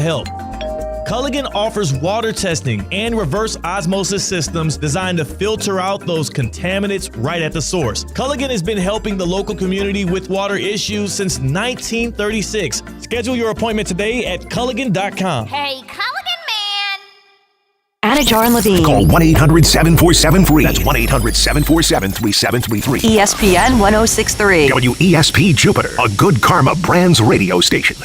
help. Culligan offers water testing and reverse osmosis systems designed to filter out those contaminants right at the source. Culligan has been helping the local community with water issues since 1936. Schedule your appointment today at Culligan.com. Hey, Culligan man! Anajar and Levine. Call 1-800-747-FREE. That's 1-800-747-3733. ESPN 1063. WESP Jupiter, a Good Karma Brands radio station.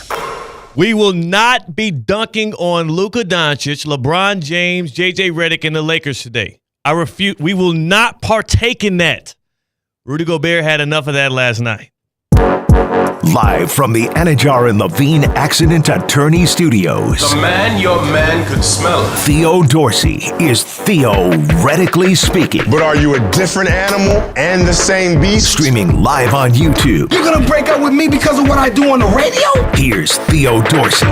We will not be dunking on Luka Doncic, LeBron James, JJ Redick, and the Lakers today. I refute. We will not partake in that. Rudy Gobert had enough of that last night. Live from the Anajar and Levine Accident Attorney Studios. The man your man could smell. Theo Dorsey is theoretically speaking. But are you a different animal and the same beast? Streaming live on YouTube. You're gonna break up with me because of what I do on the radio? Here's Theo Dorsey.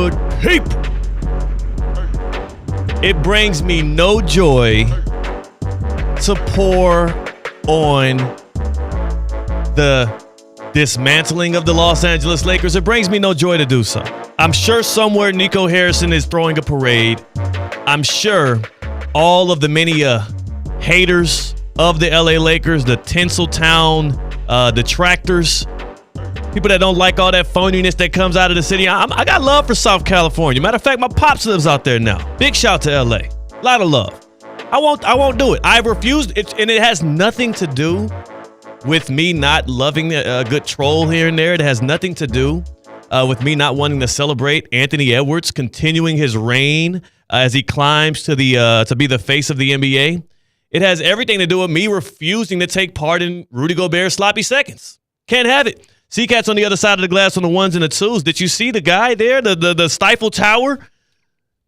Good people. It brings me no joy to pour on the dismantling of the Los Angeles Lakers. It brings me no joy to do so. I'm sure somewhere Nico Harrison is throwing a parade. I'm sure all of the many haters of the LA Lakers, the Tinseltown detractors, people that don't like all that phoniness that comes out of the city. I got love for South California. Matter of fact, my pops lives out there now. Big shout to LA. A lot of love. I won't do it. I refused it, and it has nothing to do with me not loving a good troll here and there. It has nothing to do with me not wanting to celebrate Anthony Edwards continuing his reign as he climbs to be the face of the NBA. It has everything to do with me refusing to take part in Rudy Gobert's sloppy seconds. Can't have it. Seacats on the other side of the glass on the ones and the twos. Did you see the guy there, the Stifle Tower,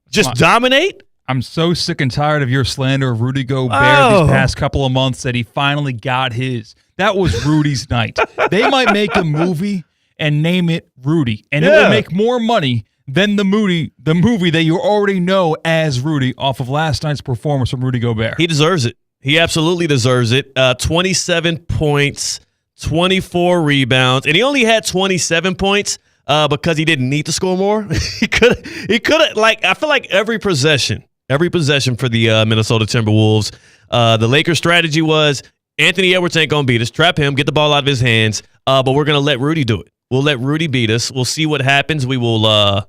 just dominate? I'm so sick and tired of your slander of Rudy Gobert these past couple of months that he finally got his. That was Rudy's night. They might make a movie and name it Rudy, and it will make more money than the movie that you already know as Rudy off of last night's performance from Rudy Gobert. He deserves it. He absolutely deserves it. 27 points, 24 rebounds, and he only had 27 points because he didn't need to score more. He could have, I feel like every possession for the Minnesota Timberwolves, the Lakers' strategy was, Anthony Edwards ain't going to beat us. Trap him, get the ball out of his hands, but we're going to let Rudy do it. We'll let Rudy beat us. We'll see what happens. We will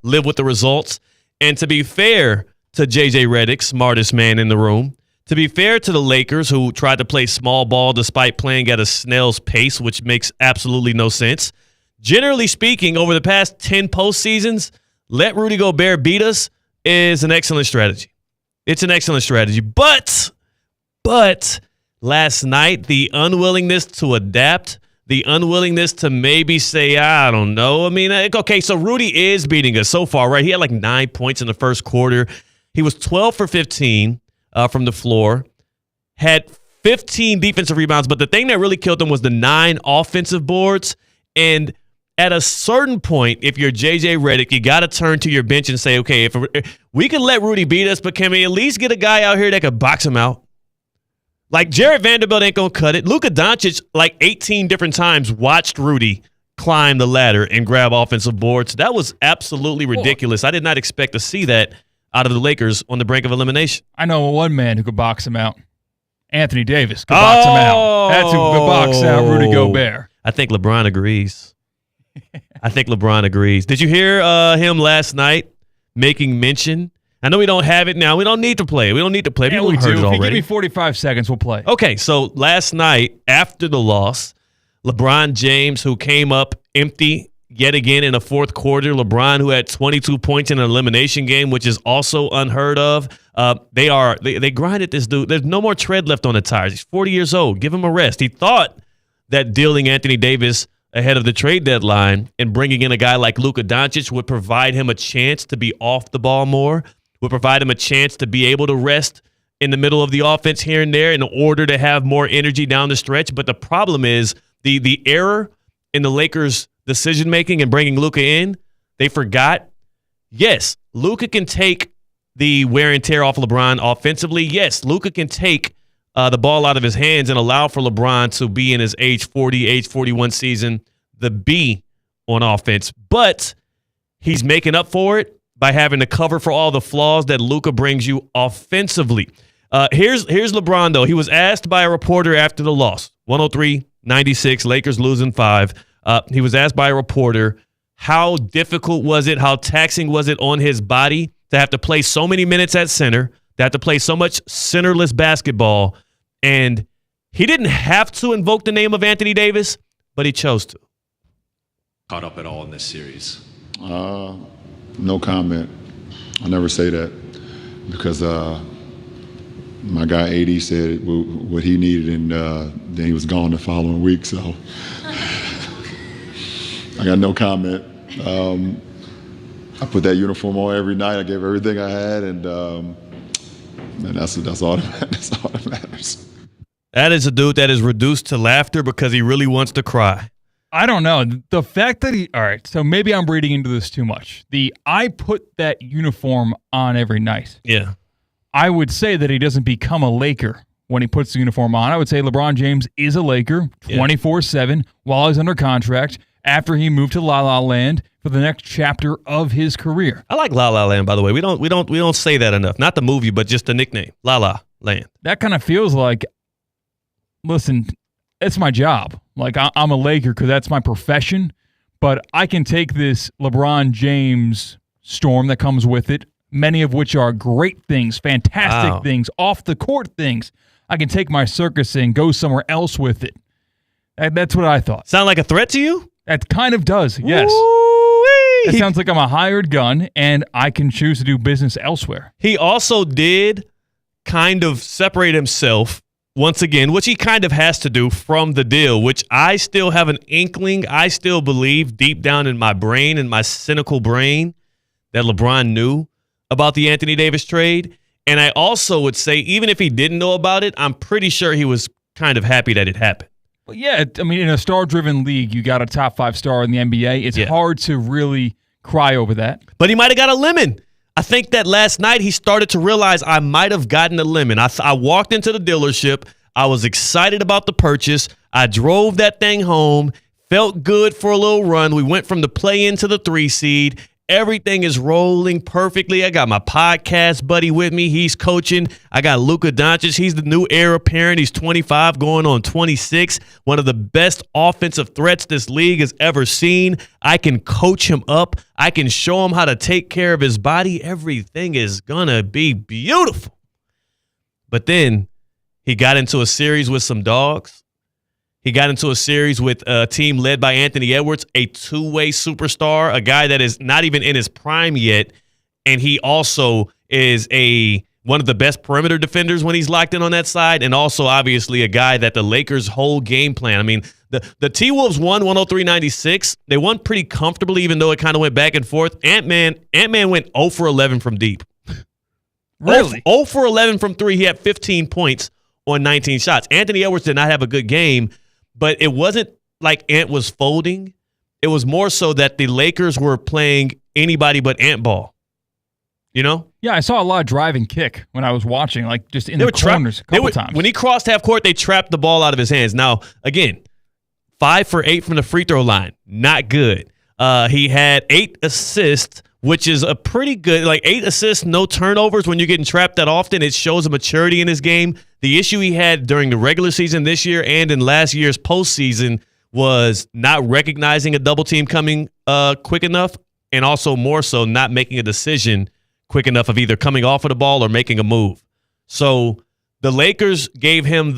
live with the results. And to be fair to JJ Redick, smartest man in the room, to be fair to the Lakers, who tried to play small ball despite playing at a snail's pace, which makes absolutely no sense, generally speaking, over the past 10 postseasons, let Rudy Gobert beat us is an excellent strategy. It's an excellent strategy. But last night, the unwillingness to adapt, the unwillingness to maybe say, I don't know. I mean, okay, so Rudy is beating us so far, right? He had like 9 points in the first quarter. He was 12 for 15 from the floor, had 15 defensive rebounds, but the thing that really killed him was the 9 offensive boards. And at a certain point, if you're JJ Redick, you got to turn to your bench and say, okay, if we can let Rudy beat us, but can we at least get a guy out here that could box him out? Like, Jared Vanderbilt ain't going to cut it. Luka Doncic, like 18 different times, watched Rudy climb the ladder and grab offensive boards. That was absolutely ridiculous. I did not expect to see that out of the Lakers on the brink of elimination. I know one man who could box him out. Anthony Davis could box him out. That's who could box out Rudy Gobert. I think LeBron agrees. Did you hear him last night making mention? I know we don't have it now. We don't need to play. Yeah, People we heard do. it already. If you give me 45 seconds, we'll play. Okay, so last night, after the loss, LeBron James, who came up empty yet again in the fourth quarter, LeBron, who had 22 points in an elimination game, which is also unheard of. They grinded this dude. There's no more tread left on the tires. He's 40 years old. Give him a rest. He thought that dealing Anthony Davis ahead of the trade deadline and bringing in a guy like Luka Doncic would provide him a chance to be off the ball more, would provide him a chance to be able to rest in the middle of the offense here and there in order to have more energy down the stretch. But the problem is the error in the Lakers' decision-making and bringing Luka in, they forgot, yes, Luka can take the wear and tear off LeBron offensively. Yes, Luka can take the ball out of his hands and allow for LeBron to be in his age 40, age 41 season, the B on offense, but he's making up for it by having to cover for all the flaws that Luka brings you offensively. Here's LeBron, though. He was asked by a reporter after the loss, 103-96, Lakers losing 5. He was asked by a reporter, how difficult was it, how taxing was it on his body to have to play so many minutes at center, to have to play so much centerless basketball, and he didn't have to invoke the name of Anthony Davis, but he chose to. Caught up at all in this series? No comment. I'll never say that because my guy AD said what he needed, and then he was gone the following week. So I got no comment. I put that uniform on every night. I gave everything I had, and that's all that matters. That is a dude that is reduced to laughter because he really wants to cry. I don't know. The fact that all right, so maybe I'm reading into this too much. I put that uniform on every night. Yeah. I would say that he doesn't become a Laker when he puts the uniform on. I would say LeBron James is a Laker 24/7 while he's under contract after he moved to La La Land for the next chapter of his career. I like La La Land, by the way. We don't say that enough. Not the movie, but just the nickname, La La Land. That kind of feels like, listen, it's my job. Like, I'm a Laker because that's my profession, but I can take this LeBron James storm that comes with it, many of which are great things, fantastic things, off-the-court things. I can take my circus and go somewhere else with it. That's what I thought. Sound like a threat to you? That kind of does, yes. Woo-wee. It sounds like I'm a hired gun, and I can choose to do business elsewhere. He also did kind of separate himself once again, which he kind of has to do from the deal, which I still have an inkling. I still believe deep down in my brain, in my cynical brain, that LeBron knew about the Anthony Davis trade. And I also would say, even if he didn't know about it, I'm pretty sure he was kind of happy that it happened. Well, yeah, I mean, in a star-driven league, you got a top 5 star in the NBA. It's hard to really cry over that. But he might have got a lemon. I think that last night he started to realize I might have gotten a lemon. I walked into the dealership. I was excited about the purchase. I drove that thing home, felt good for a little run. We went from the play-in to the 3 seed. Everything is rolling perfectly. I got my podcast buddy with me. He's coaching. I got Luka Doncic. He's the new heir apparent. He's 25 going on 26. One of the best offensive threats this league has ever seen. I can coach him up. I can show him how to take care of his body. Everything is going to be beautiful. But then he got into a series with some dogs. He got into a series with a team led by Anthony Edwards, a two-way superstar, a guy that is not even in his prime yet, and he also is one of the best perimeter defenders when he's locked in on that side, and also obviously a guy that the Lakers' whole game plan. I mean, the T-Wolves won 103-96. They won pretty comfortably, even though it kind of went back and forth. Ant-Man went 0 for 11 from deep. Really? 0 for 11 from 3. He had 15 points on 19 shots. Anthony Edwards did not have a good game. But it wasn't like Ant was folding. It was more so that the Lakers were playing anybody but Ant ball. You know? Yeah, I saw a lot of drive and kick when I was watching, like just in the corners a couple times. When he crossed half court, they trapped the ball out of his hands. Now, again, 5 for 8 from the free throw line. Not good. He had 8 assists, which is a pretty good, 8 assists, no turnovers. When you're getting trapped that often, it shows a maturity in his game. The issue he had during the regular season this year and in last year's postseason was not recognizing a double team coming quick enough, and also more so not making a decision quick enough of either coming off of the ball or making a move. So the Lakers gave him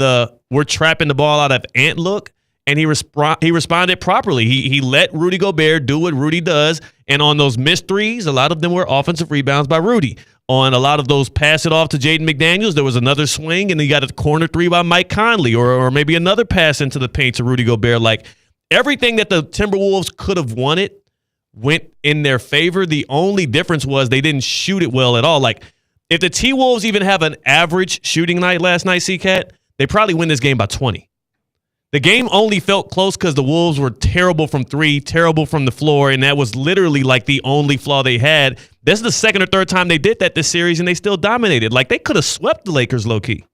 we're trapping the ball out of Ant look, and he responded properly. He let Rudy Gobert do what Rudy does, and on those missed threes, a lot of them were offensive rebounds by Rudy. On a lot of those pass it off to Jaden McDaniels, there was another swing, and he got a corner 3 by Mike Conley, or maybe another pass into the paint to Rudy Gobert. Like, everything that the Timberwolves could have wanted went in their favor. The only difference was they didn't shoot it well at all. Like, if the T-Wolves even have an average shooting night last night, C-Cat, they probably win this game by 20. The game only felt close because the Wolves were terrible from 3, terrible from the floor, and that was literally like the only flaw they had. This is the second or third time they did that this series, and they still dominated. Like, they could have swept the Lakers low-key.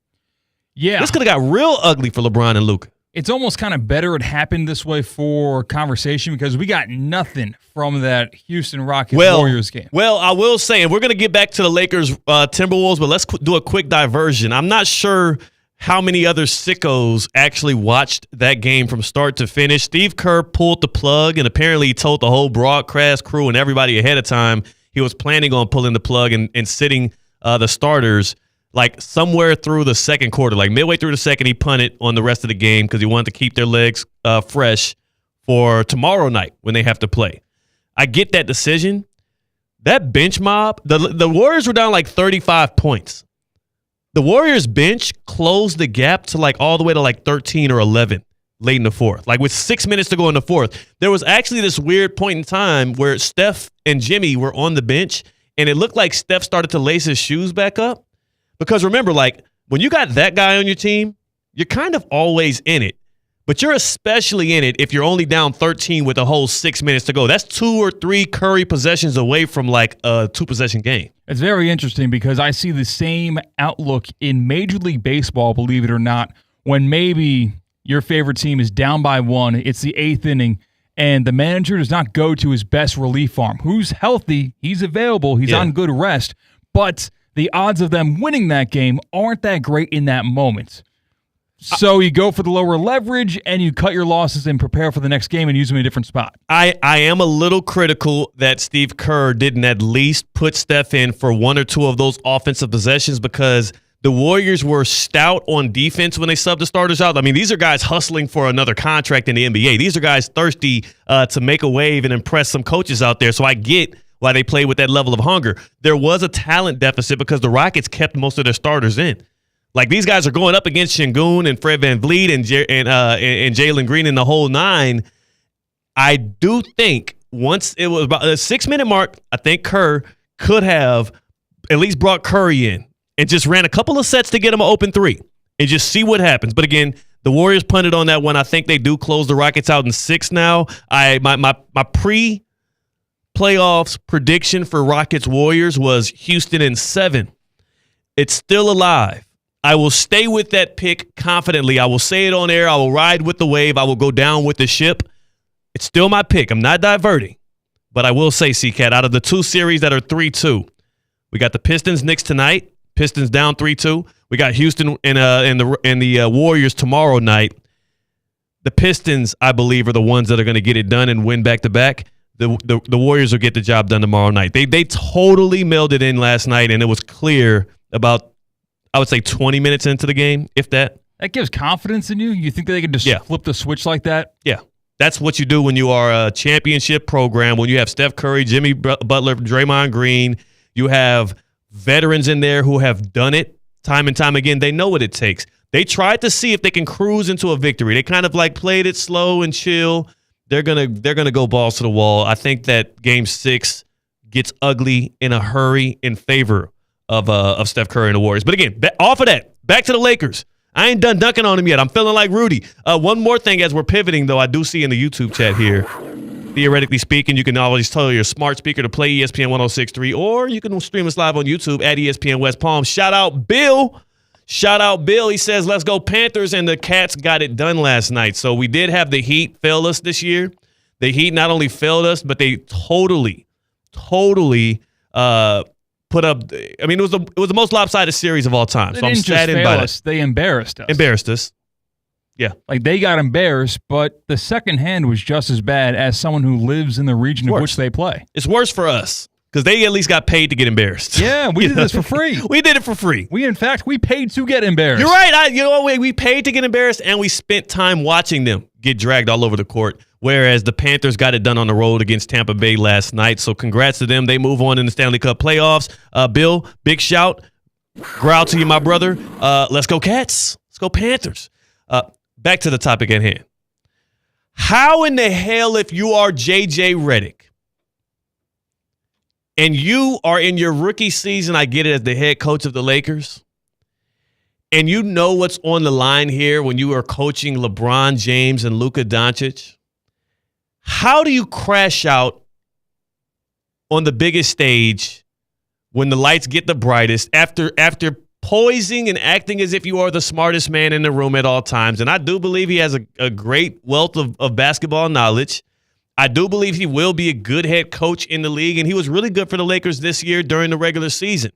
Yeah. This could have got real ugly for LeBron and Luka. It's almost kind of better it happened this way for conversation because we got nothing from that Houston Rockets Warriors game. Well, I will say, and we're going to get back to the Lakers Timberwolves, but let's do a quick diversion. I'm not sure how many other sickos actually watched that game from start to finish. Steve Kerr pulled the plug, and apparently he told the whole broadcast crew and everybody ahead of time he was planning on pulling the plug and sitting the starters like somewhere through the second quarter, like midway through the second, he punted on the rest of the game because he wanted to keep their legs fresh for tomorrow night when they have to play. I get that decision. That bench mob, the Warriors were down like 35 points. The Warriors bench closed the gap to like all the way to like 13 or 11 late in the fourth. Like with 6 minutes to go in the fourth, there was actually this weird point in time where Steph and Jimmy were on the bench, and it looked like Steph started to lace his shoes back up. Because remember, like, when you got that guy on your team, you're kind of always in it. But you're especially in it if you're only down 13 with a whole 6 minutes to go. That's 2 or 3 Curry possessions away from, like, a 2-possession game. It's very interesting because I see the same outlook in Major League Baseball, believe it or not, when maybe your favorite team is down by 1, it's the 8th inning, and the manager does not go to his best relief arm. Who's healthy, he's available, he's on good rest, but the odds of them winning that game aren't that great in that moment. So you go for the lower leverage and you cut your losses and prepare for the next game and use them in a different spot. I am a little critical that Steve Kerr didn't at least put Steph in for 1 or 2 of those offensive possessions because the Warriors were stout on defense when they subbed the starters out. I mean, these are guys hustling for another contract in the NBA. These are guys thirsty to make a wave and impress some coaches out there. So I get why they play with that level of hunger. There was a talent deficit because the Rockets kept most of their starters in. Like, these guys are going up against Şengün and Fred VanVleet and Jalen Green and the whole nine. I do think once it was about the 6-minute mark, I think Kerr could have at least brought Curry in and just ran a couple of sets to get him an open 3 and just see what happens. But again, the Warriors punted on that one. I think they do close the Rockets out in 6 now. My playoffs prediction for Rockets Warriors was Houston in 7. It's still alive. I will stay with that pick confidently. I will say it on air. I will ride with the wave. I will go down with the ship. It's still my pick. I'm not diverting. But I will say, C-Cat, out of the 2 series that are 3-2, we got the Pistons-Knicks tonight. Pistons down 3-2. We got Houston and the Warriors tomorrow night. The Pistons, I believe, are the ones that are going to get it done and win back-to-back. The Warriors will get the job done tomorrow night. They totally mailed it in last night, and it was clear about, I would say, 20 minutes into the game, if that. That gives confidence in you? You think that they can just flip the switch like that? Yeah. That's what you do when you are a championship program, when you have Steph Curry, Jimmy Butler, Draymond Green. You have veterans in there who have done it time and time again. They know what it takes. They tried to see if they can cruise into a victory. They kind of like played it slow and chill. They're gonna go balls to the wall. I think that Game 6 gets ugly in a hurry in favor of Steph Curry and the Warriors. But again, off of that, back to the Lakers. I ain't done dunking on him yet. I'm feeling like Rudy. One more thing as we're pivoting, though, I do see in the YouTube chat here, theoretically speaking, you can always tell your smart speaker to play ESPN 106.3, or you can stream us live on YouTube at ESPN West Palm. Shout out Bill. He says, let's go Panthers, and the Cats got it done last night. So we did have the Heat fail us this year. The Heat not only failed us, but they totally put up. I mean, it was the most lopsided series of all time. So I'm saddened by that. They embarrassed us. Yeah. Like, they got embarrassed, but the second hand was just as bad as someone who lives in the region of which they play. It's worse for us because they at least got paid to get embarrassed. Yeah, we did this for free. We did it for free. In fact, we paid to get embarrassed. You're right. We paid to get embarrassed, and we spent time watching them get dragged all over the court, whereas the Panthers got it done on the road against Tampa Bay last night. So congrats to them. They move on in the Stanley Cup playoffs. Bill, big shout. Growl to you, my brother. Let's go Cats. Let's go Panthers. Back to the topic at hand. How in the hell, if you are J.J. Redick and you are in your rookie season, I get it, as the head coach of the Lakers, and you know what's on the line here when you are coaching LeBron James and Luka Doncic, how do you crash out on the biggest stage when the lights get the brightest after poising and acting as if you are the smartest man in the room at all times. And I do believe he has a great wealth of basketball knowledge. I do believe he will be a good head coach in the league, and he was really good for the Lakers this year during the regular season.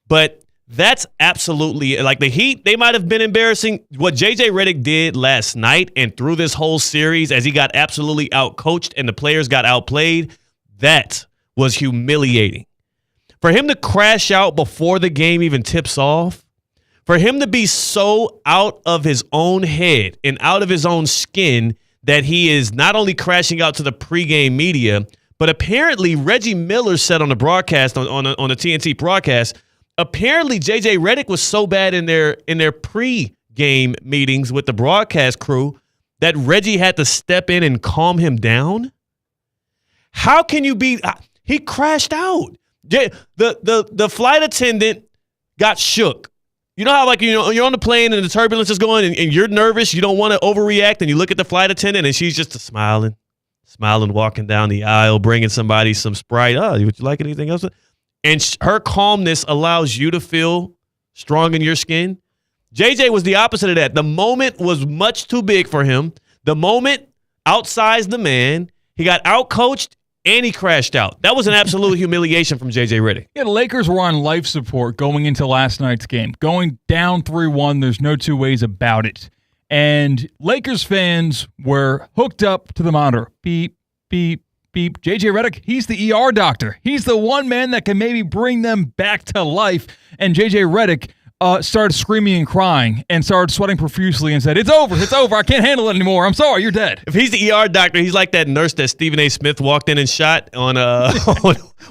But that's absolutely, like the Heat, they might have been embarrassing. What J.J. Redick did last night and through this whole series as he got absolutely outcoached and the players got outplayed, that was humiliating. For him to crash out before the game even tips off, for him to be so out of his own head and out of his own skin that he is not only crashing out to the pregame media, but apparently Reggie Miller said on the broadcast, on the TNT broadcast, apparently J.J. Redick was so bad in their pre-game meetings with the broadcast crew that Reggie had to step in and calm him down. How can you be? He crashed out. The flight attendant got shook. You know how you're on the plane and the turbulence is going and you're nervous. You don't want to overreact, and you look at the flight attendant and she's just smiling, walking down the aisle, bringing somebody some Sprite. Oh, would you like anything else? And her calmness allows you to feel strong in your skin. JJ was the opposite of that. The moment was much too big for him. The moment outsized the man. He got outcoached and he crashed out. That was an absolute humiliation from J.J. Redick. Yeah, the Lakers were on life support going into last night's game. Going down 3-1, there's no two ways about it. And Lakers fans were hooked up to the monitor. Beep, beep, beep. J.J. Redick, he's the ER doctor. He's the one man that can maybe bring them back to life. And J.J. Redick started screaming and crying and started sweating profusely and said, it's over, I can't handle it anymore. I'm sorry, you're dead. If he's the ER doctor, he's like that nurse that Stephen A. Smith walked in and shot on,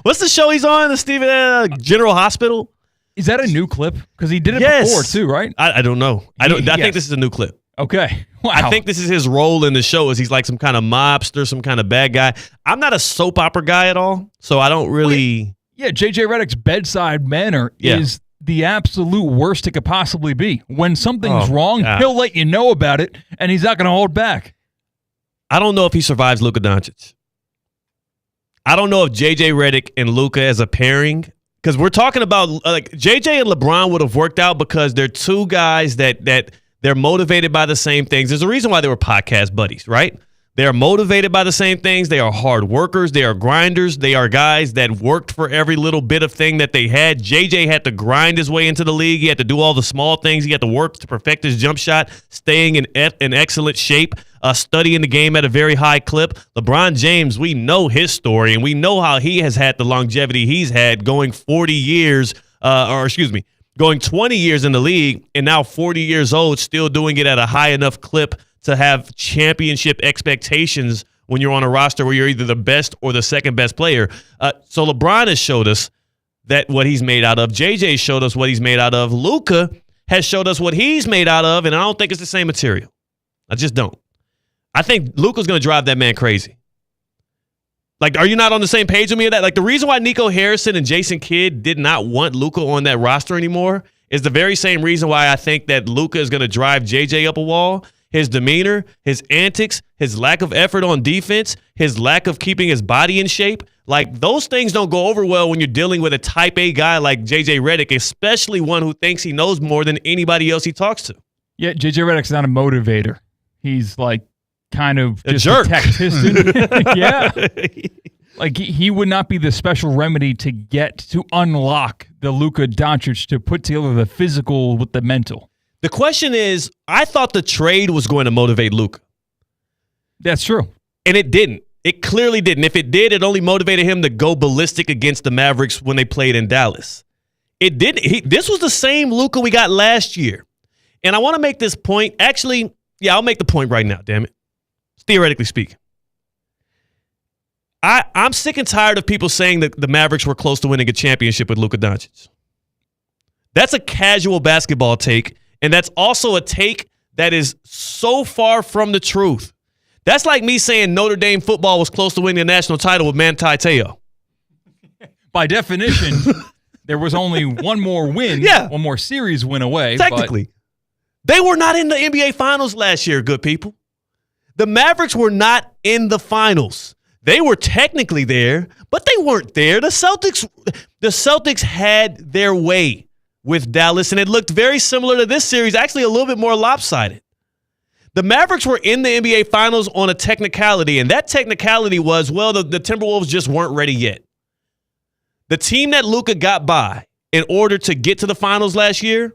what's the show he's on, the Stephen General Hospital? Is that a new clip? Because he did it before too, right? I don't know. I think this is a new clip. Okay. Wow. I think this is his role in the show is he's like some kind of mobster, some kind of bad guy. I'm not a soap opera guy at all, so I don't really. Yeah, J.J. Redick's bedside manner is the absolute worst it could possibly be. When something's wrong, he'll let you know about it, and he's not going to hold back. I don't know if he survives Luka Doncic. I don't know if J.J. Redick and Luka as a pairing, because we're talking about like J.J. and LeBron would have worked out because they're two guys that they're motivated by the same things. There's a reason why they were podcast buddies, right? They are motivated by the same things. They are hard workers. They are grinders. They are guys that worked for every little bit of thing that they had. JJ had to grind his way into the league. He had to do all the small things. He had to work to perfect his jump shot, staying in excellent shape, studying the game at a very high clip. LeBron James, we know his story, and we know how he has had the longevity he's had going 40 years, going 20 years in the league, and now 40 years old, still doing it at a high enough clip to have championship expectations when you're on a roster where you're either the best or the second best player. So LeBron has showed us that what he's made out of. JJ showed us what he's made out of. Luka has showed us what he's made out of, and I don't think it's the same material. I just don't. I think Luka's going to drive that man crazy. Like, are you not on the same page with me of that? Like, the reason why Nico Harrison and Jason Kidd did not want Luka on that roster anymore is the very same reason why I think that Luka is going to drive JJ up a wall. His demeanor, his antics, his lack of effort on defense, his lack of keeping his body in shape. Like, those things don't go over well when you're dealing with a type A guy like J.J. Redick, especially one who thinks he knows more than anybody else he talks to. Yeah, J.J. Redick's not a motivator. He's like kind of a just jerk. A tactician. Yeah. Like, he would not be the special remedy to unlock the Luka Doncic to put together the physical with the mental. The question is, I thought the trade was going to motivate Luka. That's true. And it didn't. It clearly didn't. If it did, it only motivated him to go ballistic against the Mavericks when they played in Dallas. It didn't. This was the same Luka we got last year. And I want to make this point. Actually, yeah, I'll make the point right now, damn it. Theoretically speaking. I'm sick and tired of people saying that the Mavericks were close to winning a championship with Luka Doncic. That's a casual basketball take. And that's also a take that is so far from the truth. That's like me saying Notre Dame football was close to winning a national title with Manti Te'o. By definition, there was only one more win, one more series win away. Technically. They were not in the NBA Finals last year, good people. The Mavericks were not in the finals. They were technically there, but they weren't there. The Celtics had their way with Dallas, and it looked very similar to this series, actually a little bit more lopsided. The Mavericks were in the NBA Finals on a technicality, and that technicality was, well, the Timberwolves just weren't ready yet. The team that Luka got by in order to get to the finals last year,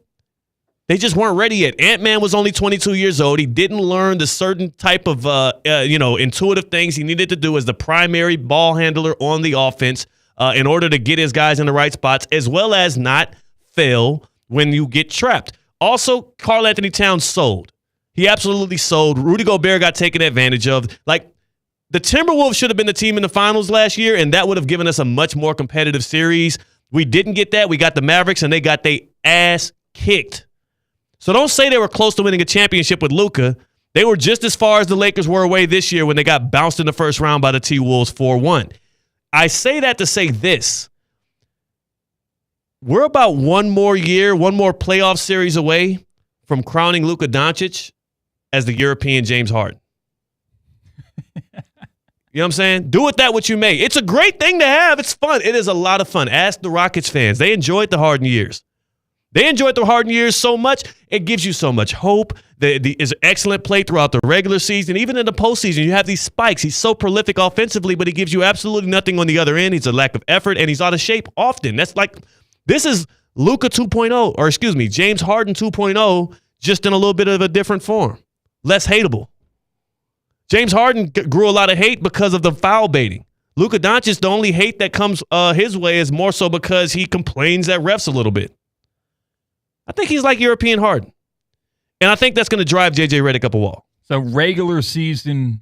they just weren't ready yet. Ant-Man was only 22 years old. He didn't learn the certain type of intuitive things he needed to do as the primary ball handler on the offense in order to get his guys in the right spots, as well as not fail when you get trapped. Also, Karl Anthony Towns sold. He absolutely sold. Rudy Gobert got taken advantage of. Like, the Timberwolves should have been the team in the finals last year, and that would have given us a much more competitive series. We didn't get that. We got the Mavericks, and they got their ass kicked. So don't say they were close to winning a championship with Luka. They were just as far as the Lakers were away this year when they got bounced in the first round by the T-Wolves 4-1. I say that to say this. We're about one more year, one more playoff series away from crowning Luka Doncic as the European James Harden. You know what I'm saying? Do with that what you may. It's a great thing to have. It's fun. It is a lot of fun. Ask the Rockets fans. They enjoyed the Harden years. They enjoyed the Harden years so much, it gives you so much hope. Is excellent play throughout the regular season. Even in the postseason, you have these spikes. He's so prolific offensively, but he gives you absolutely nothing on the other end. He's a lack of effort, and he's out of shape often. That's like, this is Luka 2.0, or excuse me, James Harden 2.0, just in a little bit of a different form. Less hateable. James Harden grew a lot of hate because of the foul baiting. Luka Doncic, the only hate that comes his way is more so because he complains at refs a little bit. I think he's like European Harden. And I think that's going to drive J.J. Redick up a wall. So regular season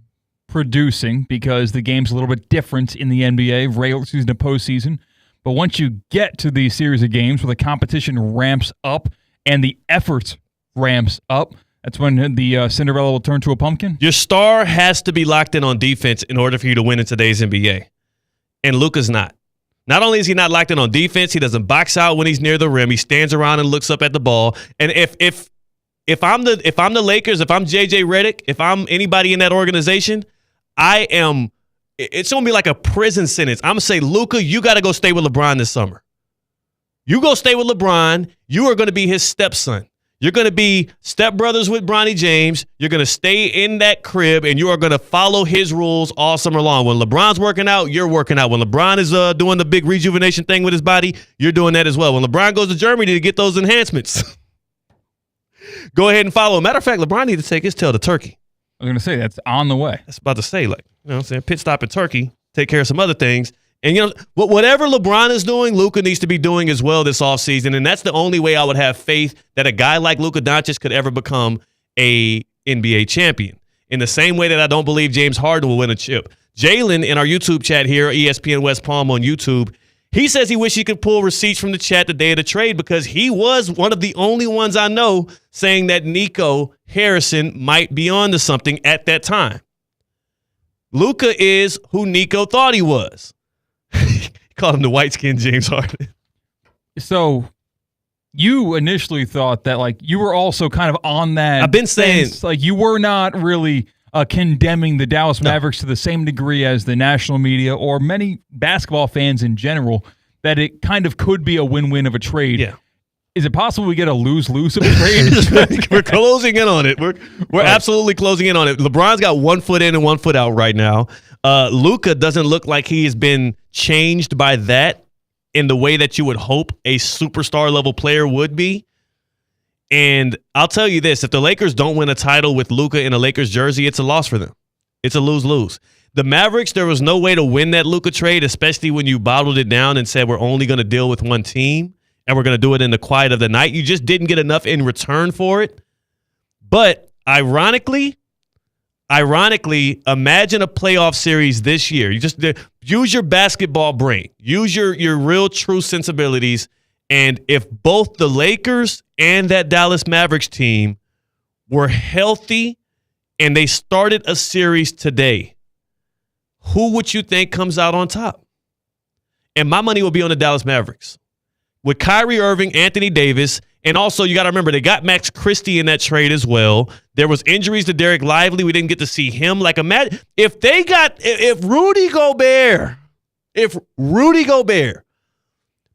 producing, because the game's a little bit different in the NBA, regular season to postseason. But once you get to these series of games where the competition ramps up and the effort ramps up, that's when the Cinderella will turn to a pumpkin? Your star has to be locked in on defense in order for you to win in today's NBA. And Luka's not. Not only is he not locked in on defense, he doesn't box out when he's near the rim. He stands around and looks up at the ball. And if I'm the Lakers, if I'm JJ Redick, if I'm anybody in that organization, it's going to be like a prison sentence. I'm going to say, Luka, you got to go stay with LeBron this summer. You go stay with LeBron. You are going to be his stepson. You're going to be stepbrothers with Bronny James. You're going to stay in that crib, and you are going to follow his rules all summer long. When LeBron's working out, you're working out. When LeBron is doing the big rejuvenation thing with his body, you're doing that as well. When LeBron goes to Germany to get those enhancements, go ahead and follow. Matter of fact, LeBron needs to take his tail to Turkey. I was going to say, that's on the way. That's about to say, like, you know what I'm saying, pit stop in Turkey, take care of some other things. And, you know, whatever LeBron is doing, Luka needs to be doing as well this offseason. And that's the only way I would have faith that a guy like Luka Doncic could ever become a NBA champion. In the same way that I don't believe James Harden will win a chip. Jalen, in our YouTube chat here, ESPN West Palm on YouTube, he says he wished he could pull receipts from the chat the day of the trade because he was one of the only ones I know saying that Nico Harrison might be on to something at that time. Luka is who Nico thought he was. He called him the white-skinned James Harden. So you initially thought that, like, you were also kind of on that. I've been saying, like, you were not really condemning the Dallas Mavericks to the same degree as the national media or many basketball fans in general, that it kind of could be a win-win of a trade. Yeah. Is it possible we get a lose-lose of a trade? We're closing in on it. We're right. Absolutely closing in on it. LeBron's got 1 foot in and 1 foot out right now. Luka doesn't look like he has been changed by that in the way that you would hope a superstar level player would be. And I'll tell you this, if the Lakers don't win a title with Luka in a Lakers jersey, it's a loss for them. It's a lose-lose. The Mavericks, there was no way to win that Luka trade, especially when you bottled it down and said we're only going to deal with one team and we're going to do it in the quiet of the night. You just didn't get enough in return for it. But ironically, imagine a playoff series this year. You just use your basketball brain. Use your real true sensibilities. And if both the Lakers and that Dallas Mavericks team were healthy and they started a series today, who would you think comes out on top? And my money will be on the Dallas Mavericks. With Kyrie Irving, Anthony Davis, and also you got to remember they got Max Christie in that trade as well. There was injuries to Derek Lively. We didn't get to see him. Like, imagine if Rudy Gobert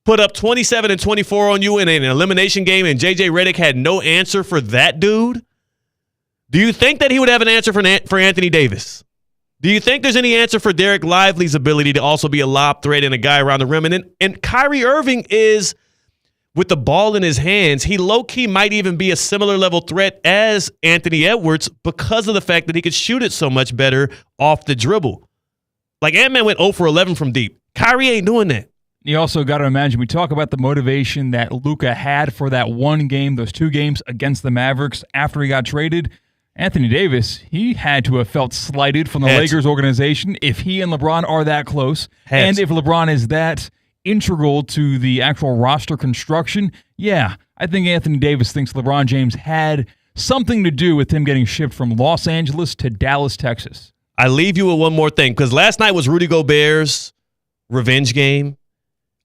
put up 27 and 24 on you in an elimination game and J.J. Redick had no answer for that dude, do you think that he would have an answer for Anthony Davis? Do you think there's any answer for Derek Lively's ability to also be a lob threat and a guy around the rim? And Kyrie Irving is, with the ball in his hands, he low-key might even be a similar level threat as Anthony Edwards because of the fact that he could shoot it so much better off the dribble. Like, Ant-Man went 0 for 11 from deep. Kyrie ain't doing that. You also got to imagine, we talk about the motivation that Luka had for that one game, those 2 games against the Mavericks after he got traded. Anthony Davis, he had to have felt slighted from the Lakers organization if he and LeBron are that close. And if LeBron is that integral to the actual roster construction, yeah, I think Anthony Davis thinks LeBron James had something to do with him getting shipped from Los Angeles to Dallas, Texas. I leave you with one more thing, because last night was Rudy Gobert's revenge game.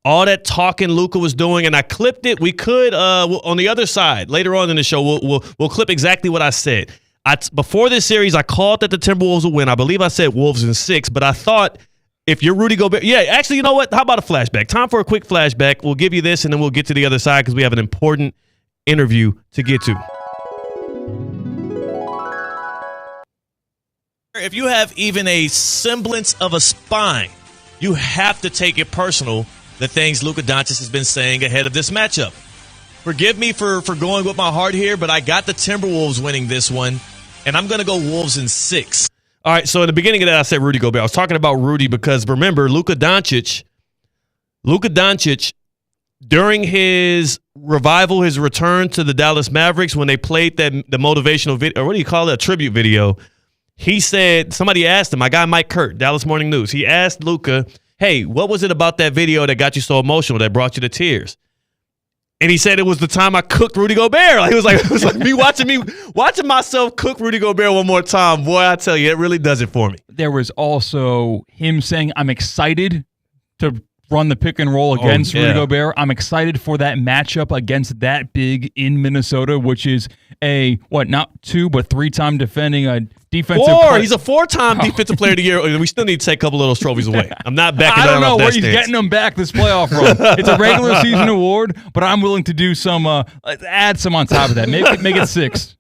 All that talking Luka was doing, and I clipped it. We could, on the other side, later on in the show, we'll clip exactly what I said. Before this series, I called that the Timberwolves would win. I believe I said Wolves in 6, but I thought if you're Rudy Gobert, yeah, actually, you know what? How about a flashback? Time for a quick flashback. We'll give you this, and then we'll get to the other side because we have an important interview to get to. If you have even a semblance of a spine, you have to take it personal, the things Luka Doncic has been saying ahead of this matchup. Forgive me for going with my heart here, but I got the Timberwolves winning this one, and I'm going to go Wolves in 6. All right, so in the beginning of that, I said Rudy Gobert. I was talking about Rudy because, remember, Luka Doncic, during his revival, his return to the Dallas Mavericks, when they played the motivational video, or what do you call it, a tribute video, he said, somebody asked him, my guy Mike Kurt, Dallas Morning News, he asked Luka, hey, what was it about that video that got you so emotional, that brought you to tears? And he said it was the time I cooked Rudy Gobert. Like, it was like me watching myself cook Rudy Gobert one more time. Boy, I tell you, it really does it for me. There was also him saying, I'm excited to run the pick and roll against Rudy Gobert. I'm excited for that matchup against that big in Minnesota, which is not 2, but 3-time defending a defensive 4. He's a 4-time defensive player of the year. We still need to take a couple of those trophies away. I'm not backing down off that stance. I don't know where he's getting them back this playoff run. It's a regular season award, but I'm willing to do some, add some on top of that. Make it 6.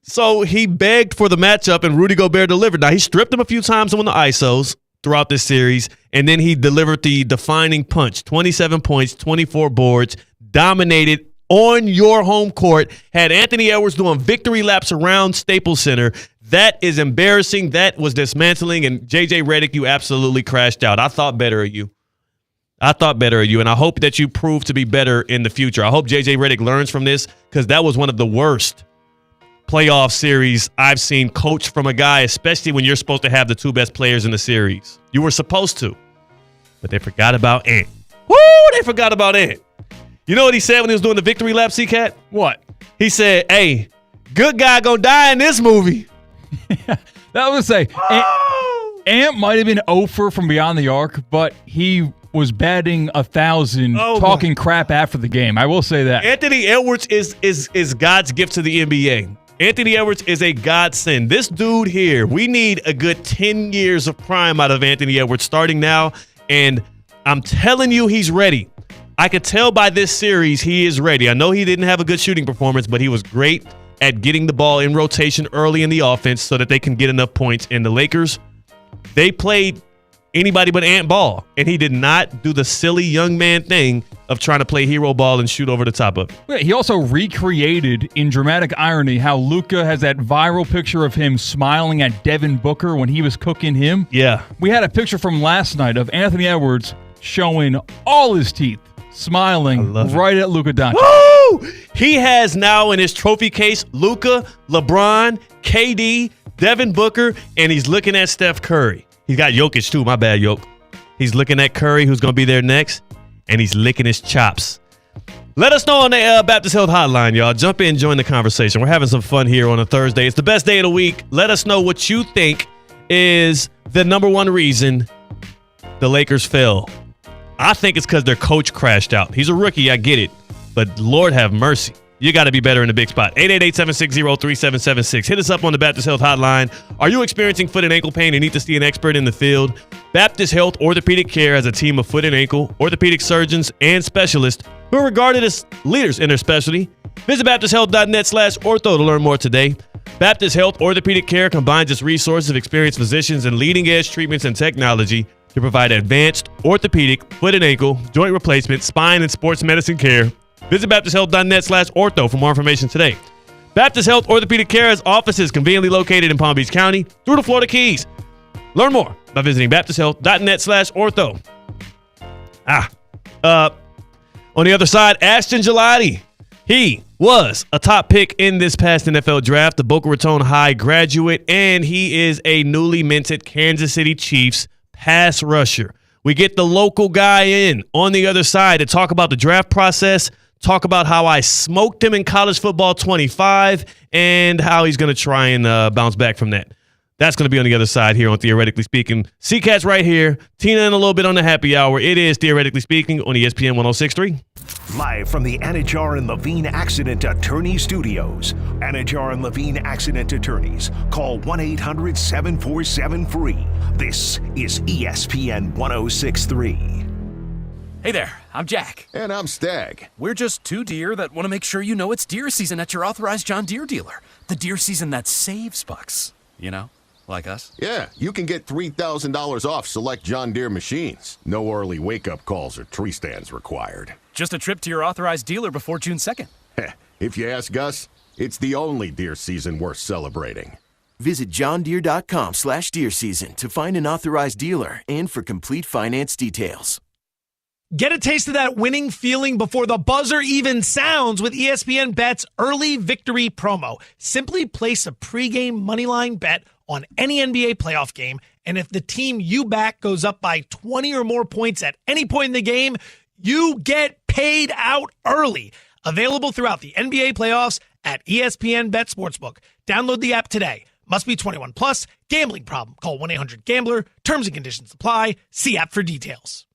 So he begged for the matchup, and Rudy Gobert delivered. Now, he stripped him a few times on the ISOs throughout this series, and then he delivered the defining punch, 27 points, 24 boards, dominated on your home court, had Anthony Edwards doing victory laps around Staples Center. That is embarrassing. That was dismantling, and J.J. Redick, you absolutely crashed out. I thought better of you. And I hope that you prove to be better in the future. I hope J.J. Redick learns from this, because that was one of the worst playoff series I've seen coached from a guy, especially when you're supposed to have the 2 best players in the series. You were supposed to, but they forgot about Ant. Woo, they forgot about Ant. You know what he said when he was doing the victory lap, C-Cat? What? He said, hey, good guy gonna die in this movie. That was Ant might have been 0 from beyond the arc, but he was batting 1,000, talking crap after the game. I will say that. Anthony Edwards is God's gift to the NBA. Anthony Edwards is a godsend. This dude here, we need a good 10 years of prime out of Anthony Edwards starting now, and I'm telling you he's ready. I could tell by this series he is ready. I know he didn't have a good shooting performance, but he was great at getting the ball in rotation early in the offense so that they can get enough points. And the Lakers, they played anybody but Ant ball, and he did not do the silly young man thing of trying to play hero ball and shoot over the top of it. He also recreated, in dramatic irony, how Luka has that viral picture of him smiling at Devin Booker when he was cooking him. Yeah. We had a picture from last night of Anthony Edwards showing all his teeth, smiling right at Luka Doncic. Woo! He has now in his trophy case Luka, LeBron, KD, Devin Booker, and he's looking at Steph Curry. He's got Jokic too, my bad, Jokic. He's looking at Curry, who's going to be there next, and he's licking his chops. Let us know on the Baptist Health Hotline, y'all. Jump in, join the conversation. We're having some fun here on a Thursday. It's the best day of the week. Let us know what you think is the number one reason the Lakers fell. I think it's because their coach crashed out. He's a rookie, I get it. But Lord have mercy. you got to be better in the big spot. 888-760-3776. Hit us up on the Baptist Health Hotline. Are you experiencing foot and ankle pain and need to see an expert in the field? Baptist Health Orthopedic Care has a team of foot and ankle orthopedic surgeons and specialists who are regarded as leaders in their specialty. Visit baptisthealth.net/ortho to learn more today. Baptist Health Orthopedic Care combines its resources of experienced physicians and leading-edge treatments and technology to provide advanced orthopedic, foot and ankle, joint replacement, spine, and sports medicine care. Visit baptisthealth.net/ortho for more information today. Baptist Health Orthopedic Care has offices conveniently located in Palm Beach County through the Florida Keys. Learn more by visiting baptisthealth.net/ortho. On the other side, Ashton Gelati. He was a top pick in this past NFL draft, the Boca Raton High graduate, and he is a newly minted Kansas City Chiefs pass rusher. We get the local guy in on the other side to talk about the draft process, talk about how I smoked him in college football 25, and how he's going to try and bounce back from that. That's going to be on the other side here on Theoretically Speaking. C-Cat's right here. Tina in a little bit on the happy hour. It is Theoretically Speaking on ESPN 106.3. Live from the Anajar and Levine Accident Attorney Studios. Anajar and Levine Accident Attorneys. Call 1-800-747-FREE. This is ESPN 106.3. Hey there, I'm Jack. And I'm Stag. We're just two deer that want to make sure you know it's deer season at your authorized John Deere dealer. The deer season that saves bucks, you know? Like us? Yeah, you can get $3,000 off select John Deere machines. No early wake-up calls or tree stands required. Just a trip to your authorized dealer before June 2nd. If you ask us, it's the only deer season worth celebrating. Visit johndeere.com/deer season to find an authorized dealer and for complete finance details. Get a taste of that winning feeling before the buzzer even sounds with ESPN Bet's Early Victory promo. Simply place a pregame moneyline bet on any NBA playoff game, and if the team you back goes up by 20 or more points at any point in the game, you get paid out early. Available throughout the NBA playoffs at ESPN Bet Sportsbook. Download the app today. Must be 21 plus. Gambling problem? Call 1-800-GAMBLER. Terms and conditions apply. See app for details.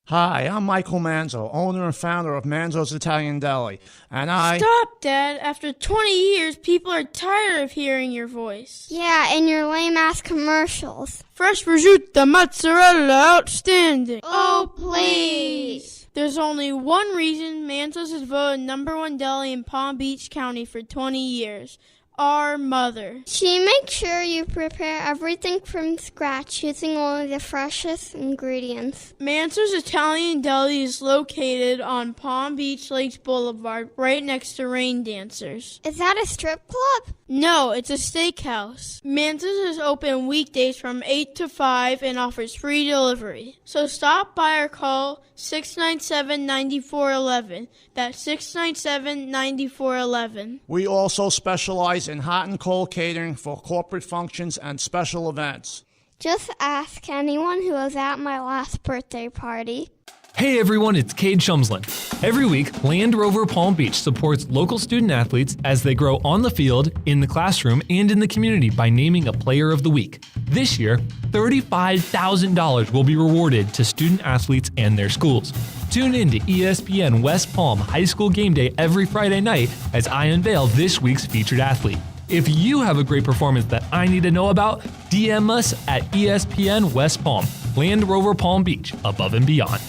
Hi, I'm Michael Manzo, owner and founder of Manzo's Italian Deli, and I... Stop, Dad. After 20 years, people are tired of hearing your voice. Yeah, and your lame-ass commercials. Fresh prosciutto, mozzarella, outstanding. Oh, please. There's only one reason Manzo's is voted #1 deli in Palm Beach County for 20 years. Our mother. She makes sure you prepare everything from scratch using only the freshest ingredients. Mansour's Italian Deli is located on Palm Beach Lakes Boulevard, right next to Rain Dancers. Is that a strip club? No, it's a steakhouse. Mansour's is open weekdays from 8 to 5 and offers free delivery. So stop by or call 697-9411. That's 697-9411. We also specialize in hot and cold catering for corporate functions and special events. Just ask anyone who was at my last birthday party. Hey everyone, it's Cade Shumslin. Every week, Land Rover Palm Beach supports local student athletes as they grow on the field, in the classroom, and in the community by naming a Player of the Week. This year, $35,000 will be rewarded to student athletes and their schools. Tune in to ESPN West Palm High School Game Day every Friday night as I unveil this week's featured athlete. If you have a great performance that I need to know about, DM us at ESPN West Palm, Land Rover Palm Beach, above and beyond.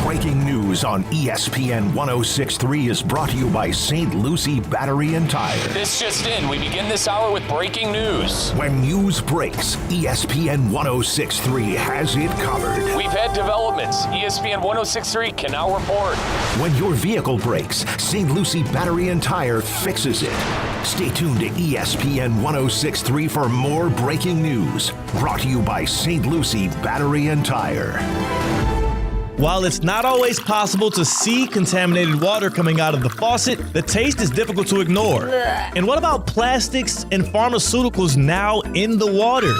Breaking news on ESPN 106.3 is brought to you by St. Lucie Battery and Tire. This just in, we begin this hour with breaking news. When news breaks, ESPN 106.3 has it covered. We've had developments. ESPN 106.3 can now report. When your vehicle breaks, St. Lucie Battery and Tire fixes it. Stay tuned to ESPN 106.3 for more breaking news. Brought to you by St. Lucie Battery and Tire. While it's not always possible to see contaminated water coming out of the faucet, the taste is difficult to ignore. And what about plastics and pharmaceuticals now in the water?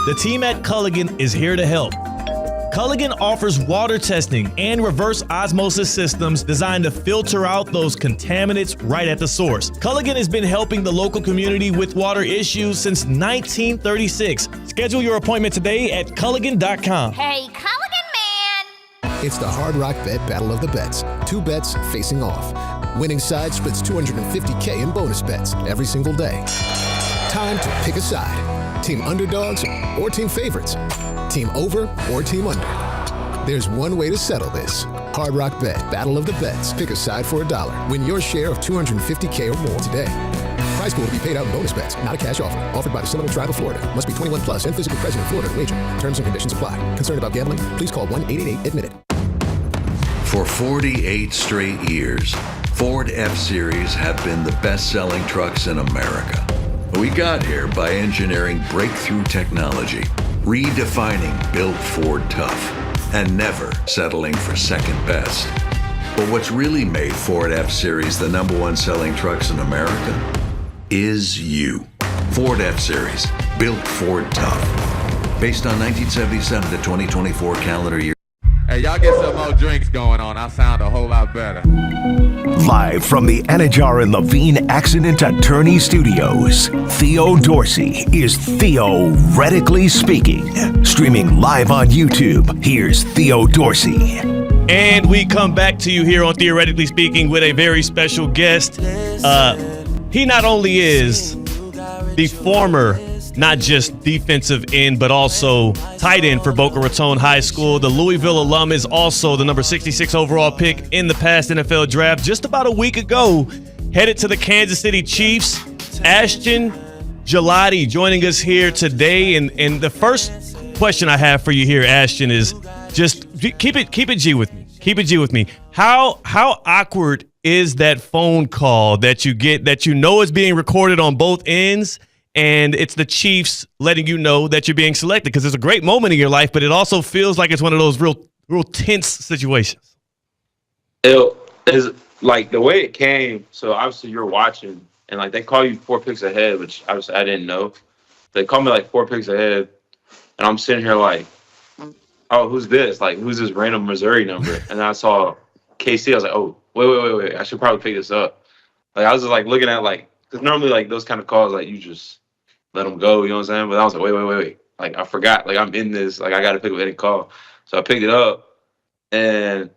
The team at Culligan is here to help. Culligan offers water testing and reverse osmosis systems designed to filter out those contaminants right at the source. Culligan has been helping the local community with water issues since 1936. Schedule your appointment today at Culligan.com. Hey, Culligan man! It's the Hard Rock Bet Battle of the Bets. 2 bets facing off. Winning side splits $250K in bonus bets every single day. Time to pick a side. Team underdogs or team favorites. Team over or team under. There's one way to settle this. Hard Rock Bet Battle of the Bets. Pick a side for $1. Win your share of $250K or more today. Prize pool to be paid out in bonus bets, not a cash offer. Offered by the Seminole Tribe of Florida. Must be 21 plus and physically present in Florida to wager. Terms and conditions apply. Concerned about gambling? Please call 1-888-ADMIT-IT. For 48 straight years, Ford F-Series have been the best-selling trucks in America. We got here by engineering breakthrough technology, redefining Built Ford Tough, and never settling for second best. But what's really made Ford F-Series the #1 selling trucks in America is you. Ford F-Series, built Ford Tough. Based on 1977 to 2024 calendar year. Hey, y'all get some more drinks going on. I sound a whole lot better. Live from the Anajar and Levine Accident Attorney Studios, Theo Dorsey is Theoretically Speaking. Streaming live on YouTube, here's Theo Dorsey. And we come back to you here on Theoretically Speaking with a very special guest. He not only is the former, not just defensive end, but also tight end for Boca Raton High School. The Louisville alum is also the number 66 overall pick in the past NFL draft. Just about a week ago, headed to the Kansas City Chiefs. Ashton Gelati joining us here today. And the first question I have for you here, Ashton, is just keep it G with me. Keep it G with me. How awkward is that phone call that you get that you know is being recorded on both ends, and it's the Chiefs letting you know that you're being selected? Because it's a great moment in your life, but it also feels like it's one of those real tense situations. It is like the way it came. So obviously you're watching, and like they call you 4 picks ahead, which obviously I didn't know. They called me like 4 picks ahead, and I'm sitting here like, oh, who's this? Like, who's this random Missouri number? And then I saw KC. I was like, oh, wait. I should probably pick this up. Like, I was just like looking at like, because normally like those kind of calls, like you just let them go, you know what I'm saying? But I was like, wait. Like, I forgot. Like, I'm in this. Like, I got to pick up any call. So I picked it up, and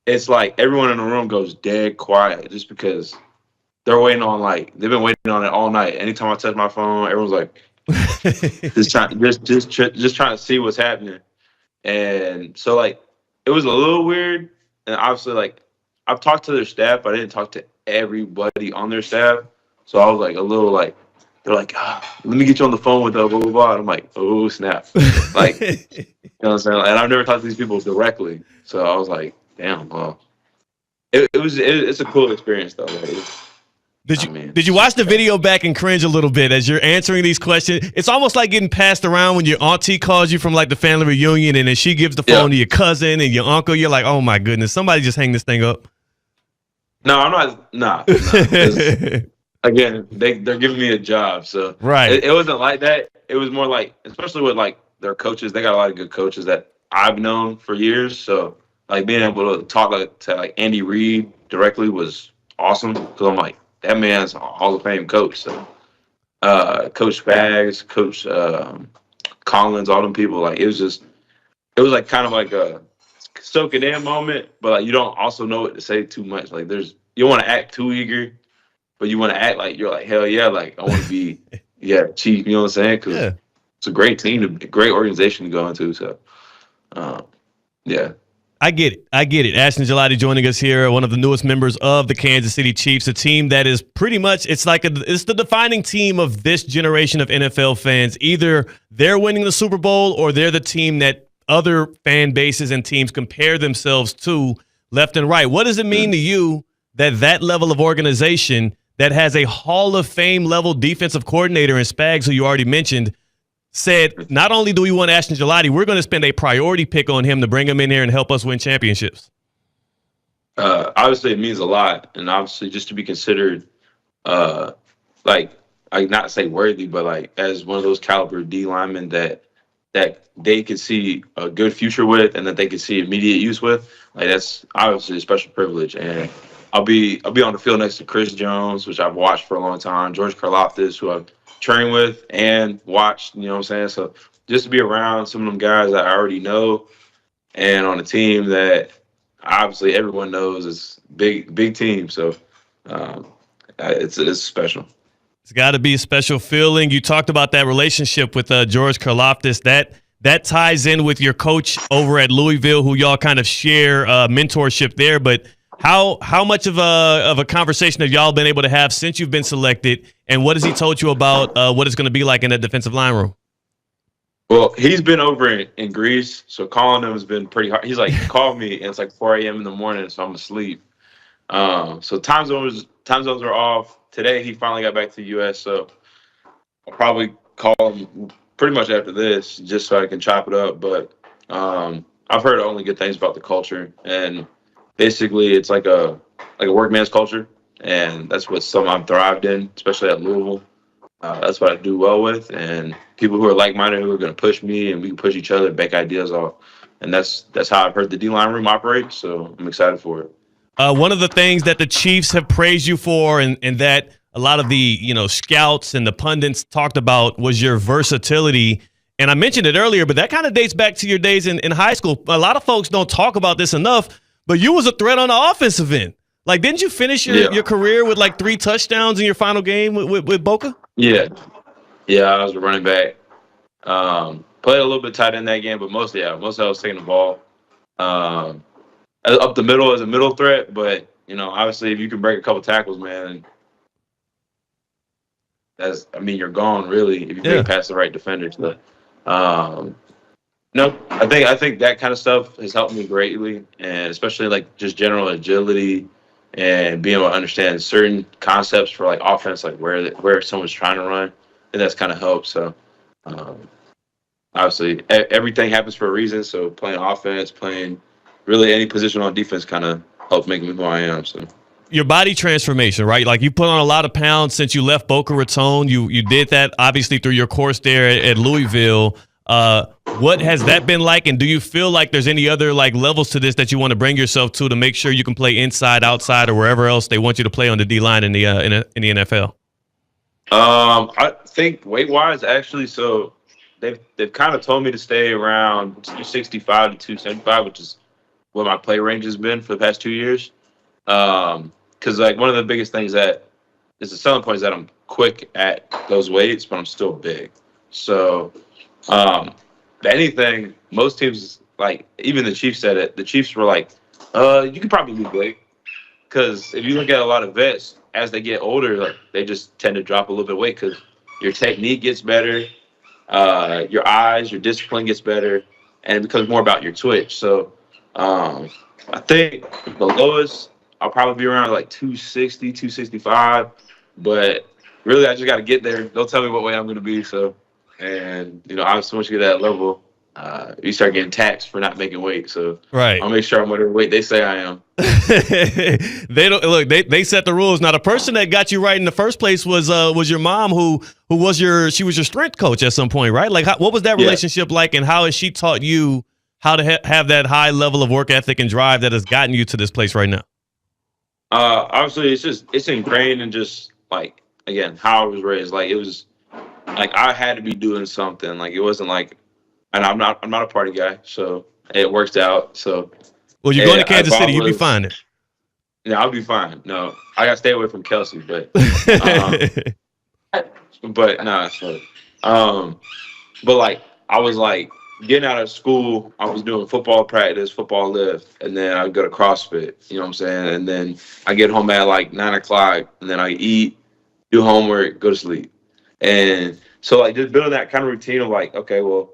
it's like everyone in the room goes dead quiet just because they're waiting on, like, they've been waiting on it all night. Anytime I touch my phone, everyone's like, just trying to see what's happening. And so, like, it was a little weird. And obviously, like, I've talked to their staff, but I didn't talk to everybody on their staff. So I was like a little like, they're like, let me get you on the phone with blah, blah, blah. And I'm like, oh, snap. Like, you know what I'm saying? And I've never talked to these people directly. So I was like, damn, well, it's a cool experience, though. Like, Did you watch the video back and cringe a little bit as you're answering these questions? It's almost like getting passed around when your auntie calls you from like the family reunion, and then she gives the phone to your cousin and your uncle. You're like, oh my goodness, somebody just hang this thing up. No, I'm not. Nah. Again, they're giving me a job, so right. It wasn't like that. It was more like, especially with like their coaches, they got a lot of good coaches that I've known for years. So like being able to talk to like Andy Reid directly was awesome, because I'm like, that man's a Hall of Fame coach. So, Coach Spags, Coach Collins, all them people, like, it was like kind of like a soak it in moment, but like you don't also know what to say too much. Like, you don't want to act too eager, but you want to act like you're like, hell yeah, like I want to be chief, you know what I'm saying? Because it's a great team, a great organization to go into. So, yeah. I get it. Ashton Gelati joining us here, one of the newest members of the Kansas City Chiefs, a team that is pretty much, it's the defining team of this generation of NFL fans. Either they're winning the Super Bowl or they're the team that other fan bases and teams compare themselves to left and right. What does it mean to you that level of organization that has a Hall of Fame level defensive coordinator in Spags, who you already mentioned, said, not only do we want Ashton Gelati, we're going to spend a priority pick on him to bring him in here and help us win championships? Obviously, it means a lot. And obviously, just to be considered, like, I not say worthy, but like as one of those caliber D linemen that they could see a good future with and that they could see immediate use with, like, that's obviously a special privilege. And I'll be on the field next to Chris Jones, which I've watched for a long time, George Karlaftis, who I've trained with and watched, you know what I'm saying? So just to be around some of them guys that I already know, and on a team that obviously everyone knows is big team. So it's special. It's got to be a special feeling. You talked about that relationship with George Karlaftis. That ties in with your coach over at Louisville, who y'all kind of share mentorship there. But how much of a conversation have y'all been able to have since you've been selected, and what has he told you about what it's going to be like in that defensive line room? Well, he's been over in Greece, so calling him has been pretty hard. He's like, call me, and it's like 4 a.m. in the morning, so I'm asleep. So time zones are off. Today he finally got back to the U.S., so I'll probably call him pretty much after this just so I can chop it up. But I've heard only good things about the culture, and basically it's like a workman's culture, and that's what I've thrived in, especially at Louisville. That's what I do well with, and people who are like-minded who are going to push me, and we can push each other, bank ideas off, and that's how I've heard the D-line room operate. So I'm excited for it. One of the things that the Chiefs have praised you for, and that a lot of the scouts and the pundits talked about, was your versatility. And I mentioned it earlier, but that kind of dates back to your days in high school. A lot of folks don't talk about this enough, but you was a threat on the offensive end. Like, didn't you finish your career with like 3 touchdowns in your final game with Boca? Yeah, I was a running back. Played a little bit tight in that game, but mostly I was taking the ball up the middle as a middle threat. But obviously, if you can break a couple tackles, man, you're gone really if you break past the right defenders. But no, I think that kind of stuff has helped me greatly, and especially like just general agility and being able to understand certain concepts for like offense, like where someone's trying to run, and that's kind of helped. So obviously everything happens for a reason. So playing offense, playing really any position on defense kind of helps make me who I am. So your body transformation, right? Like, you put on a lot of pounds since you left Boca Raton. You did that obviously through your course there at Louisville. What has that been like, and do you feel like there's any other like levels to this that you want to bring yourself to make sure you can play inside, outside, or wherever else they want you to play on the D line in the NFL? I think weight wise, actually, so they've kind of told me to stay around 265 to 275, which is what my play range has been for the past 2 years. Because like one of the biggest things that is a selling point is that I'm quick at those weights, but I'm still big. So anything, most teams, like even the Chiefs said it. The Chiefs were like, you could probably lose weight, because if you look at a lot of vets as they get older, like, they just tend to drop a little bit of weight because your technique gets better, your eyes, your discipline gets better, and it becomes more about your twitch. So I think the lowest I'll probably be around like 260, 265, but really I just got to get there. Don't tell me what weight I'm going to be. So, and obviously once you get to that level, you start getting taxed for not making weight. So right, I'll make sure I'm whatever weight they say I am. They don't look. They set the rules. Now the person that got you right in the first place was your mom, who was your strength coach at some point, right? Like, what was that relationship like, and how has she taught you how to have that high level of work ethic and drive that has gotten you to this place right now? Obviously, it's ingrained in just like, again, how I was raised. Like, it was like I had to be doing something. Like, it wasn't like, and I'm not a party guy, so it worked out. So, well, you're going to Kansas City, you'll be fine then. Yeah, I'll be fine. No, I got to stay away from Kelsey, but but nah, but like I was like getting out of school, I was doing football practice, football lift, and then I'd go to CrossFit, you know what I'm saying? And then I get home at like 9 o'clock, and then I eat, do homework, go to sleep. And so like just building that kind of routine of like, okay, well,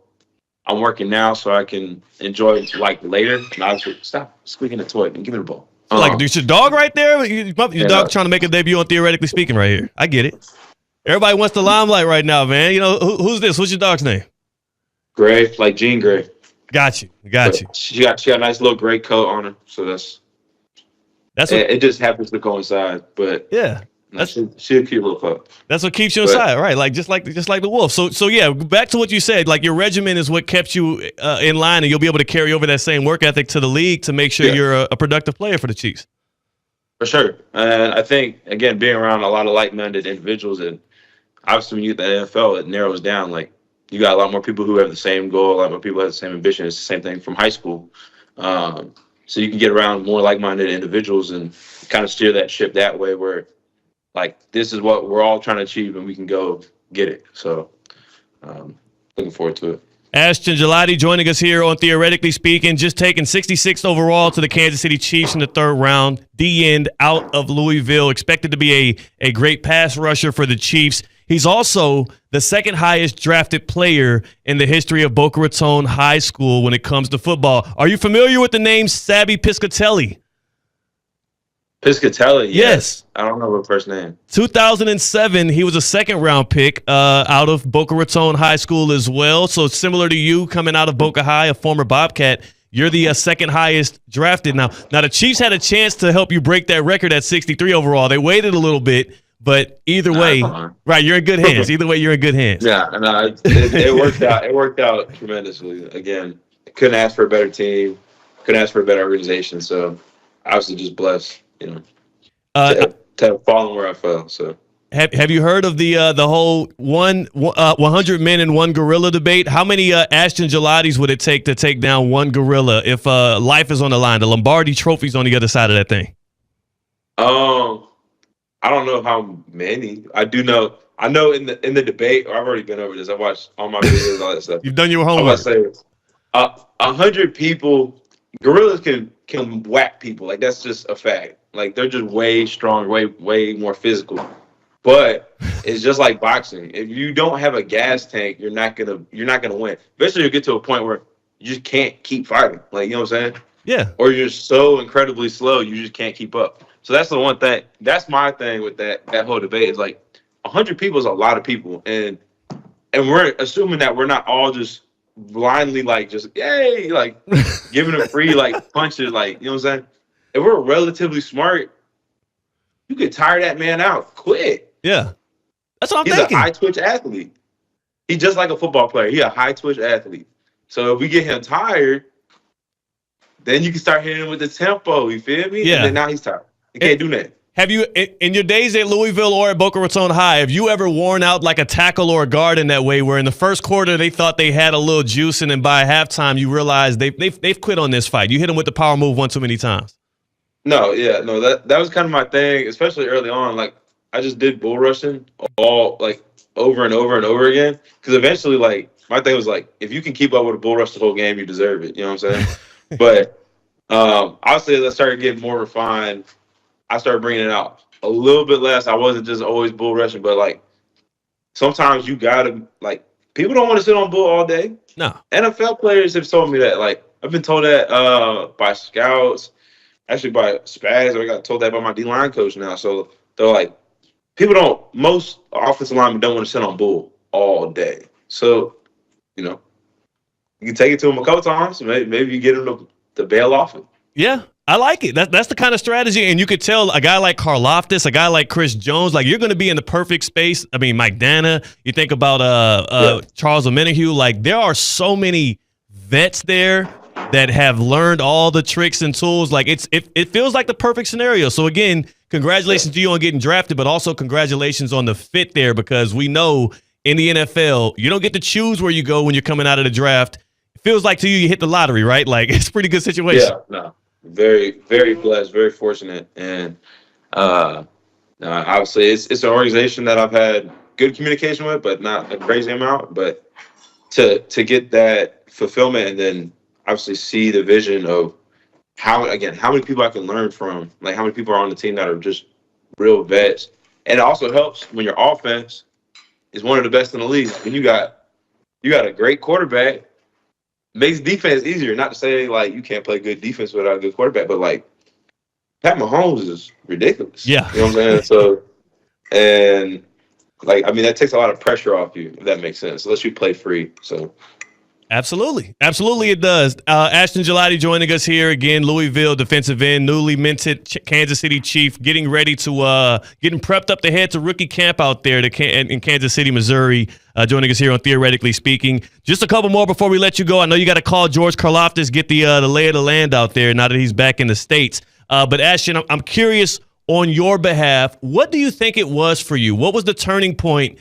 I'm working now so I can enjoy like later. And I was like, stop squeaking the toy and give me the ball. Like, dude, your dog right there? Your dog trying to make a debut on Theoretically Speaking right here. I get it. Everybody wants the limelight right now, man. Who's this? What's your dog's name? Gray, like Jean Gray. Got you. She got a nice little gray coat on her, so that's what, it just happens to coincide. But yeah, she's a cute little pup. That's what keeps you inside, right? Like just like the wolf. So yeah, back to what you said. Like, your regimen is what kept you in line, and you'll be able to carry over that same work ethic to the league to make sure you're a productive player for the Chiefs. For sure, and I think again being around a lot of like-minded individuals, and obviously when you get the NFL, it narrows down. Like, you got a lot more people who have the same goal, a lot more people have the same ambition. It's the same thing from high school. So you can get around more like-minded individuals and kind of steer that ship that way where, like, this is what we're all trying to achieve and we can go get it. So looking forward to it. Ashton Gelati joining us here on Theoretically Speaking, just taking 66th overall to the Kansas City Chiefs in the third round. D-end out of Louisville, expected to be a great pass rusher for the Chiefs. He's also the second highest drafted player in the history of Boca Raton High School when it comes to football. Are you familiar with the name Sabby Piscatelli? Piscatelli, yes. I don't know her first name. 2007, he was a second-round pick out of Boca Raton High School as well. So similar to you coming out of Boca High, a former Bobcat, you're the second highest drafted. Now the Chiefs had a chance to help you break that record at 63 overall. They waited a little bit, but either way, right, you're in good hands. Either way, you're in good hands. Yeah, and it worked out. It worked out tremendously. Again, couldn't ask for a better team, couldn't ask for a better organization. So obviously just blessed. To have fallen where I fell. So, have you heard of the whole 100 men and one gorilla debate? How many Ashton Gelatis would it take to take down one gorilla if life is on the line? The Lombardi Trophy's on the other side of that thing. I don't know how many. I know in the debate. I've already been over this. I watched all my videos, all that stuff. You've done your homework. I was about to say 100 people. Gorillas can whack people. Like, that's just a fact. Like, they're just way stronger, way more physical. But it's just like boxing. If you don't have a gas tank, you're not gonna win. Eventually, you'll get to a point where you just can't keep fighting. Like, you know what I'm saying? Yeah. Or you're so incredibly slow, you just can't keep up. So that's the one thing. That's my thing with that whole debate is, like, 100 people is a lot of people, and we're assuming that we're not all just blindly, like, just yay, like giving them free like punches, like, you know what I'm saying? If we're relatively smart, you could tire that man out quick. Yeah, that's what I'm He's thinking. a high twitch athlete. He's just like a football player. He's a high twitch athlete. So if we get him tired, then you can start hitting him with the tempo. You feel me? Yeah. And then now he's tired. You can't do that. Have you, in your days at Louisville or at Boca Raton High, have you ever worn out like a tackle or a guard in that way where in the first quarter they thought they had a little juice and then by halftime you realize they've quit on this fight? You hit them with the power move one too many times. No, that was kind of my thing, especially early on. Like, I just did bull rushing all, like, over and over and over again. Because eventually, like, my thing was, like, if you can keep up with a bull rush the whole game, you deserve it. You know what I'm saying? But obviously, as I started getting more refined, I started bringing it out a little bit less. I wasn't just always bull rushing, but, like, sometimes you got to, like, people don't want to sit on bull all day. No. NFL players have told me that. Like, I've been told that by scouts, actually by Spaz. I got told that by my D-line coach now. So they're like, most offensive linemen don't want to sit on bull all day. So, you can take it to them a couple times. Maybe you get them to bail off it. Yeah, I like it. That's the kind of strategy. And you could tell a guy like Karlaftis, a guy like Chris Jones, like, you're going to be in the perfect space. I mean, Mike Dana, you think about Charles Omenihu. Like, there are so many vets there that have learned all the tricks and tools. Like, it feels like the perfect scenario. So, again, congratulations to you on getting drafted, but also congratulations on the fit there, because we know in the NFL, you don't get to choose where you go when you're coming out of the draft. It feels like to you hit the lottery, right? Like, it's a pretty good situation. Yeah, no. Very, very blessed, very fortunate. And obviously it's an organization that I've had good communication with, but not a crazy amount. But to get that fulfillment and then obviously see the vision of how many people I can learn from, like how many people are on the team that are just real vets. And it also helps when your offense is one of the best in the league. When you got a great quarterback, makes defense easier. Not to say, like, you can't play good defense without a good quarterback, but, like, Pat Mahomes is ridiculous. Yeah. You know what I'm saying? So, and, like, I mean, that takes a lot of pressure off you, if that makes sense, unless you play free. So, Absolutely it does. Ashton Gelati joining us here again, Louisville defensive end, newly minted Kansas City Chief, getting ready to getting prepped up to head to rookie camp out there in Kansas City, Missouri. Joining us here on Theoretically Speaking. Just a couple more before we let you go. I know you got to call George Karlaftis, get the lay of the land out there now that he's back in the States. But Ashton, I'm curious on your behalf, what do you think it was for you? What was the turning point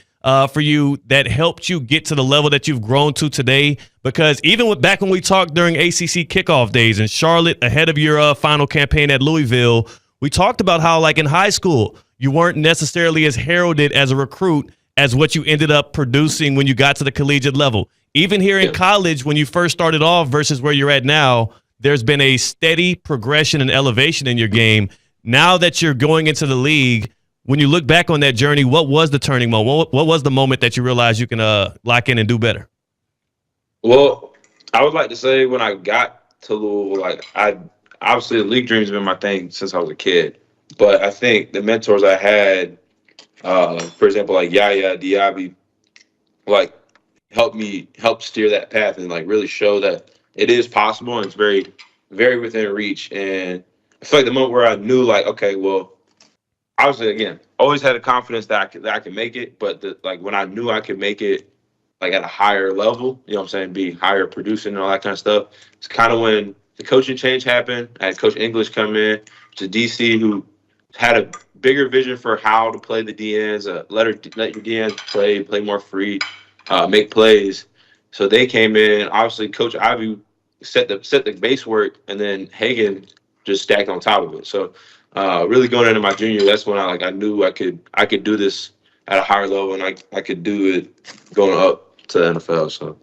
for you that helped you get to the level that you've grown to today? Because even back when we talked during ACC kickoff days in Charlotte, ahead of your final campaign at Louisville, we talked about how, like, in high school, you weren't necessarily as heralded as a recruit as what you ended up producing when you got to the collegiate level. Even here in college, when you first started off versus where you're at now, there's been a steady progression and elevation in your game. Now that you're going into the league, when you look back on that journey, what was the turning moment? What was the moment that you realized you can lock in and do better? Well, I would like to say when I got to Louisville, like, obviously the league dream's been my thing since I was a kid. But I think the mentors I had, for example, like Yaya Diaby, like, help steer that path and, like, really show that it is possible and it's very, very within reach. And I feel like the moment where I knew, like, okay, well, obviously, again, always had a confidence that I could make it, but like, when I knew I could make it, like, at a higher level, you know what I'm saying, be higher producing and all that kind of stuff, it's kind of when the coaching change happened. I had Coach English come in to DC, who had a bigger vision for how to play the DNs, let your DNs play more free, make plays. So they came in. Obviously, Coach Ivy set the base work, and then Hagan just stacked on top of it. So really going into my junior, that's when I knew I could do this at a higher level, and I could do it going up to the NFL. So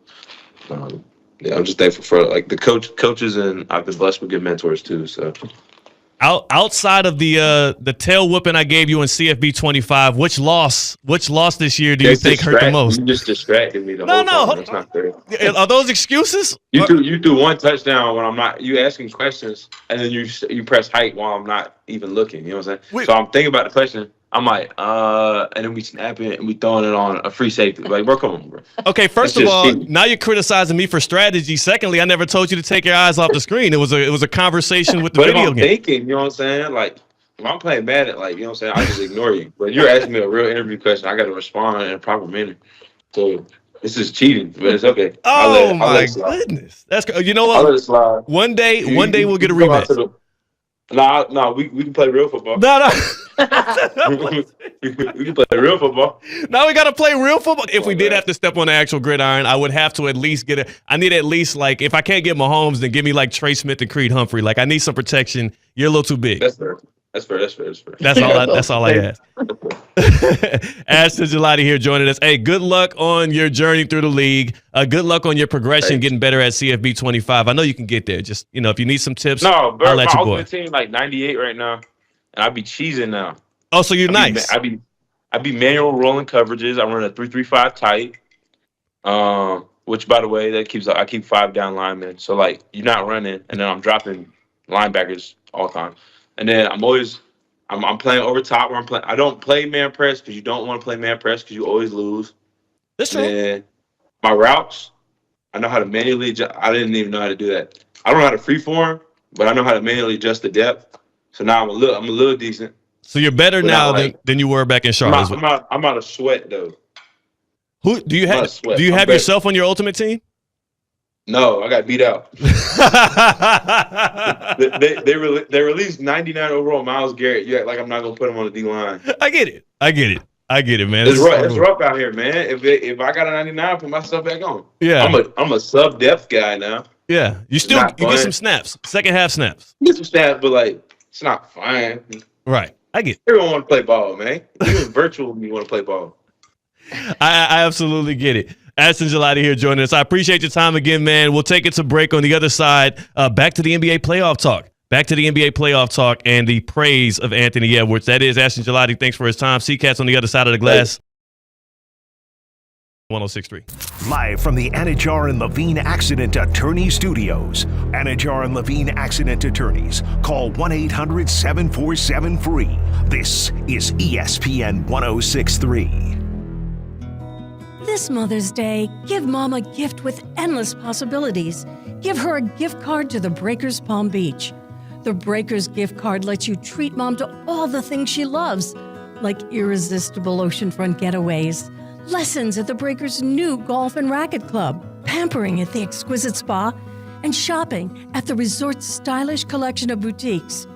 yeah, I'm just thankful for, like, the coaches, and I've been blessed with good mentors too. So outside of the tail whooping I gave you in CFB 25, which loss this year do you think hurt the most? You just distracted me the whole time. That's not fair. Are those excuses? You do one touchdown when I'm not. You asking questions, and then you press height while I'm not even looking. You know what I'm saying? So I'm thinking about the question. I'm like, and then we snap it and we throwing it on a free safety. Like, bro, come on, bro. Okay, first of all, now you're criticizing me for strategy. Secondly, I never told you to take your eyes off the screen. It was a conversation with the video game. Thinking, you know what I'm saying? Like, if I'm playing bad at, like, you know what I'm saying, I just ignore you. But you're asking me a real interview question. I got to respond in a proper manner. So this is cheating, but it's okay. Oh my goodness, that's, you know what? I'll let it slide. One day we'll get a rematch. No, we can play real football. No. We can play real football. Now we got to play real football. If we did have to step on the actual gridiron, I would have to at least I need at least, like, if I can't get Mahomes, then give me, like, Trey Smith and Creed Humphrey. Like, I need some protection. You're a little too big. That's fair. That's all I ask. Ashton Gelati here joining us. Hey, good luck on your journey through the league. Good luck on your progression, getting better at CFB 25. I know you can get there. Just, if you need some tips, no, bro, I'll let my you boy. ultimate team like 98 right now, and I be cheesing now. Oh, so you're nice. I be manual rolling coverages. I run a 3-3-5 tight. Which, by the way, I keep 5 down linemen. So, like, you're not running, and then I'm dropping linebackers all the time. And then I'm playing over top where I don't play man press because you don't want to play man press because you always lose. That's true. And my routes, I know how to manually adjust. I didn't even know how to do that. I don't know how to freeform, but I know how to manually adjust the depth. So now I'm a little decent. So you're better now than you were back in Charlotte. I'm out of sweat though. Who do you have? Do you have yourself on your ultimate team? No, I got beat out. they released 99 overall Myles Garrett. You act like I'm not gonna put him on the D line. I get it, man. It's rough out here, man. If I got a 99, I put myself back on. Yeah, I'm a sub depth guy now. Yeah, you get some snaps, second half snaps. Get some snaps, but, like, it's not fine. Right, I get it. Everyone want to play ball, man. Even virtual, you want to play ball. I absolutely get it. Ashton Gelati here joining us. I appreciate your time again, man. We'll take it to break. On the other side, back to the NBA playoff talk. Back to the NBA playoff talk and the praise of Anthony Edwards. That is Ashton Gelati. Thanks for his time. C-Cats on the other side of the glass. 106.3. Live from the Anajar and Levine Accident Attorney Studios. Anajar and Levine Accident Attorneys. Call 1-800-747-FREE. This is ESPN 106.3. This Mother's Day, give Mom a gift with endless possibilities. Give her a gift card to the Breakers Palm Beach. The Breakers gift card lets you treat Mom to all the things she loves, like irresistible oceanfront getaways, lessons at the Breakers' new golf and racket club, pampering at the exquisite spa, and shopping at the resort's stylish collection of boutiques.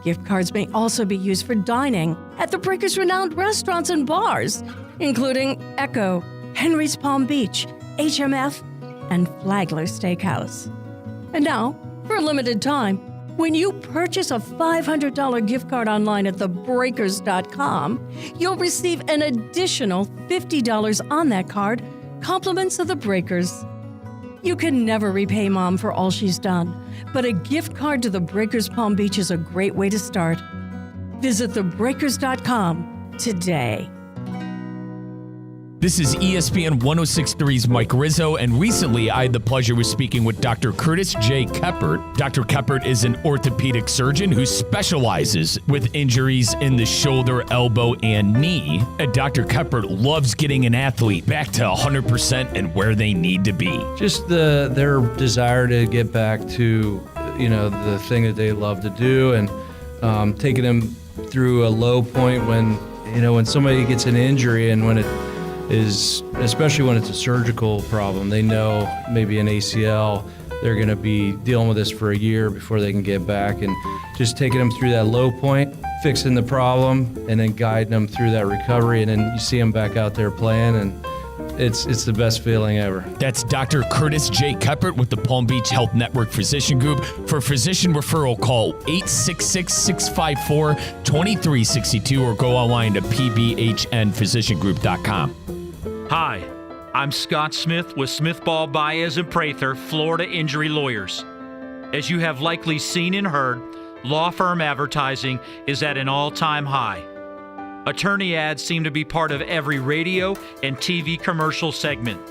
Gift cards may also be used for dining at the Breakers' renowned restaurants and bars. including Echo, Henry's Palm Beach, HMF, and Flagler Steakhouse. And now, for a limited time, when you purchase a $500 gift card online at thebreakers.com, you'll receive an additional $50 on that card, compliments of the Breakers. You can never repay Mom for all she's done, but a gift card to the Breakers Palm Beach is a great way to start. Visit thebreakers.com today. This is ESPN 106.3's Mike Rizzo, and recently I had the pleasure of speaking with Dr. Curtis J. Keppert. Dr. Keppert is an orthopedic surgeon who specializes with injuries in the shoulder, elbow, and knee. And Dr. Keppert loves getting an athlete back to 100% and where they need to be. Just their desire to get back to, the thing that they love to do, and taking them through a low point when somebody gets an injury, and when it is, especially when it's a surgical problem, they know maybe an ACL, they're going to be dealing with this for a year before they can get back, and just taking them through that low point, fixing the problem, and then guiding them through that recovery, and then you see them back out there playing, and it's the best feeling ever. That's Dr. Curtis J. Keppert with the Palm Beach Health Network Physician Group. For physician referral, call 866-654-2362 or go online to pbhnphysiciangroup.com. Hi, I'm Scott Smith with Smith Ball Baez and Prather, Florida Injury Lawyers. As you have likely seen and heard, law firm advertising is at an all-time high. Attorney ads seem to be part of every radio and TV commercial segment.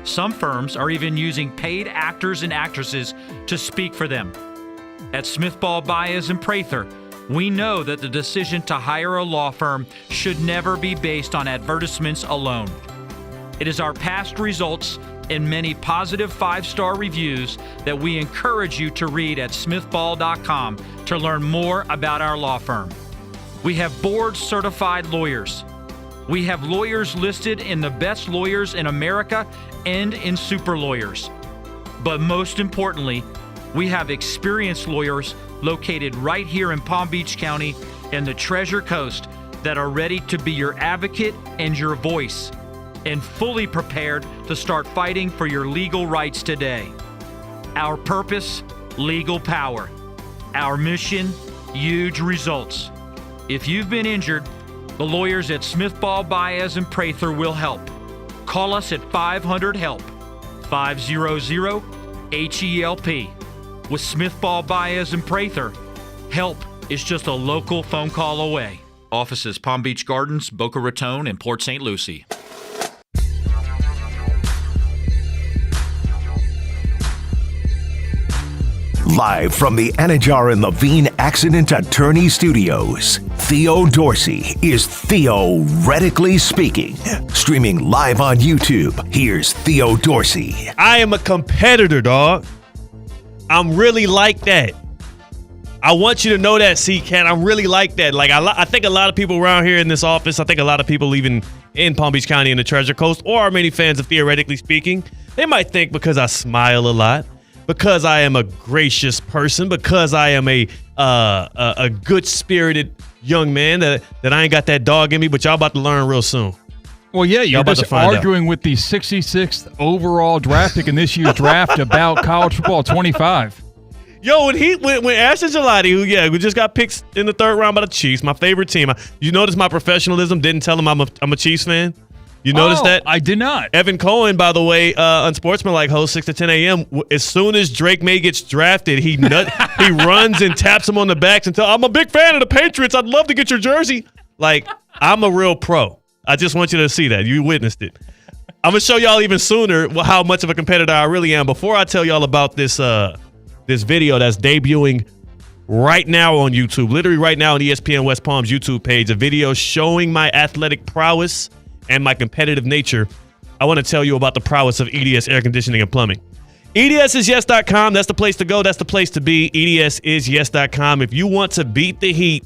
Some firms are even using paid actors and actresses to speak for them. At Smith Ball Baez and Prather, we know that the decision to hire a law firm should never be based on advertisements alone. It is our past results and many positive 5-star reviews that we encourage you to read at smithball.com to learn more about our law firm. We have board-certified lawyers. We have lawyers listed in the best lawyers in America and in super lawyers. But most importantly, we have experienced lawyers located right here in Palm Beach County and the Treasure Coast that are ready to be your advocate and your voice, and fully prepared to start fighting for your legal rights today. Our purpose, legal power. Our mission, huge results. If you've been injured, the lawyers at Smith Ball Baez and Prather will help. Call us at 500-HELP, 500-HELP. With Smith Ball Baez and Prather, help is just a local phone call away. Offices Palm Beach Gardens, Boca Raton, and Port St. Lucie. Live from the Anajar and Levine Accident Attorney Studios, Theo Dorsey is theoretically speaking. Streaming live on YouTube, here's Theo Dorsey. I am a competitor, dog. I'm really like that. I want you to know that, C-Cat. I'm really like that. Like I think a lot of people around here in this office, I think a lot of people even in Palm Beach County and the Treasure Coast, or are many fans of Theoretically Speaking, they might think because I smile a lot, because I am a gracious person, because I am a good-spirited young man, that I ain't got that dog in me, but y'all about to learn real soon. Well, yeah, you're just arguing with the 66th overall draft pick in this year's draft about college football 25. Yo, when Ashton Gelati, who just got picked in the 3rd round by the Chiefs, my favorite team. You notice my professionalism? Didn't tell him I'm a Chiefs fan. You notice that? I did not. Evan Cohen, by the way, unsportsmanlike host, 6 to 10 a.m. As soon as Drake May gets drafted, he runs and taps him on the back and tells, I'm a big fan of the Patriots. I'd love to get your jersey. Like, I'm a real pro. I just want you to see that. You witnessed it. I'm going to show y'all even sooner how much of a competitor I really am. Before I tell y'all about this video that's debuting right now on YouTube, literally right now on ESPN West Palm's YouTube page, a video showing my athletic prowess and my competitive nature, I want to tell you about the prowess of EDS Air Conditioning and Plumbing. EDSisyes.com, that's the place to go. That's the place to be. EDSisyes.com. If you want to beat the heat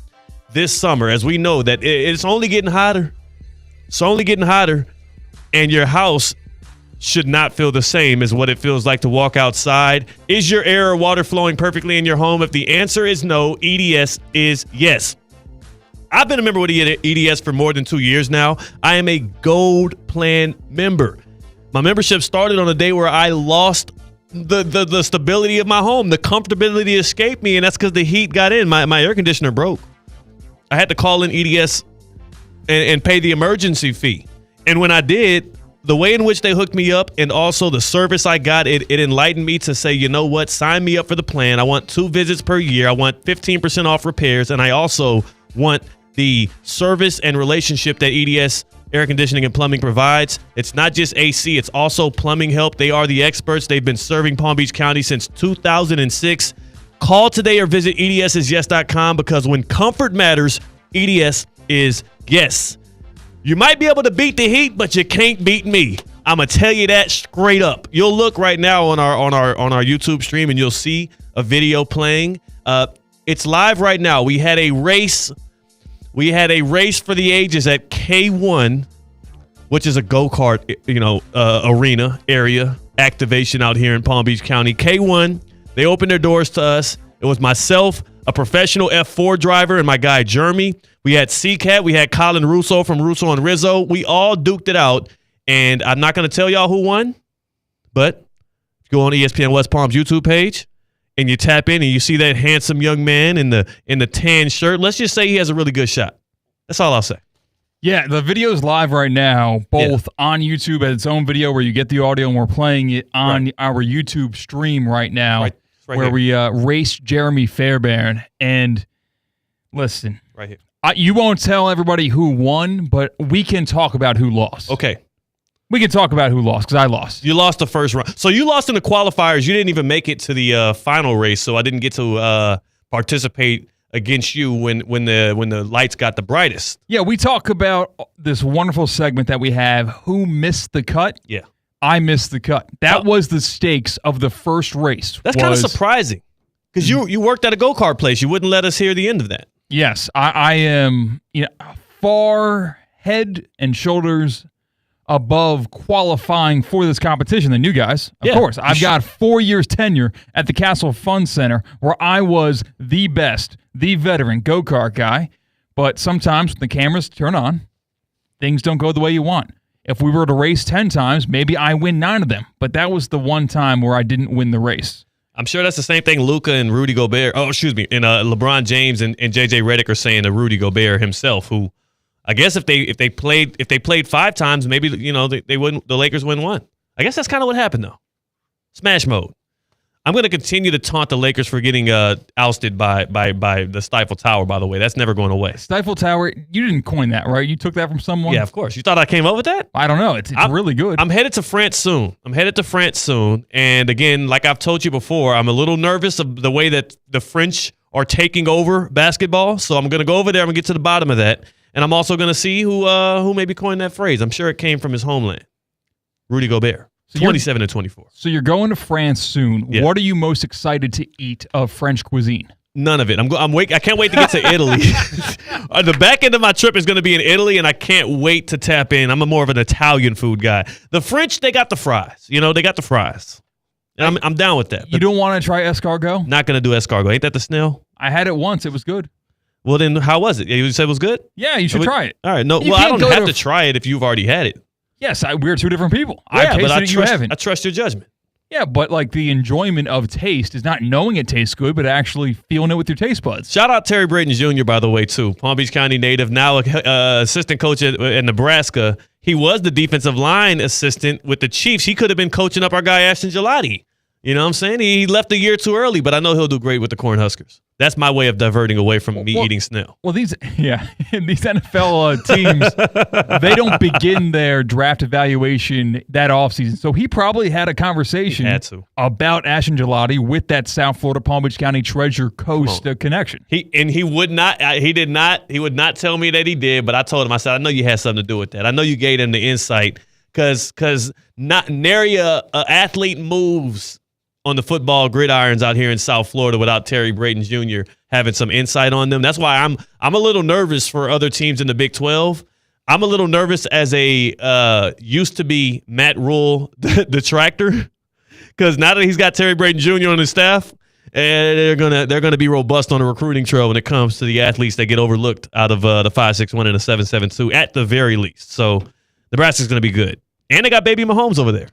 this summer, as we know that it's only getting hotter. It's only getting hotter, and your house should not feel the same as what it feels like to walk outside. Is your air or water flowing perfectly in your home? If the answer is no, EDS is yes. I've been a member with EDS for more than 2 years now. I am a gold plan member. My membership started on a day where I lost the stability of my home. The comfortability escaped me, and that's because the heat got in. My air conditioner broke. I had to call in EDS and pay the emergency fee. And when I did, the way in which they hooked me up and also the service I got, it enlightened me to say, you know what, sign me up for the plan. I want 2 visits per year. I want 15% off repairs. And I also want the service and relationship that EDS Air Conditioning and Plumbing provides. It's not just AC, it's also plumbing help. They are the experts. They've been serving Palm Beach County since 2006. Call today or visit EDSisYes.com, because when comfort matters, EDS is yes. You might be able to beat the heat, but you can't beat me. I'm gonna tell you that straight up. You'll look right now on our YouTube stream and you'll see a video playing. It's live right now. We had a race. We had a race for the ages at K1, which is a go-kart, arena area activation out here in Palm Beach County. K1, they opened their doors to us. It was myself, a professional F4 driver, and my guy Jeremy. We had C-Cat. We had Colin Russo from Russo and Rizzo. We all duked it out, and I'm not going to tell y'all who won, but if you go on ESPN West Palm's YouTube page and you tap in and you see that handsome young man in the tan shirt, let's just say he has a really good shot. That's all I'll say. Yeah, the video's live right now, both on YouTube as its own video where you get the audio, and we're playing it on our YouTube stream right now, where we raced Jeremy Fairbairn. And listen, right here. You won't tell everybody who won, but we can talk about who lost. Okay. We can talk about who lost, because I lost. You lost the first round. So you lost in the qualifiers. You didn't even make it to the final race, so I didn't get to participate against you when the lights got the brightest. Yeah, we talk about this wonderful segment that we have, Who Missed the Cut? Yeah. I missed the cut. That was the stakes of the first race. That's kind of surprising, because you worked at a go-kart place. You wouldn't let us hear the end of that. Yes, I am far head and shoulders above qualifying for this competition than you guys. Of course, I've got 4 years tenure at the Castle Fun Center, where I was the best, the veteran go-kart guy. But sometimes when the cameras turn on, things don't go the way you want. If we were to race 10 times, maybe I win 9 of them. But that was the one time where I didn't win the race. I'm sure that's the same thing Luka and Rudy Gobert, and LeBron James and JJ Redick are saying to Rudy Gobert himself, who I guess if they played 5 times, maybe they wouldn't. The Lakers wouldn't 1. I guess that's kind of what happened though. Smash mode. I'm going to continue to taunt the Lakers for getting ousted by the Stifle Tower. By the way, that's never going away. Stifle Tower, you didn't coin that, right? You took that from someone. Yeah, of course. You thought I came up with that? I don't know. It's really good. I'm headed to France soon. And again, like I've told you before, I'm a little nervous of the way that the French are taking over basketball. So I'm going to go over there. I'm going to get to the bottom of that. And I'm also going to see who maybe coined that phrase. I'm sure it came from his homeland. Rudy Gobert, 27 and 24. So you're going to France soon. Yeah. What are you most excited to eat of French cuisine? None of it. I can't wait to get to Italy. The back end of my trip is going to be in Italy, and I can't wait to tap in. I'm more of an Italian food guy. The French, they got the fries. They got the fries. And I'm down with that. You don't want to try escargot? Not going to do escargot. Ain't that the snail? I had it once. It was good. Well, then how was it? You said it was good? Yeah, you should try it. All right. No, I don't have to try it if you've already had it. Yes, we're 2 different people. Yeah, I've tasted it, you haven't. I trust your judgment. Yeah, but like the enjoyment of taste is not knowing it tastes good, but actually feeling it with your taste buds. Shout out Terry Brayton Jr., by the way, too. Palm Beach County native, now assistant coach at Nebraska. He was the defensive line assistant with the Chiefs. He could have been coaching up our guy Ashton Gelati. You know what I'm saying? He left a year too early, but I know he'll do great with the Cornhuskers. That's my way of diverting away from me eating snail. Well, these NFL teams, they don't begin their draft evaluation that offseason. So he probably had a conversation about Ashton Gelati with that South Florida Palm Beach County Treasure Coast connection. He would not tell me that he did, but I told him, I said, I know you had something to do with that. I know you gave him the insight because nary a athlete moves on the football gridirons out here in South Florida without Terry Brayton Jr. having some insight on them. That's why I'm a little nervous for other teams in the Big 12. I'm a little nervous as a used to be Matt Rule detractor, because now that he's got Terry Brayton Jr. on his staff they're gonna be robust on the recruiting trail when it comes to the athletes that get overlooked out of the 5.61 and the 7.72 at the very least. So Nebraska's gonna be good, and they got baby Mahomes over there.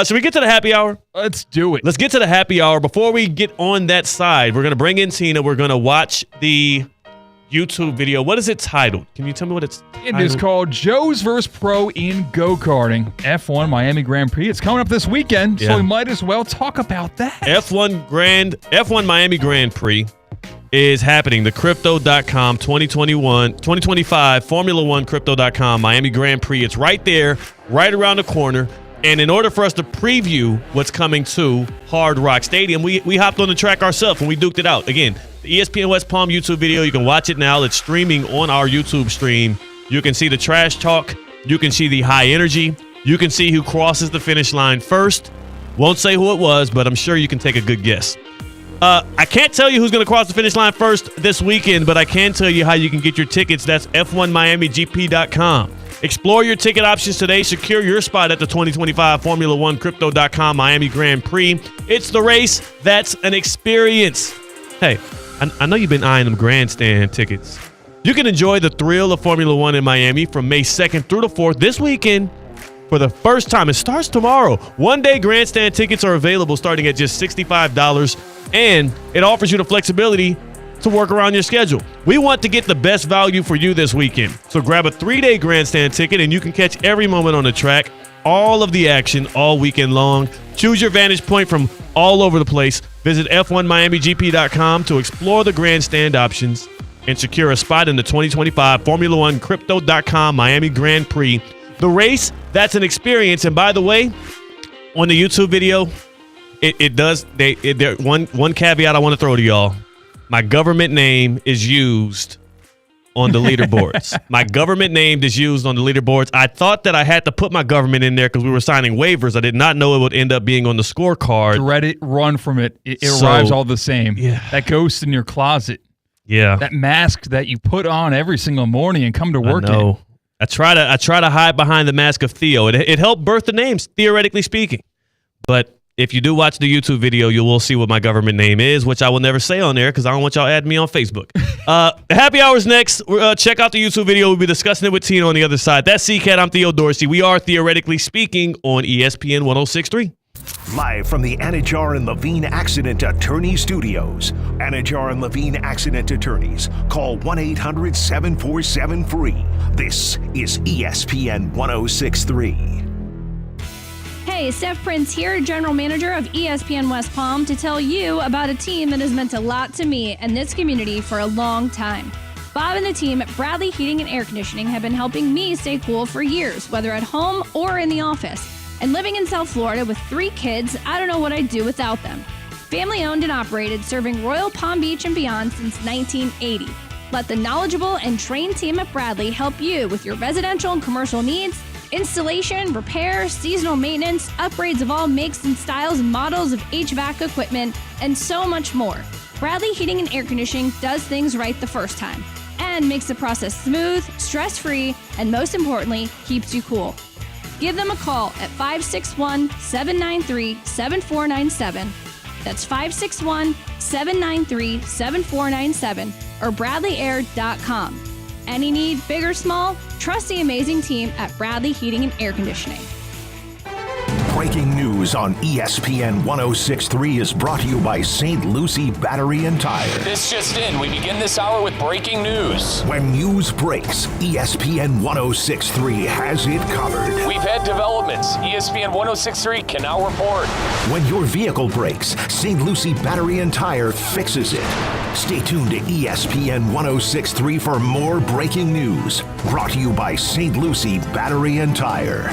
Should we get to the happy hour? Let's do it. Let's get to the happy hour. Before we get on that side, we're gonna bring in Tina. We're gonna watch the YouTube video. What is it titled? Can you tell me what it's titled? It is called Joe's vs. Pro in Go-Karting. F1 Miami Grand Prix. It's coming up this weekend, so we might as well talk about that. F1 Miami Grand Prix is happening. The Crypto.com 2025 Formula One Crypto.com Miami Grand Prix. It's right there, right around the corner. And in order for us to preview what's coming to Hard Rock Stadium, we hopped on the track ourselves and we duked it out. Again, the ESPN West Palm YouTube video, you can watch it now. It's streaming on our YouTube stream. You can see the trash talk. You can see the high energy. You can see who crosses the finish line first. Won't say who it was, but I'm sure you can take a good guess. I can't tell you who's going to cross the finish line first this weekend, but I can tell you how you can get your tickets. That's F1MiamiGP.com. Explore your ticket options today. Secure your spot at the 2025 Formula One Crypto.com Miami Grand Prix. It's the race that's an experience. Hey, I know you've been eyeing them grandstand tickets. You can enjoy the thrill of Formula One in Miami from May 2nd through the 4th this weekend for the first time. It starts tomorrow. One-day grandstand tickets are available starting at just $65, and it offers you the flexibility to work around your schedule. We want to get the best value for you this weekend. So grab a 3-day grandstand ticket and you can catch every moment on the track, all of the action all weekend long. Choose your vantage point from all over the place. Visit F1MiamiGP.com to explore the grandstand options and secure a spot in the 2025 Formula One Crypto.com Miami Grand Prix. The race, that's an experience. And by the way, on the YouTube video, one caveat I want to throw to y'all. My government name is used on the leaderboards. My government name is used on the leaderboards. I thought that I had to put my government in there because we were signing waivers. I did not know it would end up being on the scorecard. Reddit, run from it. It arrives all the same. Yeah. That ghost in your closet. Yeah. That mask that you put on every single morning and come to work in. I try to hide behind the mask of Theo. It helped birth the names, theoretically speaking. But if you do watch the YouTube video, you will see what my government name is, which I will never say on there because I don't want y'all adding me on Facebook. Happy Hour's next. Check out the YouTube video. We'll be discussing it with Tina on the other side. That's C-Cat. I'm Theo Dorsey. We are Theoretically Speaking on ESPN 106.3. Live from the Anajar and Levine Accident Attorney Studios. Anajar and Levine Accident Attorneys. Call 1-800-747-FREE. This is ESPN 106.3. Hey, Steph Prince here, General Manager of ESPN West Palm, to tell you about a team that has meant a lot to me and this community for a long time. Bob and the team at Bradley Heating and Air Conditioning have been helping me stay cool for years, whether at home or in the office. And living in South Florida with 3 kids, I don't know what I'd do without them. Family owned and operated, serving Royal Palm Beach and beyond since 1980. Let the knowledgeable and trained team at Bradley help you with your residential and commercial needs, installation, repair, seasonal maintenance, upgrades of all makes and styles and models of HVAC equipment, and so much more. Bradley Heating and Air Conditioning does things right the first time and makes the process smooth, stress-free, and most importantly, keeps you cool. Give them a call at 561-793-7497. That's 561-793-7497 or BradleyAir.com. Any need, big or small, trust the amazing team at Bradley Heating and Air Conditioning. Breaking news on ESPN 106.3 is brought to you by St. Lucie Battery and Tire. This just in, we begin this hour with breaking news. When news breaks, ESPN 106.3 has it covered. We've had developments. ESPN 106.3 can now report. When your vehicle breaks, St. Lucie Battery and Tire fixes it. Stay tuned to ESPN 106.3 for more breaking news. Brought to you by St. Lucie Battery and Tire.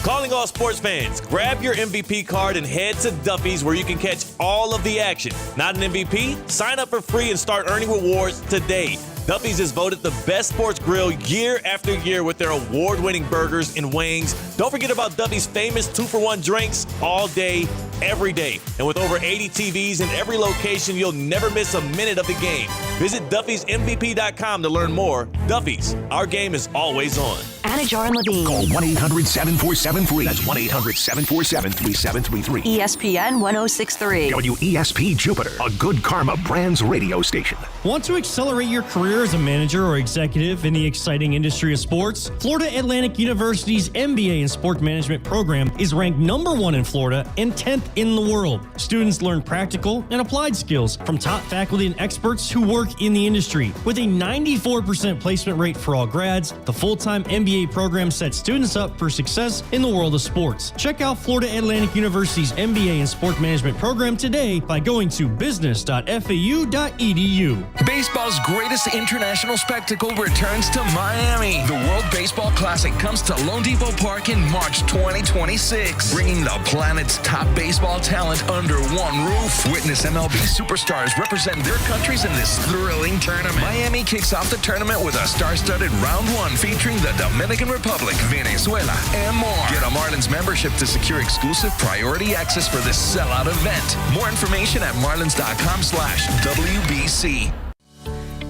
Calling all sports fans, grab your MVP card and head to Duffy's where you can catch all of the action. Not an MVP? Sign up for free and start earning rewards today. Duffy's is voted the best sports grill year after year with their award-winning burgers and wings, Don't forget about Duffy's famous 2-for-1 drinks all day, every day. And with over 80 TVs in every location, you'll never miss a minute of the game. Visit Duffy'sMVP.com to learn more. Duffy's, our game is always on. Anajar and Levine. Call 1-800-747-FREE. That's 1-800-747-3733. ESPN 1063. WESP Jupiter, a Good Karma Brands radio station. Want to accelerate your career as a manager or executive in the exciting industry of sports? Florida Atlantic University's MBA in Sport Management program is ranked #1 in Florida and 10th in the world. Students learn practical and applied skills from top faculty and experts who work in the industry. With a 94% placement rate for all grads, the full-time MBA program sets students up for success in the world of sports. Check out Florida Atlantic University's MBA in Sport Management program today by going to business.fau.edu. Baseball's greatest international spectacle returns to Miami. The World Baseball Classic comes to Lone Depot Park in March 2026, bringing the planet's top baseball talent under one roof. Witness MLB superstars represent their countries in this thrilling tournament. Miami kicks off the tournament with a star-studded round 1 featuring the Dominican Republic, Venezuela, and more. Get a Marlins membership to secure exclusive priority access for this sellout event. More information at marlins.com/WBC.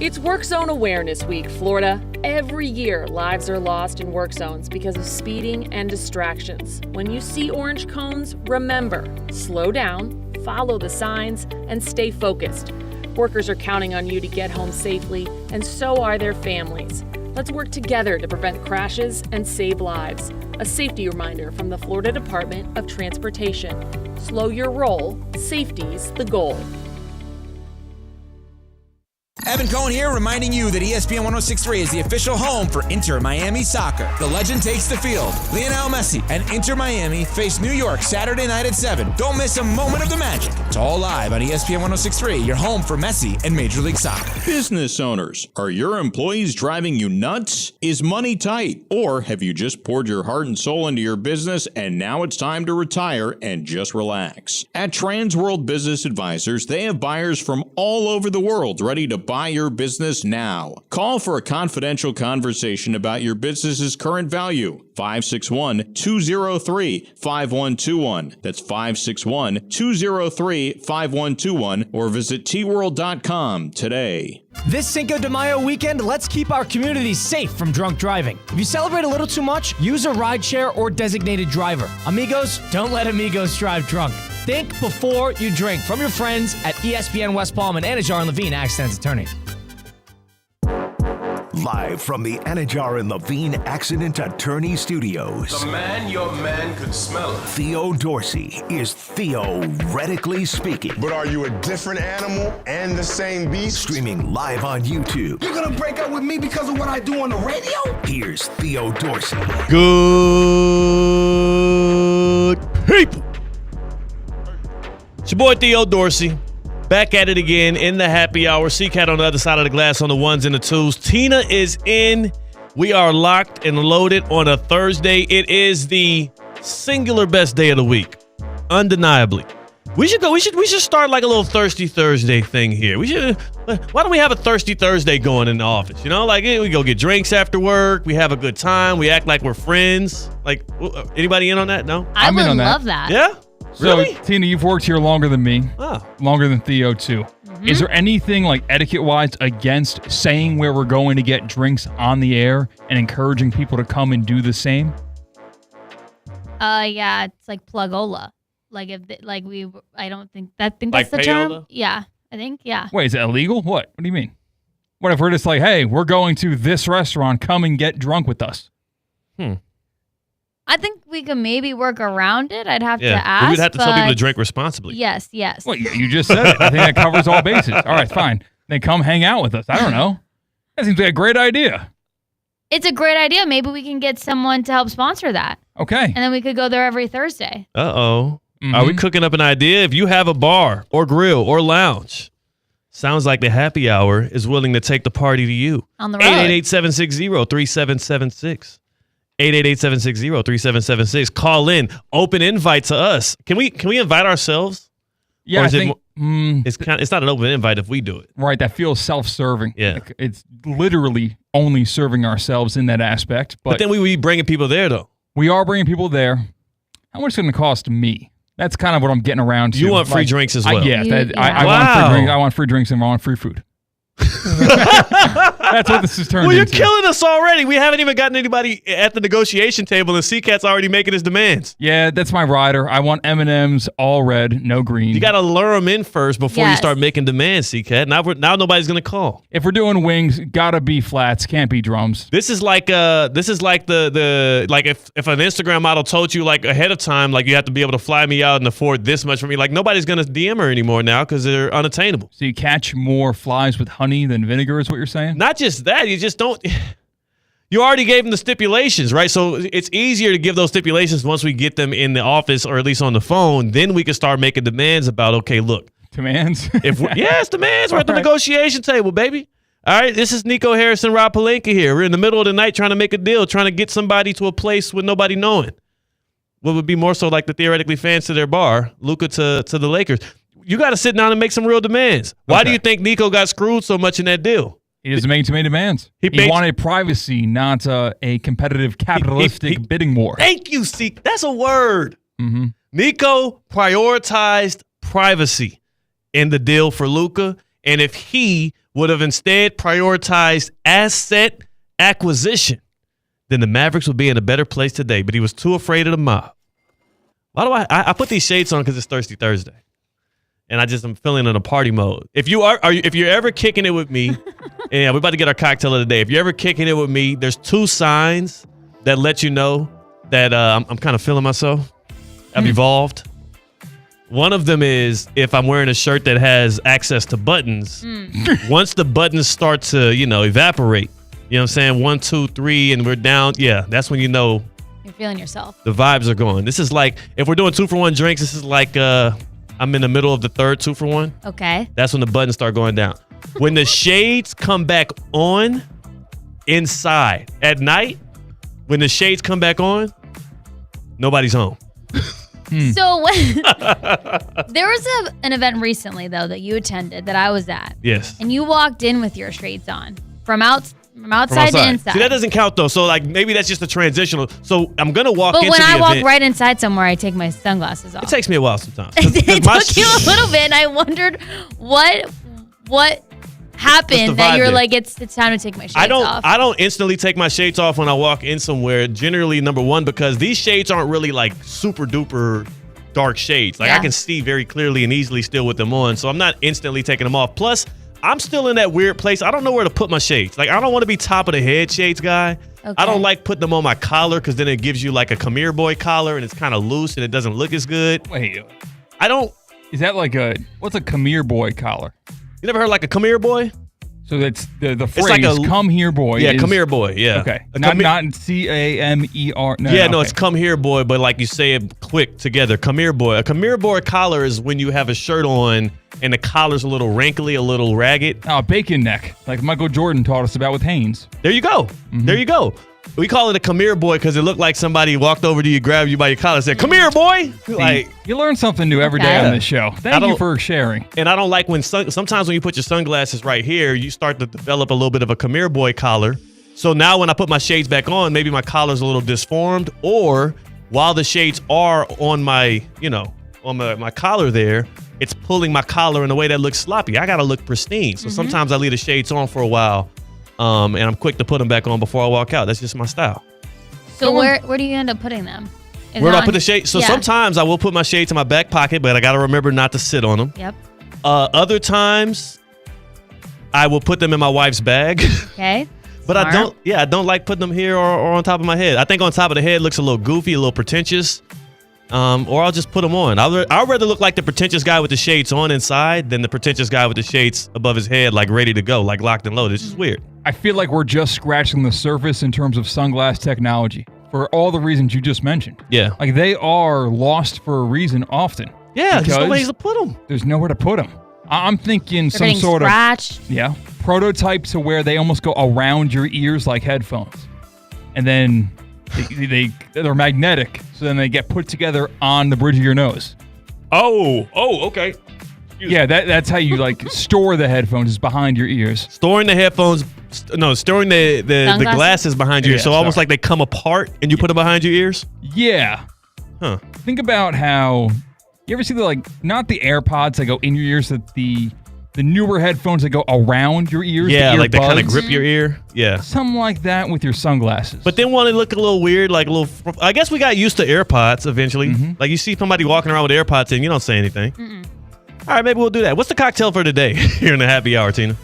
It's Work Zone Awareness Week, Florida. Every year, lives are lost in work zones because of speeding and distractions. When you see orange cones, remember, slow down, follow the signs, and stay focused. Workers are counting on you to get home safely, and so are their families. Let's work together to prevent crashes and save lives. A safety reminder from the Florida Department of Transportation. Slow your roll, safety's the goal. Evan Cohen here, reminding you that ESPN 1063 is the official home for Inter Miami soccer. The legend takes the field. Lionel Messi and Inter Miami face New York Saturday night at 7. Don't miss a moment of the magic. It's all live on ESPN 1063, your home for Messi and Major League Soccer. Business owners, are your employees driving you nuts? Is money tight? Or have you just poured your heart and soul into your business and now it's time to retire and just relax? At Trans World Business Advisors, they have buyers from all over the world ready to buy your business now. Call for a confidential conversation about your business's current value. 561-203-5121. That's 561-203-5121 or visit tworld.com today. This Cinco de Mayo weekend, let's keep our communities safe from drunk driving. If you celebrate a little too much, use a rideshare or designated driver. Amigos, don't let amigos drive drunk. Think before you drink. From your friends at ESPN West Palm and Anajar and Levine Accidents Attorney. Live from the Anajar and Levine Accident Attorney Studios. The man your man could smell it. Theo Dorsey is theoretically speaking. But are you a different animal and the same beast? Streaming live on YouTube. You're gonna break up with me because of what I do on the radio? Here's Theo Dorsey. Good people. It's your boy Theo Dorsey. Back at it again in the happy hour. C-Cat on the other side of the glass on the ones and the twos. Tina is in. We are locked and loaded on a Thursday. It is the singular best day of the week. Undeniably. We should start like a little Thirsty Thursday thing here. Why don't we have a Thirsty Thursday going in the office? You know, like we go get drinks after work. We have a good time. We act like we're friends. Like, anybody in on that? No? I would love that. Yeah? Really? So, Tina, you've worked here longer than me. Oh. Longer than Theo, too. Mm-hmm. Is there anything, like, etiquette-wise against saying where we're going to get drinks on the air and encouraging people to come and do the same? Yeah, it's like plugola. Like if I don't think that's Like the payola? term. Yeah, I think yeah. Wait, is it illegal? What? What do you mean? What if we're just like, hey, we're going to this restaurant, come and get drunk with us? I think we could maybe work around it. I'd have to ask. We'd have to tell people to but drink responsibly. Yes. Well, you just said it. I think that covers all bases. All right, fine. Then come hang out with us. I don't know. That seems like a great idea. It's a great idea. Maybe we can get someone to help sponsor that. Okay. And then we could go there every Thursday. Uh-oh. Mm-hmm. Are we cooking up an idea? If you have a bar or grill or lounge, sounds like the happy hour is willing to take the party to you. On the road. 888-760-3776. 888-760-3776. Call in. Open invite to us. Can we invite ourselves? Yeah, Or I is it think it's not an open invite if we do it. right. That feels self-serving. Yeah. Like, it's literally only serving ourselves in that aspect. But then we would be bringing people there, though. We are bringing people there. How much is it going to cost me? That's kind of what I'm getting around to. You want free drinks as well? I want free drinks. I want free drinks and I want free food. That's what this is turned Well, you're into. killing us already. We haven't even gotten anybody at the negotiation table, and C-Cat's already making his demands. Yeah, that's my rider. I want M&Ms, all red, no green. You got to lure them in first before you start making demands, C-Cat. Now nobody's going to call. If we're doing wings, gotta be flats, can't be drums. This is like the like if an Instagram model told you like ahead of time, like you have to be able to fly me out and afford this much for me. Like nobody's going to DM her anymore now because they're unattainable. So you catch more flies with honey than vinegar is what you're saying? Not just that, you just don't. You already gave them the stipulations, right? So it's easier to give those stipulations once we get them in the office or at least on the phone. Then we can start making demands about, okay, look. Demands? Yes, demands. We're at the negotiation table, baby. All right, this is Nico Harrison, Rob Pelinka here. We're in the middle of the night trying to make a deal, trying to get somebody to a place with nobody knowing. What would be more so like the theoretically fans to their bar, Luka to the Lakers. You got to sit down and make some real demands. Why do you think Nico got screwed so much in that deal? He doesn't make too many demands. He wanted privacy, not a competitive capitalistic bidding war. Thank you, C. That's a word. Mm-hmm. Nico prioritized privacy in the deal for Luka, and if he would have instead prioritized asset acquisition, then the Mavericks would be in a better place today. But he was too afraid of the mob. Why do I put these shades on because it's Thirsty Thursday, and I'm feeling in a party mode. If you're ever kicking it with me, and we're about to get our cocktail of the day. If you're ever kicking it with me, there's two signs that let you know that I'm kind of feeling myself. I've evolved. One of them is if I'm wearing a shirt that has access to buttons. Once the buttons start to, evaporate, you know what I'm saying? 1, 2, 3, and we're down. Yeah, that's when you know You're feeling yourself. the vibes are gone. This is like, if we're doing 2-for-1 drinks, this is like I'm in the middle of the third 2-for-1. Okay. That's when the buttons start going down. When the shades come back on inside at night, when the shades come back on, nobody's home. So there was an event recently, though, that you attended that I was at. Yes. And you walked in with your shades on from outside to inside. See, that doesn't count, though. So, maybe that's just a transitional. So, I'm going to walk into the But when I event. walk right inside somewhere, I take my sunglasses off. It takes me a while sometimes. It took you a little bit, and I wondered what happened that you're there? like, it's time to take my shades off. I don't instantly take my shades off when I walk in somewhere. Generally, number one, because these shades aren't really like super duper dark shades. Like I can see very clearly and easily still with them on. So I'm not instantly taking them off. Plus, I'm still in that weird place. I don't know where to put my shades. Like I don't want to be top of the head shades guy. Okay. I don't like putting them on my collar because then it gives you like a Khmer boy collar and it's kind of loose and it doesn't look as good. Wait, I don't. Is that like what's a Khmer boy collar? You never heard like a Khmer boy? So that's the phrase, like come here boy. Yeah, come here boy, yeah. Okay. Not CAMER. No, yeah, no, it's come here boy, but like you say it quick together. Come here boy. A Khmer boy collar is when you have a shirt on and the collar's a little wrinkly, a little ragged. Oh, bacon neck, like Michael Jordan taught us about with Hanes. There you go. Mm-hmm. There you go. We call it a come here boy because it looked like somebody walked over to you, grabbed you by your collar, and said, "Come here, boy." Like you learn something new every day on this show. Thank you for sharing. And I don't like when sometimes when you put your sunglasses right here, you start to develop a little bit of a come here boy collar. So now when I put my shades back on, maybe my collar's a little disformed, or while the shades are on my, on my collar there, it's pulling my collar in a way that looks sloppy. I gotta look pristine. So sometimes I leave the shades on for a while. And I'm quick to put them back on before I walk out. That's just my style. So where do you end up putting them? Where do I put the shades? So sometimes I will put my shades in my back pocket, but I got to remember not to sit on them. Yep. Other times, I will put them in my wife's bag. Okay. But I don't like putting them here or on top of my head. I think on top of the head looks a little goofy, a little pretentious. Or I'll just put them on. I'd rather look like the pretentious guy with the shades on inside than the pretentious guy with the shades above his head, like ready to go, like locked and loaded. It's just weird. I feel like we're just scratching the surface in terms of sunglass technology for all the reasons you just mentioned. Yeah. Like they are lost for a reason often. Yeah, there's no place to put them. There's nowhere to put them. I'm thinking They're some sort scratched. of prototype to where they almost go around your ears like headphones. And then they're magnetic, so then they get put together on the bridge of your nose. Oh, okay. Yeah, that's how you like store the headphones is behind your ears. Storing the headphones, storing the glasses behind your ears. So almost like they come apart and you put them behind your ears? Yeah. Huh. Think about how, you ever see not the AirPods that go in your ears, that the newer headphones that go around your ears? Yeah, the like they kind of earbuds? grip your ear. Yeah. Something like that with your sunglasses. But then when they look a little weird, like a little, I guess we got used to AirPods eventually. Like you see somebody walking around with AirPods in, you don't say anything. All right, maybe we'll do that. What's the cocktail for today here in the happy hour, Tina?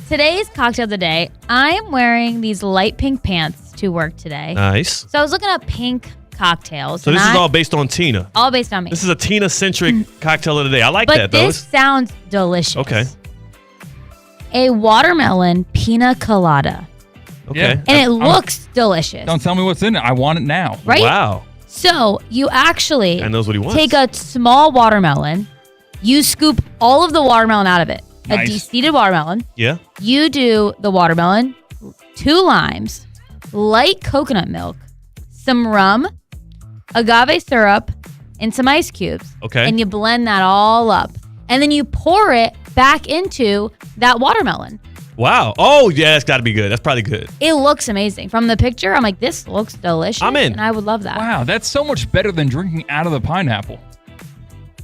Today's cocktail of the day, I'm wearing these light pink pants to work today. Nice. So I was looking up pink cocktails. So this is all based on Tina. All based on me. This is a Tina-centric cocktail of the day. I like that, But though. this sounds delicious. Okay. A watermelon pina colada. Okay. Yeah. And it looks delicious. Don't tell me what's in it. I want it now. Right? Wow. So you actually I knows what he wants. take a small watermelon. You scoop all of the watermelon out of it. Nice. A de-seeded watermelon. Yeah. You do the watermelon, 2 limes, light coconut milk, some rum, agave syrup, and some ice cubes. Okay. And you blend that all up. And then you pour it back into that watermelon. Wow. Oh, yeah, that's got to be good. That's probably good. It looks amazing. From the picture, I'm like, this looks delicious. I'm in. And I would love that. Wow, that's so much better than drinking out of the pineapple.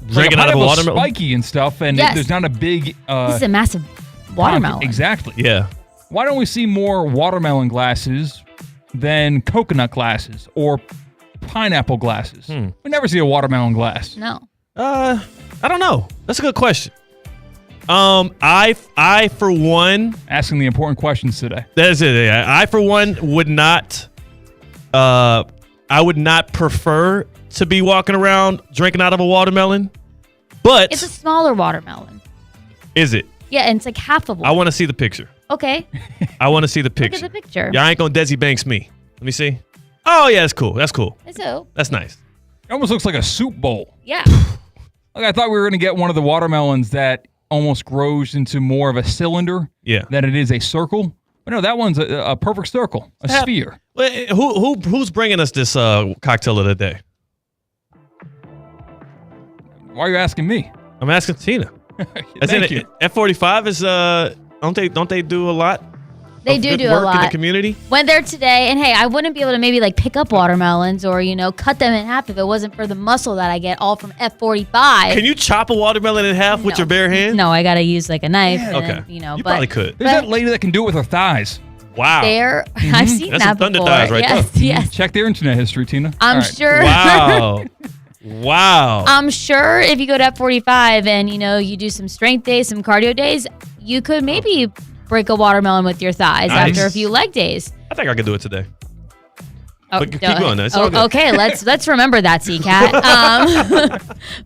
Drinking out of a pineapple's watermelon? spiky and stuff, and Yes. there's not a big... This is a massive watermelon. Exactly. Yeah. Why don't we see more watermelon glasses than coconut glasses or pineapple glasses? We never see a watermelon glass. No. I don't know. That's a good question. I for one, asking the important questions today. That's it. Yeah. I for one would not. I would not prefer to be walking around drinking out of a watermelon. But It's a smaller watermelon. is it? Yeah, and it's like half of one. I want to see the picture. Okay. I want to see the picture. Look at the picture. Yeah, I ain't gonna Desi Banks me. Let me see. Oh yeah, that's cool. That's cool. So, That's nice. It almost looks like a soup bowl. yeah. Like I thought we were going to get one of the watermelons that almost grows into more of a cylinder Yeah. than it is a circle. But no, that one's a perfect circle, a sphere. Wait, who's bringing us this cocktail of the day? Why are you asking me? I'm asking Tina. Thank you. F45 is don't they do a lot? They of do good do a work lot in the community. Went there today, and hey, I wouldn't be able to maybe like pick up watermelons or cut them in half if it wasn't for the muscle that I get all from F45. Can you chop a watermelon in half with your bare hand? No, I gotta use like a knife. and Okay. then, You but probably could. There's that lady that can do it with her thighs. Wow. There, I've seen That's that some thunder before. thighs right yes, there. yes. Check their internet history, Tina. I'm All right. sure. Wow. Wow. I'm sure if you go to F45 and you do some strength days, some cardio days, you could maybe break a watermelon with your thighs Nice. after a few leg days. I think I could do it today. Oh, But keep going, though. It's all good. Okay, let's remember that, C-Cat.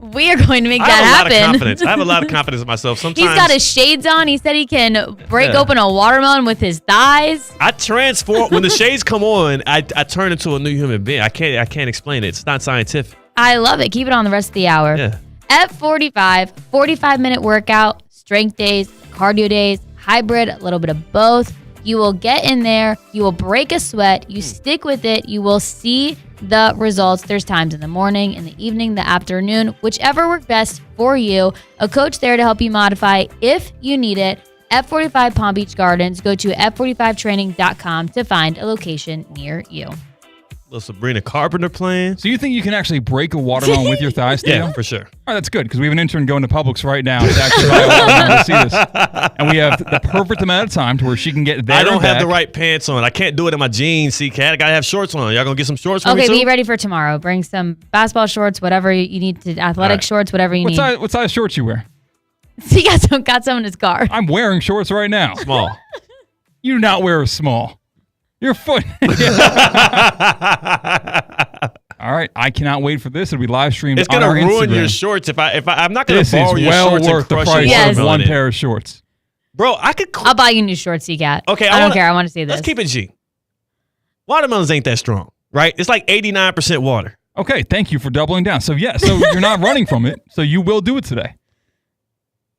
We are going to make I that have a lot of happen. confidence. I have a lot of confidence in myself. Sometimes He's got his shades on. He said he can break Yeah. open a watermelon with his thighs. I transform when the shades come on. I turn into a new human being. I can't explain it. It's not scientific. I love it. Keep it on the rest of the hour. Yeah. F45, 45-minute workout, strength days, cardio days, hybrid, a little bit of both. You will get in there. You will break a sweat. You stick with it. You will see the results. There's times in the morning, in the evening, the afternoon, whichever works best for you. A coach there to help you modify if you need it. F45 Palm Beach Gardens. Go to f45training.com to find a location near you. Little Sabrina Carpenter playing. So you think you can actually break a watermelon with your thighs, Tina? Yeah, for sure. All right, that's good because we have an intern going to Publix right now to actually buy a watermelon to see this. And we have the perfect amount of time to where she can get there. I don't and have back. the right pants on. I can't do it in my jeans, C-Cat. I gotta have shorts on. Y'all gonna get some shorts for me Okay, too? be ready for tomorrow. Bring some basketball shorts, whatever you need to, athletic All right. shorts, whatever you need. What size shorts you wear? He got some in his car. I'm wearing shorts right now. Small. You do not wear a small. Your foot. All right, I cannot wait for this. It'll be live streamed It's on gonna our ruin Instagram. your shorts if I'm not gonna This borrow is your well shorts worth the and crush price your of watermelon one in. pair of shorts. Bro, I could. I'll buy you new shorts, C-Cat. Okay, I don't care. I want to see this. Let's keep it G. Watermelons ain't that strong, right? It's like 89% water. Okay, thank you for doubling down. So yeah, so you're not running from it. So you will do it today.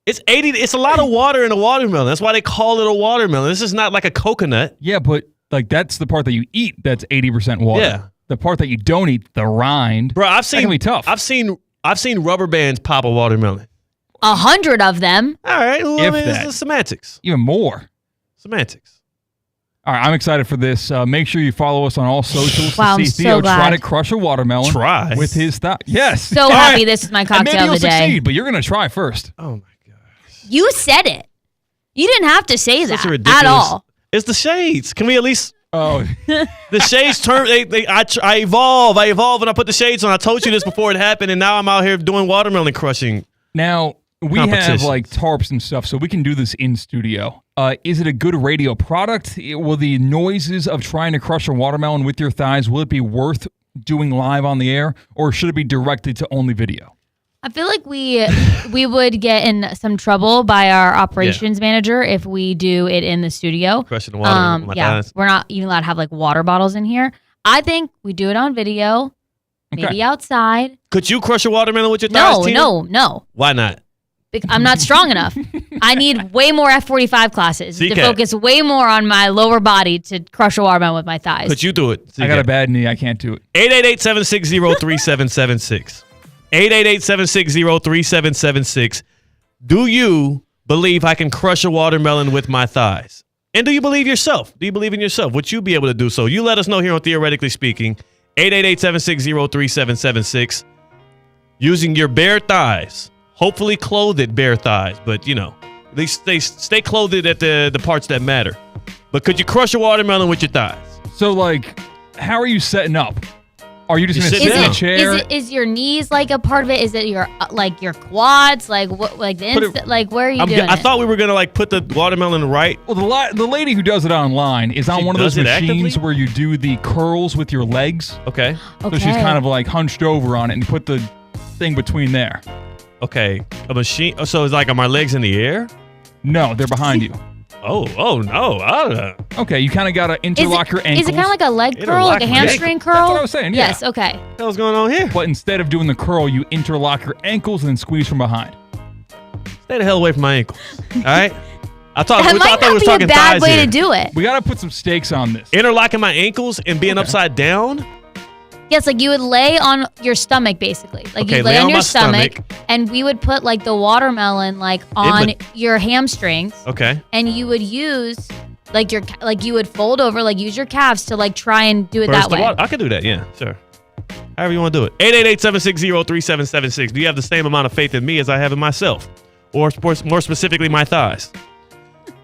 It's 80. It's a lot of water in a watermelon. That's why they call it a watermelon. This is not like a coconut. Yeah, but like that's the part that you eat that's 80% water. Yeah. The part that you don't eat, the rind. Bro, that can be tough. I've seen rubber bands pop a watermelon. 100 of them. All right. Well, If it's that. the semantics. Even more. Semantics. All right, I'm excited for this. Make sure you follow us on all socials Wow, to I'm see so Theo try glad. to crush a watermelon. Try? With his thigh. Yes. So All happy right. this is my And cocktail maybe of you'll the day. succeed, but you're going to try first. Oh, my. You said it. You didn't have to say Such that a ridiculous. at all. It's the shades. Can we at least? Oh, the shades turn. I evolve. I evolve, and I put the shades on. I told you this before it happened, and now I'm out here doing watermelon crushing. Now, we have competitions. like tarps and stuff, so we can do this in studio. Is it a good radio product? Will the noises of trying to crush a watermelon with your thighs, will it be worth doing live on the air, or should it be directed to only video? I feel like we would get in some trouble by our operations manager if we do it in the studio. Crushing the water with my thighs. We're not even allowed to have like water bottles in here. I think we do it on video, maybe outside. Could you crush a watermelon with your thighs? Tina? No. Why not? I'm not strong enough. I need way more F45 classes to CK. focus way more on my lower body to crush a watermelon with my thighs. Could you do it? I got a bad knee. I can't do it. 888-760-3776. 888-760-3776. Do you believe I can crush a watermelon with my thighs? And do you believe yourself? Do you believe in yourself? Would you be able to do so? You let us know here on Theoretically Speaking. 888-760-3776. Using your bare thighs. Hopefully clothed bare thighs. But, you know, they stay clothed at the parts that matter. But could you crush a watermelon with your thighs? So, like, how are you setting up? Are you just going to You're sit in a sitting chair? Is your knees like a part of it? Is it your your quads? Like what? Like the like where are you doing I it? thought we were going to, like, put the watermelon right. Well, the lady who does it online is on She one of those does it machines actively? where you do the curls with your legs. Okay. So she's kind of like hunched over on it and you put the thing between there. Okay. A machine. So it's like, are my legs in the air? No, they're behind you. Oh no. Okay, you kind of got to interlock your ankles. Is it kind of like a leg curl, like a hamstring curl? That's what I was saying, yeah. Yes. Okay. What's going on here? But instead of doing the curl, you interlock your ankles and then squeeze from behind. Stay the hell away from my ankles. All right. I thought That we might was not be talking a bad thighs way here. to do it. We got to put some stakes on this. Interlocking my ankles and being upside down. Yes, like you would lay on your stomach basically. Like Okay, you lay lay on on your my stomach, stomach. and we would put like the watermelon like on would- your hamstrings. Okay. And you would use like you would fold over, like use your calves to like try and do it Burst that the way. water. I can do that. Yeah, sure. However you want to do it. 888-760-3776. Do you have the same amount of faith in me as I have in myself? Or more specifically, my thighs?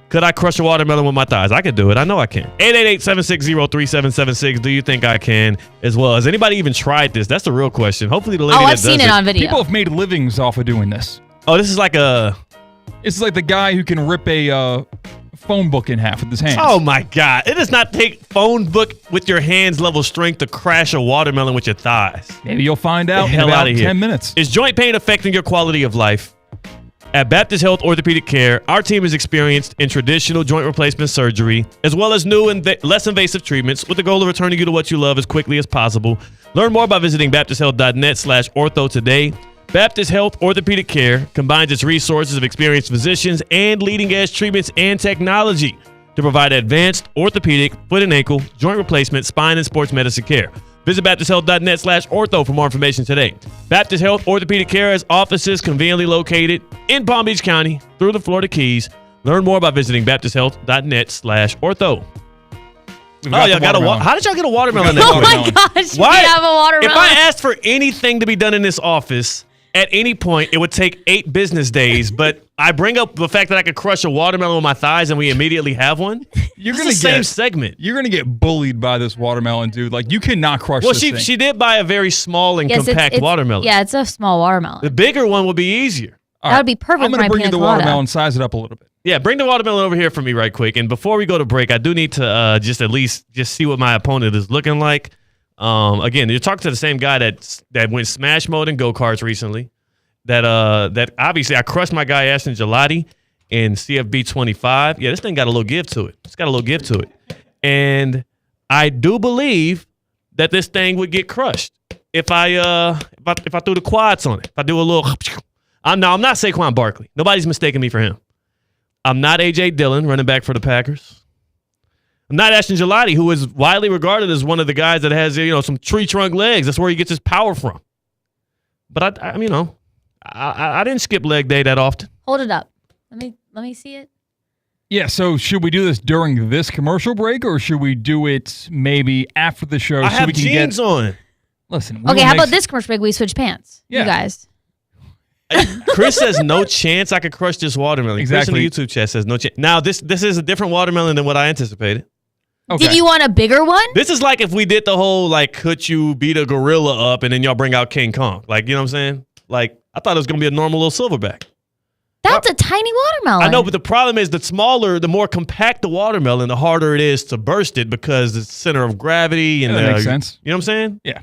Could I crush a watermelon with my thighs? I could do it. I know I can. 888-760-3776. Do you think I can as well? Has anybody even tried this? That's the real question. Hopefully the lady that I've does seen it on video. People have made livings off of doing this. Oh, this is like a... This is like the guy who can rip a phone book in half with his hands. Oh, my God. It does not take phone book with your hands level strength to crash a watermelon with your thighs. Maybe you'll find out in hell about outta here. 10 minutes. Is joint pain affecting your quality of life? At Baptist Health Orthopedic Care, our team is experienced in traditional joint replacement surgery, as well as new and less invasive treatments with the goal of returning you to what you love as quickly as possible. Learn more by visiting baptisthealth.net/ortho today. Baptist Health Orthopedic Care combines its resources of experienced physicians and leading-edge treatments and technology to provide advanced orthopedic, foot and ankle, joint replacement, spine, and sports medicine care. Visit baptisthealth.net/ortho for more information today. Baptist Health Orthopedic Care has offices conveniently located in Palm Beach County through the Florida Keys. Learn more by visiting baptisthealth.net/ortho. Oh, y'all got how did y'all get a watermelon? Oh my gosh, Why? we have a watermelon. If I asked for anything to be done in this office at any point, it would take 8 business days. But I bring up the fact that I could crush a watermelon with my thighs and we immediately have one. You're It's gonna the same get segment. You're gonna get bullied by this watermelon, dude. Like you cannot crush Well, this thing. she did buy a very small and Yes, compact watermelon. Yeah, it's a small watermelon. The bigger one would be easier. That would be perfect I'm for gonna my bring you pina the colada. watermelon, size it up a little bit. Yeah, bring the watermelon over here for me right quick. And before we go to break, I do need to just at least just see what my opponent is looking like. Again, you're talking to the same guy that went smash mode in go-karts recently. That obviously I crushed my guy Ashton Gelati in CFB 25. Yeah, this thing got a little give to it. It's got a little give to it. And I do believe that this thing would get crushed if I threw the quads on it. If I do a little I'm not Saquon Barkley. Nobody's mistaking me for him. I'm not A.J. Dillon, running back for the Packers. I'm not Ashton Gelati, who is widely regarded as one of the guys that has some tree trunk legs. That's where he gets his power from. But I didn't skip leg day that often. Hold it up. Let me see it. Yeah, so should we do this during this commercial break, or should we do it maybe after the show? I so have we can jeans on. Listen. Okay, how about this commercial break? We switch pants. Yeah. You guys. Chris says no chance I could crush this watermelon. Exactly. Chris in the YouTube chat says no chance. Now, this is a different watermelon than what I anticipated. Okay. Did you want a bigger one? This is like if we did the whole, like, could you beat a gorilla up and then y'all bring out King Kong? Like, you know what I'm saying? Like, I thought it was going to be a normal little silverback. That's a tiny watermelon. I know, but the problem is the smaller, the more compact the watermelon, the harder it is to burst it because the center of gravity. And that makes sense. You know what I'm saying? Yeah.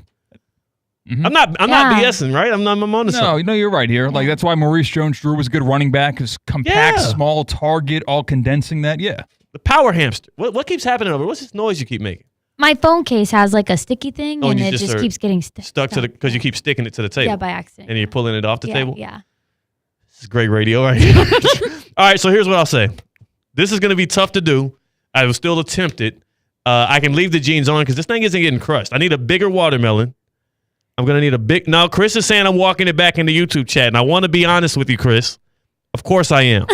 I'm not BSing, right? I'm on the No, you're right here. Like, that's why Maurice Jones-Drew was a good running back. His compact, small target, all condensing that. Yeah. The power hamster. What keeps happening over? What's this noise you keep making? My phone case has like a sticky thing, and you it just are keeps getting stuck to the because you keep sticking it to the table. Yeah, by accident. And you're pulling it off the table. Yeah. This is great radio right here. All right, so here's what I'll say. This is going to be tough to do. I will still attempt it. I can leave the jeans on because this thing isn't getting crushed. I need a bigger watermelon. I'm going to need a big... Now, Chris is saying I'm walking it back in the YouTube chat, and I want to be honest with you, Chris. Of course I am.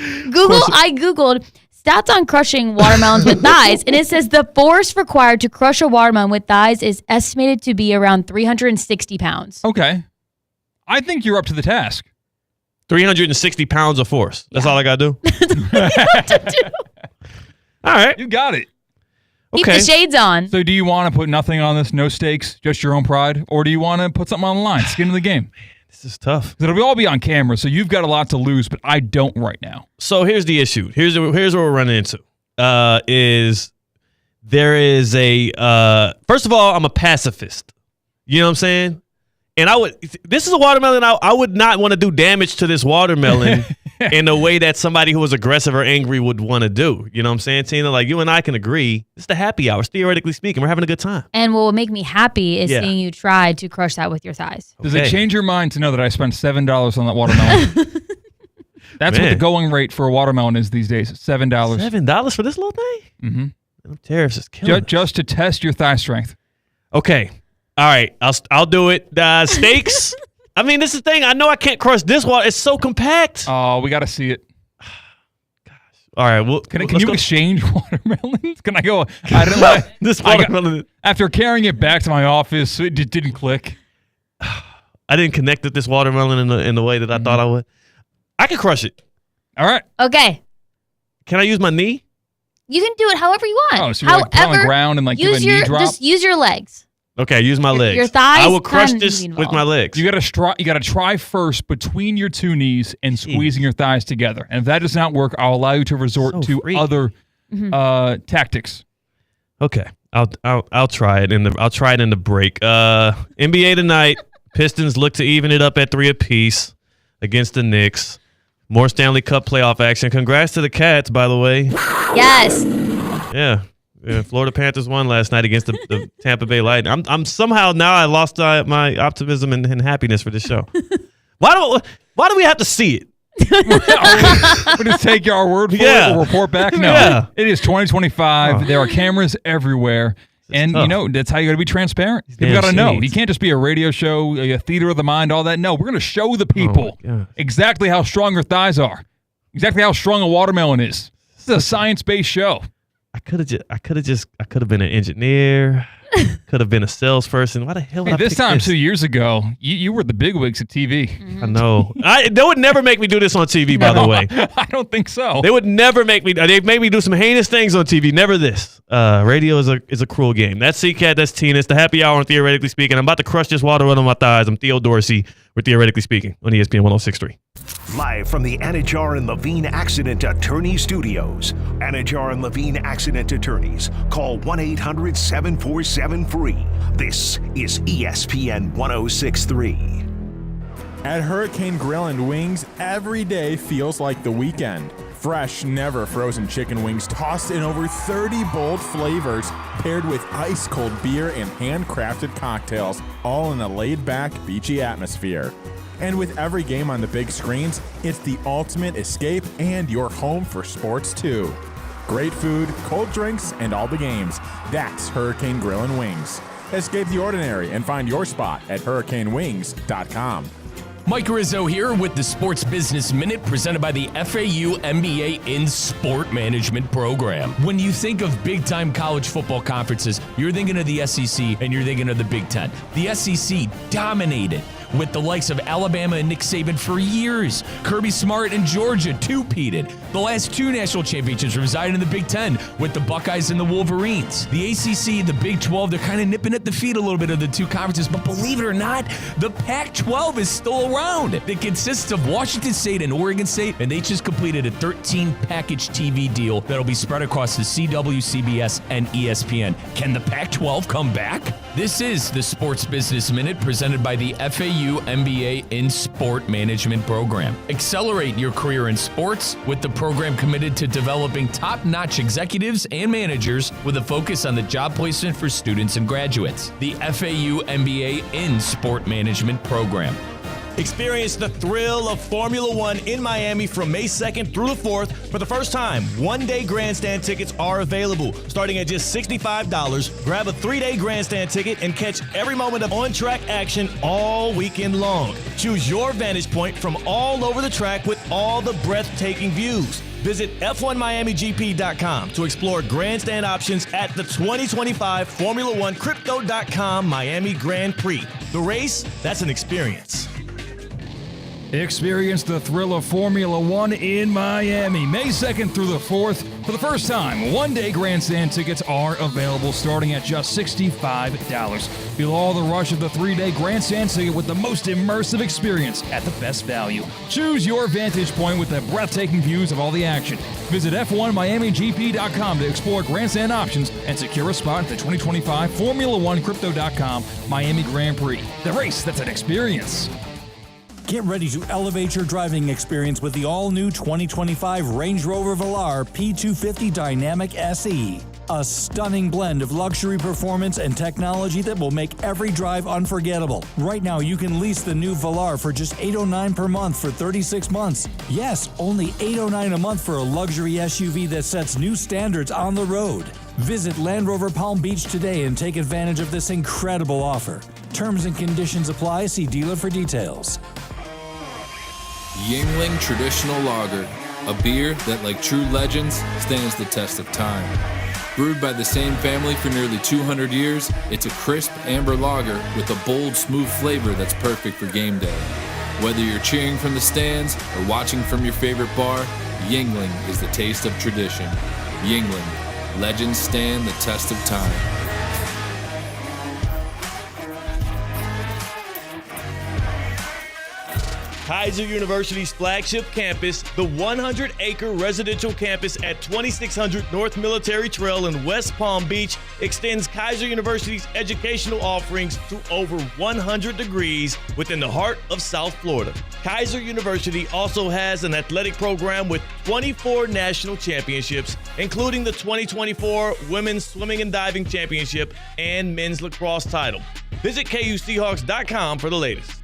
I Googled stats on crushing watermelons with thighs, and it says the force required to crush a watermelon with thighs is estimated to be around 360 pounds. Okay. I think you're up to the task. 360 pounds of force. That's all I got to do? All right. You got it. Keep the shades on. So do you want to put nothing on this, no stakes, just your own pride? Or do you want to put something on the line, skin in the game? This is tough. It'll all be on camera, so you've got a lot to lose, but I don't right now. So here's the issue. Here's what we're running into. There is a first of all, I'm a pacifist. You know what I'm saying? And this is a watermelon. I would not want to do damage to this watermelon in a way that somebody who was aggressive or angry would want to do. You know what I'm saying, Tina? Like, you and I can agree. It's the happy hour. Theoretically speaking, we're having a good time. And what will make me happy is seeing you try to crush that with your thighs. Does it change your mind to know that I spent $7 on that watermelon? That's what the going rate for a watermelon is these days. $7. $7 for this little thing? Mm-hmm. Tariffs is killing just to test your thigh strength. Okay. All right. I'll do it. Steaks. I mean, this is the thing. I know I can't crush this water. It's so compact. Oh, we got to see it. All right. Well, can you exchange watermelons? Can I go? I didn't like this watermelon. After carrying it back to my office, it just didn't click. I didn't connect with this watermelon in the way that I thought I would. I can crush it. All right. Okay. Can I use my knee? You can do it however you want. Oh, so you're like on the ground and like do a knee drop? Just use your legs. Okay, use my legs. Your thighs. I will crush this with my legs. You got to try first between your two knees and squeezing your thighs together. And if that does not work, I'll allow you to resort to other tactics. Okay, I'll try it in the break. NBA tonight. Pistons look to even it up at 3 apiece against the Knicks. More Stanley Cup playoff action. Congrats to the Cats, by the way. Yes. Yeah. Florida Panthers won last night against the Tampa Bay Lightning. I'm somehow now I lost my optimism and happiness for this show. Why do we have to see it? We just take our word for it. We'll report back. No, it is 2025. There are cameras everywhere. And, you know, that's how you got to be transparent. You've got to know. You can't just be a radio show, a theater of the mind, all that. No, we're going to show the people exactly how strong your thighs are, exactly how strong a watermelon is. This is a science-based show. I could have been an engineer. Could have been a salesperson. Why the hell would I this pick time this? 2 years ago, you were the bigwigs at TV. I know. They would never make me do this on TV, by the way. I don't think so. They would never make me. They made me do some heinous things on TV. Never this. Radio is a cruel game. That's C-Cat. That's Tina. It's the happy hour on Theoretically Speaking. I'm about to crush this water on my thighs. I'm Theo Dorsey. We're Theoretically Speaking on ESPN 106.3. Live from the Anajar and Levine Accident Attorney Studios. Anajar and Levine Accident Attorneys. Call 1-800-747-FREE. This is ESPN 106.3. At Hurricane Grill and Wings, every day feels like the weekend. Fresh, never frozen chicken wings tossed in over 30 bold flavors, paired with ice-cold beer and handcrafted cocktails, all in a laid-back, beachy atmosphere. And with every game on the big screens, it's the ultimate escape and your home for sports too. Great food, cold drinks, and all the games. That's Hurricane Grill and Wings. Escape the ordinary and find your spot at hurricanewings.com. Mike Rizzo here with the Sports Business Minute presented by the FAU MBA in Sport Management Program. When you think of big-time college football conferences, you're thinking of the SEC and you're thinking of the Big Ten. The SEC dominated with the likes of Alabama and Nick Saban for years. Kirby Smart and Georgia two-peated. The last two national championships reside in the Big Ten with the Buckeyes and the Wolverines. The ACC, the Big 12, they're kind of nipping at the feet a little bit of the two conferences, but believe it or not, the Pac-12 is still around. It consists of Washington State and Oregon State, and they just completed a 13-package TV deal that'll be spread across the CW, CBS, and ESPN. Can the Pac-12 come back? This is the Sports Business Minute presented by the FAU MBA in Sport Management Program. Accelerate your career in sports with the program committed to developing top-notch executives and managers with a focus on the job placement for students and graduates. The FAU MBA in Sport Management Program. Experience the thrill of Formula One in Miami from May 2nd through the 4th. For the first time, one-day grandstand tickets are available, starting at just $65. Grab a 3-day grandstand ticket and catch every moment of on-track action all weekend long. Choose your vantage point from all over the track with all the breathtaking views. Visit F1MiamiGP.com to explore grandstand options at the 2025 Formula One Crypto.com Miami Grand Prix. The race, that's an experience. Experience the thrill of Formula One in Miami, May 2nd through the 4th. For the first time, one-day grandstand tickets are available starting at just $65. Feel all the rush of the 3-day grandstand ticket with the most immersive experience at the best value. Choose your vantage point with the breathtaking views of all the action. Visit F1MiamiGP.com to explore grandstand options and secure a spot at the 2025 Formula One Crypto.com Miami Grand Prix. The race, that's an experience. Get ready to elevate your driving experience with the all-new 2025 Range Rover Velar P250 Dynamic SE. A stunning blend of luxury performance and technology that will make every drive unforgettable. Right now, you can lease the new Velar for just $809 per month for 36 months. Yes, only $809 a month for a luxury SUV that sets new standards on the road. Visit Land Rover Palm Beach today and take advantage of this incredible offer. Terms and conditions apply. See dealer for details. Yuengling Traditional Lager, a beer that, like true legends, stands the test of time. Brewed by the same family for nearly 200 years, it's a crisp amber lager with a bold, smooth flavor that's perfect for game day. Whether you're cheering from the stands or watching from your favorite bar, Yuengling is the taste of tradition. Yuengling, legends stand the test of time. Kaiser University's flagship campus, the 100-acre residential campus at 2600 North Military Trail in West Palm Beach, extends Kaiser University's educational offerings to over 100 degrees within the heart of South Florida. Kaiser University also has an athletic program with 24 national championships, including the 2024 Women's Swimming and Diving Championship and Men's Lacrosse title. Visit KUSeahawks.com for the latest.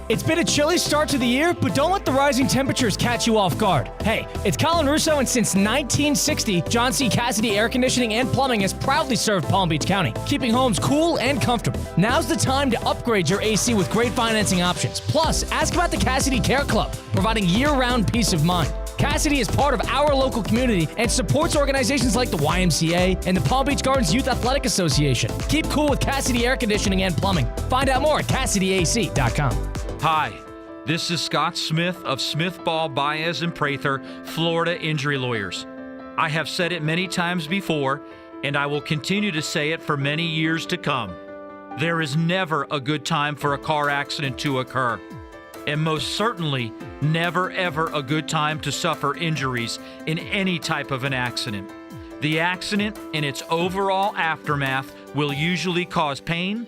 It's been a chilly start to the year, but don't let the rising temperatures catch you off guard. Hey, it's Colin Russo, and since 1960, John C. Cassidy Air Conditioning and Plumbing has proudly served Palm Beach County, keeping homes cool and comfortable. Now's the time to upgrade your AC with great financing options. Plus, ask about the Cassidy Care Club, providing year-round peace of mind. Cassidy is part of our local community and supports organizations like the YMCA and the Palm Beach Gardens Youth Athletic Association. Keep cool with Cassidy Air Conditioning and Plumbing. Find out more at CassidyAC.com. Hi, this is Scott Smith of Smith Ball, Baez & Prather, Florida Injury Lawyers. I have said it many times before, and I will continue to say it for many years to come. There is never a good time for a car accident to occur, and most certainly never ever a good time to suffer injuries in any type of an accident. The accident and its overall aftermath will usually cause pain,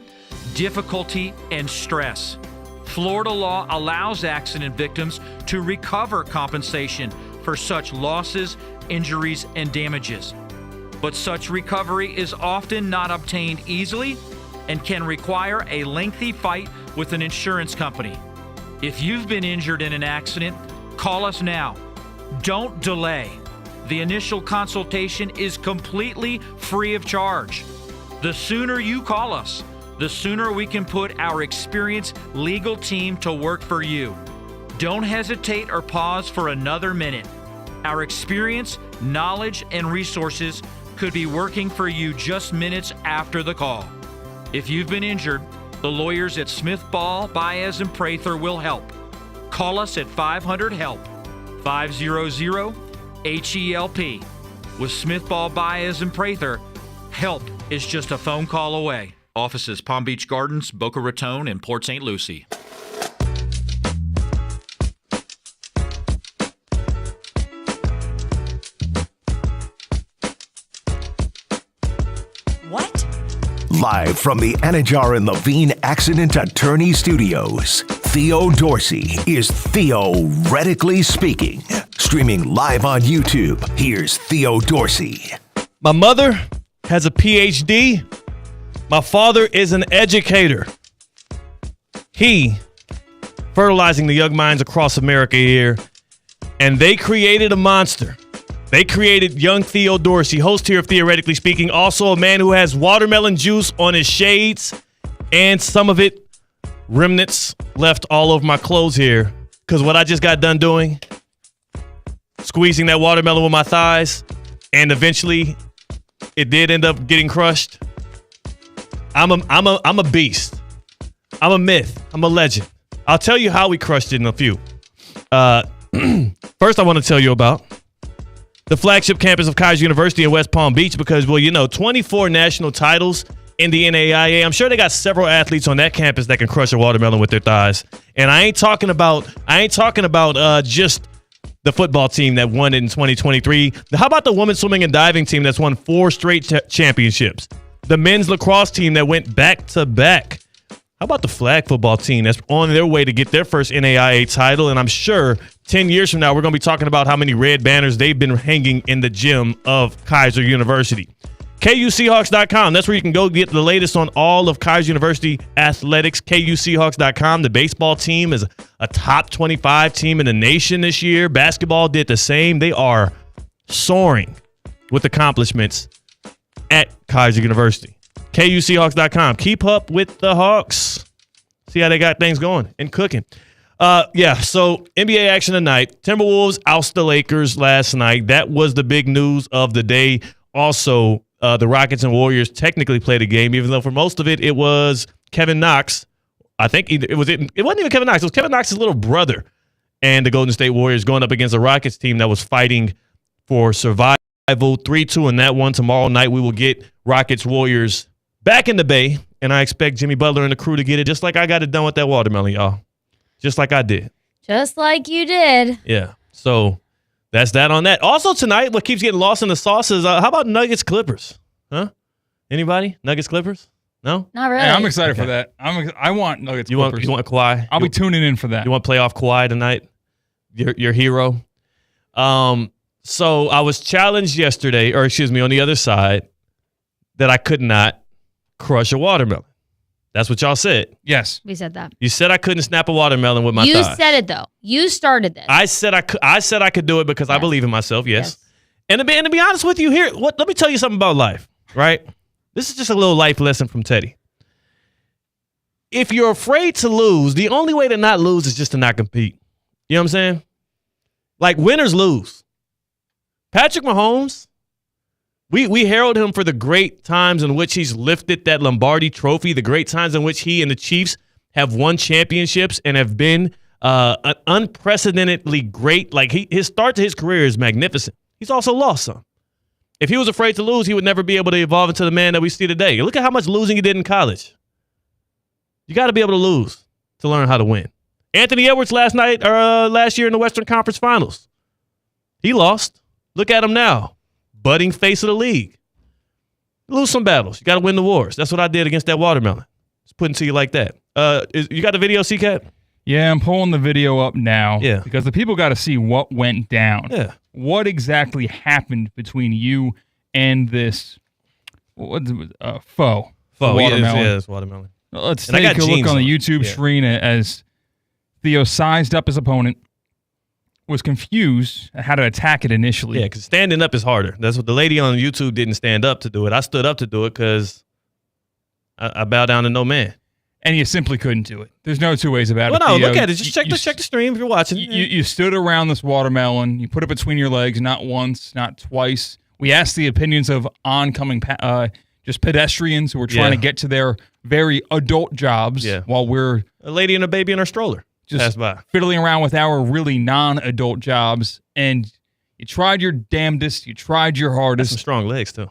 difficulty, and stress. Florida law allows accident victims to recover compensation for such losses, injuries, and damages. But such recovery is often not obtained easily and can require a lengthy fight with an insurance company. If you've been injured in an accident, call us now. Don't delay. The initial consultation is completely free of charge. The sooner you call us, the sooner we can put our experienced legal team to work for you. Don't hesitate or pause for another minute. Our experience, knowledge, and resources could be working for you just minutes after the call. If you've been injured, the lawyers at Smith, Ball, Baez, and Prather will help. Call us at 500-HELP, 500-HELP. With Smith, Ball, Baez, and Prather, help is just a phone call away. Offices Palm Beach Gardens, Boca Raton, and Port St. Lucie. What? Live from the Anajar and Levine Accident Attorney Studios, Theo Dorsey is theoretically speaking. Streaming live on YouTube, here's Theo Dorsey. My mother has a PhD. My father is an educator. He fertilizing the young minds across America here, and they created a monster. They created young Theo Dorsey, host here of Theoretically Speaking, also a man who has watermelon juice on his shades, and some of it remnants left all over my clothes here, because what I just got done doing, squeezing that watermelon with my thighs, and eventually it did end up getting crushed. I'm a beast. I'm a myth. I'm a legend. I'll tell you how we crushed it in a few. First, I want to tell you about the flagship campus of Kaiser University in West Palm Beach because, 24 national titles in the NAIA. I'm sure they got several athletes on that campus that can crush a watermelon with their thighs. And I ain't talking about just the football team that won it in 2023. How about the women's swimming and diving team that's won 4 straight championships? The men's lacrosse team that went back-to-back. How about the flag football team that's on their way to get their first NAIA title? And I'm sure 10 years from now, we're going to be talking about how many red banners they've been hanging in the gym of Kaiser University. KUSeahawks.com. That's where you can go get the latest on all of Kaiser University athletics. KUSeahawks.com. The baseball team is a top 25 team in the nation this year. Basketball did the same. They are soaring with accomplishments at Kaiser University. KUSeahawks.com. Keep up with the Hawks. See how they got things going and cooking. So NBA action tonight. Timberwolves oust the Lakers last night. That was the big news of the day. Also, the Rockets and Warriors technically played a game, even though for most of it, it was Kevin Knox. I think it wasn't even Kevin Knox. It was Kevin Knox's little brother and the Golden State Warriors going up against a Rockets team that was fighting for survival. 3-2 in that one. Tomorrow night, we will get Rockets Warriors back in the Bay, and I expect Jimmy Butler and the crew to get it just like I got it done with that watermelon, y'all. Just like I did. Just like you did. Yeah. So that's that on that. Also tonight, what keeps getting lost in the sauce is, how about Nuggets Clippers? Huh? Anybody? Nuggets Clippers? No? Not really. Hey, I'm excited for that. I want Nuggets Clippers. You want Kawhi? I'll be tuning in for that. You want playoff Kawhi tonight? Your hero? So I was challenged yesterday, on the other side, that I could not crush a watermelon. That's what y'all said. Yes. We said that. You said I couldn't snap a watermelon with my You thighs. said it, though. You started this. I said I could do it because I believe in myself, yes. And to be honest with you here, let me tell you something about life, right? This is just a little life lesson from Teddy. If you're afraid to lose, the only way to not lose is just to not compete. You know what I'm saying? Like, winners lose. Patrick Mahomes, we herald him for the great times in which he's lifted that Lombardi trophy, the great times in which he and the Chiefs have won championships and have been an unprecedentedly great. Like, his start to his career is magnificent. He's also lost some. If he was afraid to lose, he would never be able to evolve into the man that we see today. Look at how much losing he did in college. You got to be able to lose to learn how to win. Anthony Edwards last year in the Western Conference Finals. He lost. Look at him now. Budding face of the league. Lose some battles. You got to win the wars. That's what I did against that watermelon. Just putting it to you like that. You got the video, C-Cat? Yeah, I'm pulling the video up now. Yeah. Because the people got to see what went down. Yeah. What exactly happened between you and this foe? Watermelon. Yeah, it's watermelon. Let's take a look on the YouTube screen as Theo sized up his opponent, was confused at how to attack it initially. Yeah, because standing up is harder. That's what the lady on YouTube didn't stand up to do it. I stood up to do it because I bow down to no man. And you simply couldn't do it. There's no two ways about it. Well, no, Theo. look at it. Just check the stream if you're watching. You stood around this watermelon. You put it between your legs, not once, not twice. We asked the opinions of oncoming just pedestrians who were trying to get to their very adult jobs while we're a lady and a baby in her stroller just passed by, fiddling around with our really non-adult jobs. And you tried your damnedest. You tried your hardest. That's some strong legs, too.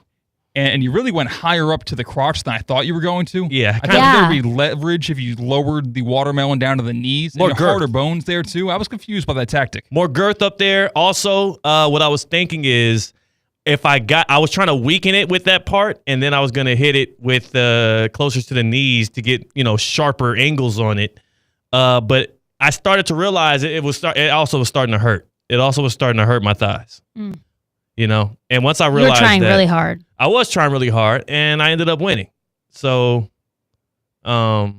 And you really went higher up to the crotch than I thought you were going to. Yeah. I thought there would be leverage if you lowered the watermelon down to the knees. More and harder bones there, too. I was confused by that tactic. More girth up there. Also, what I was thinking is I was trying to weaken it with that part, and then I was going to hit it with closer to the knees to get, sharper angles on it. But I started to realize it also was starting to hurt. It also was starting to hurt my thighs. Mm. And once I realized you were trying really hard. I was trying really hard, and I ended up winning. So, could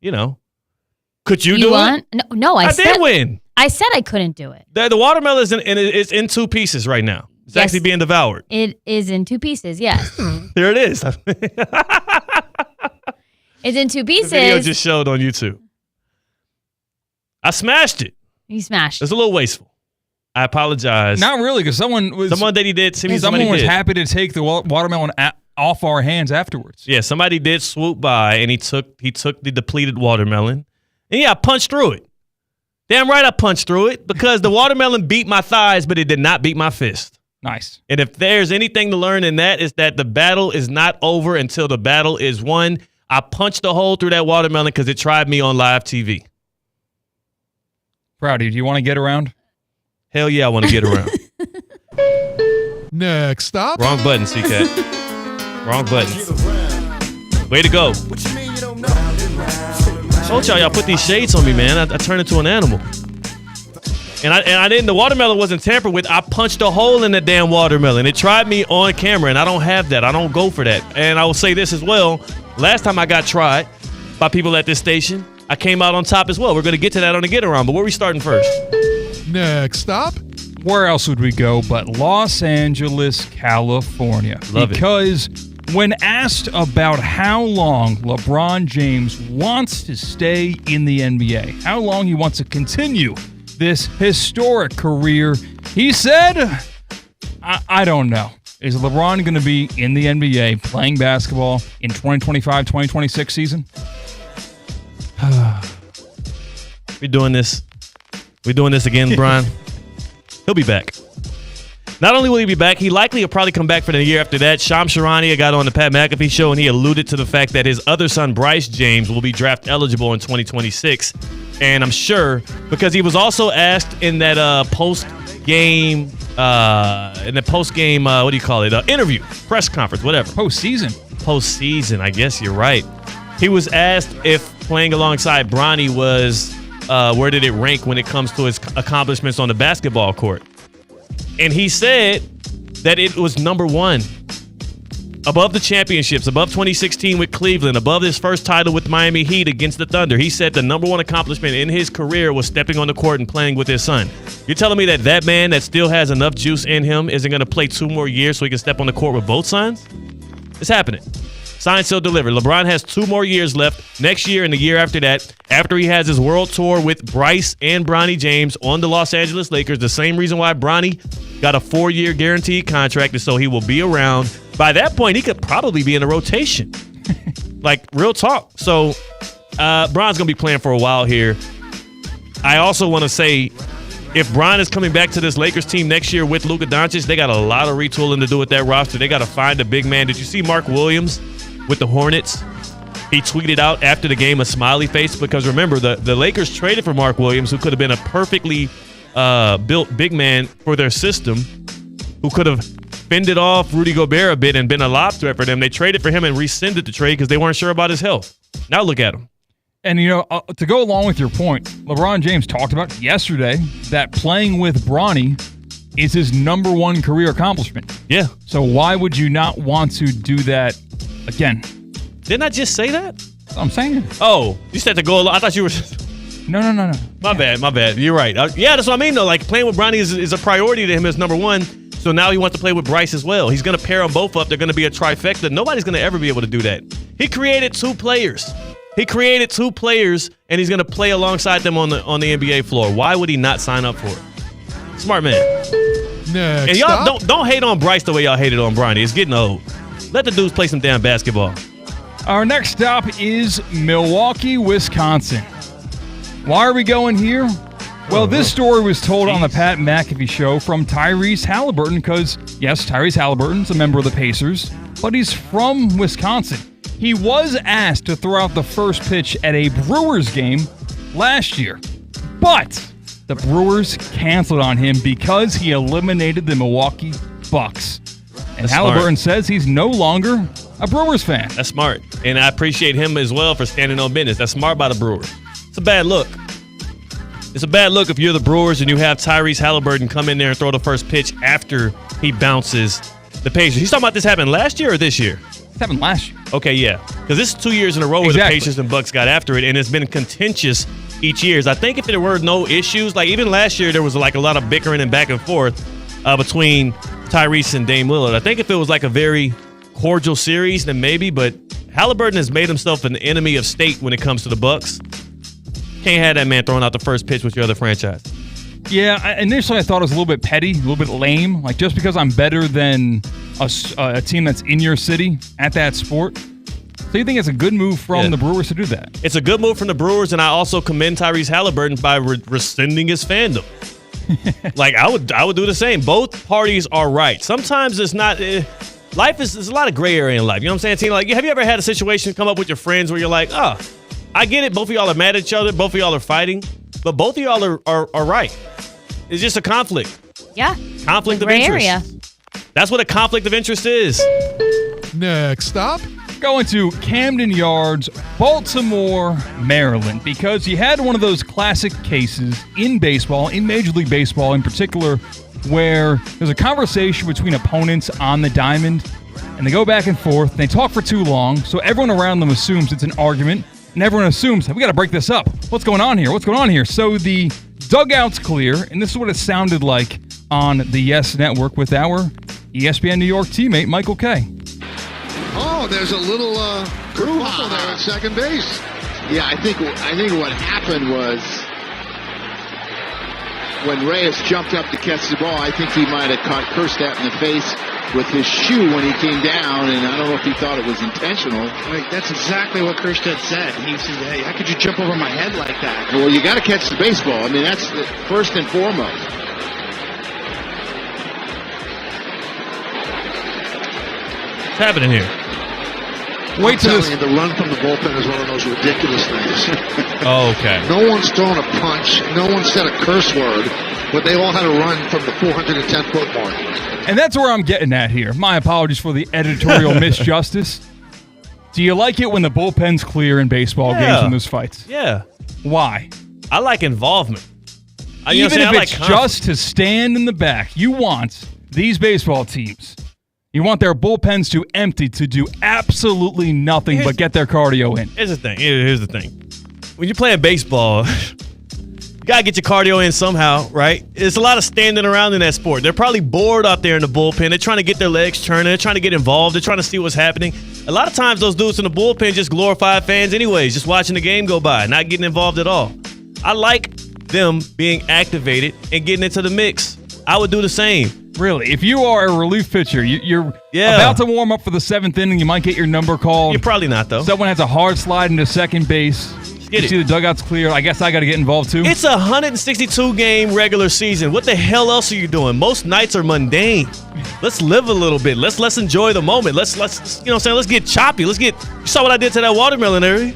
you do it? No, I did win. I said I couldn't do it. The watermelon is in 2 pieces right now. It's actually being devoured. It is in 2 pieces, yes. There it is. It's in 2 pieces. The video just showed on YouTube. I smashed it. You smashed it. It's a little wasteful. I apologize. Not really, because someone was happy to take the watermelon off our hands afterwards. Yeah, somebody did swoop by, and he took the depleted watermelon. And I punched through it. Damn right I punched through it, because the watermelon beat my thighs, but it did not beat my fist. Nice. And if there's anything to learn in that, is that the battle is not over until the battle is won. I punched a hole through that watermelon because it tried me on live TV. Proud of you. Do you want to get around? Hell yeah, I want to get around. Next stop. Wrong button, C-Cat. Wrong button. Way to go. I told y'all put these shades on me, man. I turned into an animal. And I didn't. The watermelon wasn't tampered with. I punched a hole in the damn watermelon. It tried me on camera, and I don't have that. I don't go for that. And I will say this as well. Last time I got tried by people at this station, I came out on top as well. We're going to get to that on the get around. But where are we starting first? Next stop. Where else would we go but Los Angeles, California? Love it. Because when asked about how long LeBron James wants to stay in the NBA, how long he wants to continue this historic career, he said, I don't know. Is LeBron going to be in the NBA playing basketball in 2025-2026 season? We're doing this again, Brian. He'll be back. Not only will he be back, he likely will probably come back for the year after that. Shams Charania got on the Pat McAfee show, and he alluded to the fact that his other son, Bryce James, will be draft eligible in 2026. And I'm sure, because he was also asked in that post-game, what do you call it? Interview, press conference, whatever. Postseason, I guess you're right. He was asked if playing alongside Bronny was, where did it rank when it comes to his accomplishments on the basketball court? And he said that it was number 1. Above the championships, above 2016 with Cleveland, above his first title with Miami Heat against the Thunder. He said the number 1 accomplishment in his career was stepping on the court and playing with his son. You're telling me that man that still has enough juice in him isn't going to play 2 more years so he can step on the court with both sons? It's happening. Signed, sealed, delivered. LeBron has 2 more years left next year and the year after that, after he has his world tour with Bryce and Bronny James on the Los Angeles Lakers. The same reason why Bronny got a 4-year guaranteed contract is so he will be around. By that point, he could probably be in a rotation. Like, real talk. So, Bron's going to be playing for a while here. I also want to say, if Bron is coming back to this Lakers team next year with Luka Doncic, they got a lot of retooling to do with that roster. They got to find a big man. Did you see Mark Williams with the Hornets? He tweeted out after the game a smiley face because, remember, the Lakers traded for Mark Williams, who could have been a perfectly built big man for their system, who could have fended off Rudy Gobert a bit and been a lob threat for them. They traded for him and rescinded the trade because they weren't sure about his health. Now look at him. And, to go along with your point, LeBron James talked about yesterday that playing with Bronny is his number 1 career accomplishment. Yeah. So why would you not want to do that again? Didn't I just say that? I'm saying. Oh, you said to go along. I thought you were... No. My bad. You're right. Yeah, that's what I mean, though. Like, playing with Bronny is a priority to him as number 1. So now he wants to play with Bryce as well. He's going to pair them both up. They're going to be a trifecta. Nobody's going to ever be able to do that. He created two players. And he's going to play alongside them on the NBA floor. Why would he not sign up for it? Smart man. Next and y'all up. don't hate on Bryce the way y'all hated on Bronny. It's getting old. Let the dudes play some damn basketball. Our next stop is Milwaukee, Wisconsin. Why are we going here? Well, this story was told on the Pat McAfee show from Tyrese Halliburton because, yes, Tyrese Halliburton's a member of the Pacers, but he's from Wisconsin. He was asked to throw out the first pitch at a Brewers game last year, but the Brewers canceled on him because he eliminated the Milwaukee Bucks. And That's Halliburton smart. says he's no longer a Brewers fan. That's smart. And I appreciate him as well for standing on business. That's smart by the Brewers. It's a bad look. It's a bad look if you're the Brewers and you have Tyrese Halliburton come in there and throw the first pitch after he bounces the Pacers. He's talking about this happened last year or this year? It happened last year. Okay, yeah. Because this is 2 years in a row where the Pacers and Bucks got after it, and it's been contentious each year. I think if there were no issues, like even last year there was like a lot of bickering and back and forth between Tyrese and Dame Lillard. I think if it was like a very cordial series, then maybe, but Halliburton has made himself an enemy of state when it comes to the Bucks. Can't have that man throwing out the first pitch with your other franchise. Yeah, initially I thought it was a little bit petty, a little bit lame. Like, just because I'm better than a team that's in your city at that sport. So you think it's a good move from the Brewers to do that? It's a good move from the Brewers, and I also commend Tyrese Halliburton by rescinding his fandom. Like, I would do the same. Both parties are right. Sometimes it's not... life is... There's a lot of gray area in life. You know what I'm saying, Tina? Like, have you ever had a situation come up with your friends where you're like, oh, I get it. Both of y'all are mad at each other. Both of y'all are fighting. But both of y'all are right. It's just a conflict. Yeah. Conflict of Gray interest. area. That's what a conflict of interest is. Next stop. Going to Camden Yards, Baltimore, Maryland, because you had one of those classic cases in baseball, in Major League Baseball in particular, where there's a conversation between opponents on the diamond, and they go back and forth, and they talk for too long, so everyone around them assumes it's an argument, and everyone assumes, we got to break this up. What's going on here? What's going on here? So the dugout's clear, and this is what it sounded like on the Yes Network with our ESPN New York teammate, Michael Kay. Oh, there's a little kerfuffle there at second base. Yeah, I think what happened was when Reyes jumped up to catch the ball, I think he might have caught Kerstad in the face with his shoe when he came down, and I don't know if he thought it was intentional. Right, that's exactly what Kerstad said. He said, hey, how could you jump over my head like that? Well, you got to catch the baseball. I mean, that's first and foremost. What's happening here? Wait till this. The run from the bullpen is one of those ridiculous things. Oh, okay. No one's thrown a punch. No one said a curse word, but they all had to run from the 410-foot mark. And that's where I'm getting at here. My apologies for the editorial misjustice. Do you like it when the bullpen's clear in baseball games in those fights? Yeah. Why? I like involvement. Even if it's just to stand in the back, you want these baseball teams. You want their bullpens to empty to do absolutely nothing but get their cardio in. Here's the thing. Here's the thing. When you're playing baseball, you got to get your cardio in somehow, right? There's a lot of standing around in that sport. They're probably bored out there in the bullpen. They're trying to get their legs turning. They're trying to get involved. They're trying to see what's happening. A lot of times those dudes in the bullpen just glorify fans anyways, just watching the game go by, not getting involved at all. I like them being activated and getting into the mix. I would do the same. Really? If you are a relief pitcher, you're about to warm up for the seventh inning, you might get your number called. You're probably not, though. Someone has a hard slide into second base. You see the dugout's clear. I guess I got to get involved, too. It's a 162-game regular season. What the hell else are you doing? Most nights are mundane. Let's live a little bit. Let's enjoy the moment. Let's you know what I'm saying? Let's get choppy. You saw what I did to that watermelon area.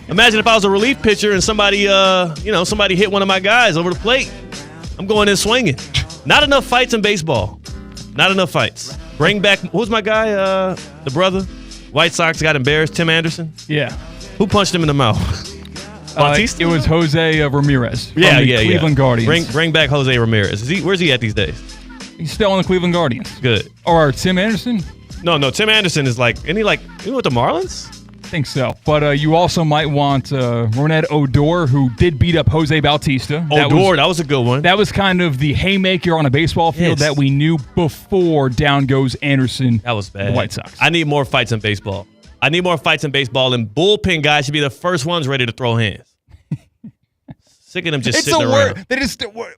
Imagine if I was a relief pitcher and somebody hit one of my guys over the plate. I'm going in swinging. Not enough fights in baseball. Not enough fights. Bring back, who's my guy? The brother? White Sox got embarrassed. Tim Anderson? Yeah. Who punched him in the mouth? It was Jose Ramirez from the Cleveland Guardians. Bring back Jose Ramirez. Where's he at these days? He's still on the Cleveland Guardians. Good. Or Tim Anderson? No. Tim Anderson is with the Marlins? think so. But you also might want Ronette Odor, who did beat up Jose Bautista. That was a good one. That was kind of the haymaker on a baseball field that we knew before down goes Anderson. That was bad. The White Sox. I need more fights in baseball. And bullpen guys should be the first ones ready to throw hands. Sick of them just sitting around.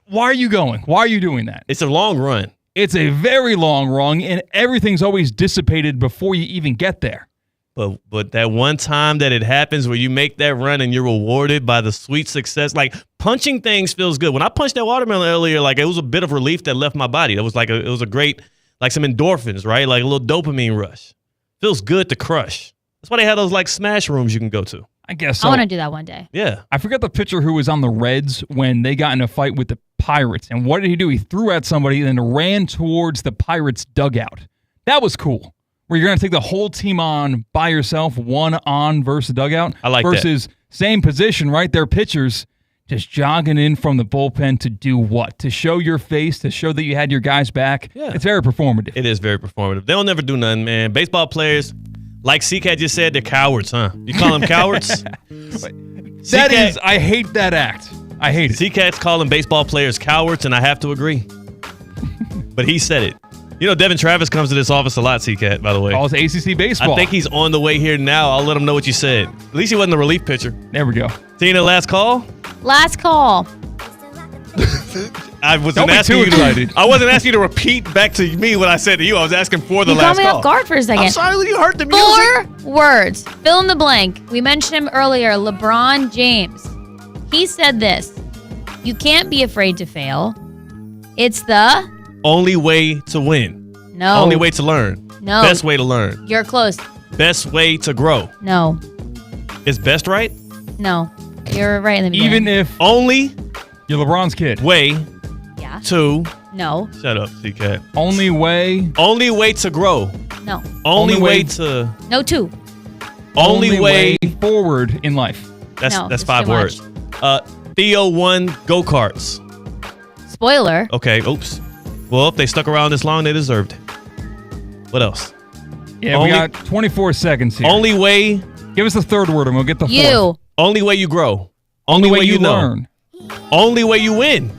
Why are you going? Why are you doing that? It's a long run. It's a very long run, and everything's always dissipated before you even get there. But that one time that it happens where you make that run and you're rewarded by the sweet success, like punching things feels good. When I punched that watermelon earlier, like it was a bit of relief that left my body. It was a great, like some endorphins, right? Like a little dopamine rush. Feels good to crush. That's why they have those like smash rooms you can go to. I guess so. I want to do that one day. Yeah. I forget the pitcher who was on the Reds when they got in a fight with the Pirates. And what did he do? He threw at somebody and then ran towards the Pirates dugout. That was cool. Where you're going to take the whole team on by yourself, one on versus the dugout. I like versus that. Same position, right? Their pitchers just jogging in from the bullpen to do what? To show your face, to show that you had your guys back. Yeah. It's very performative. It is very performative. They'll never do nothing, man. Baseball players, like C-Cat just said, they're cowards, huh? You call them cowards? I hate that act. I hate it. C-Cat's calling baseball players cowards, and I have to agree. But he said it. You know, Devin Travis comes to this office a lot, C-Cat, by the way. Oh, it's ACC baseball. I think he's on the way here now. I'll let him know what you said. At least he wasn't the relief pitcher. There we go. Tina, last call? Last call. I wasn't asking you to repeat back to me what I said to you. I was asking for the last call. You caught me off guard for a second. I'm sorry, you heard the music. 4 words. Fill in the blank. We mentioned him earlier, LeBron James. He said this. You can't be afraid to fail. It's the only way to win. No. Only way to learn. No. Best way to learn. You're close. Best way to grow. No. Is best right? No. You're right in the beginning. Even if only you're LeBron's kid. Way to no. Shut up, C-Cat. Only way to grow. No. Only way to no two. Only way forward in life. That's 5 words. Theo won go-karts. Spoiler. Okay, oops. Well, if they stuck around this long, they deserved it. What else? Yeah, we got 24 seconds here. Only way. Give us the third word and we'll get the fourth. You. Only way you grow. Only way you learn. Only way you win.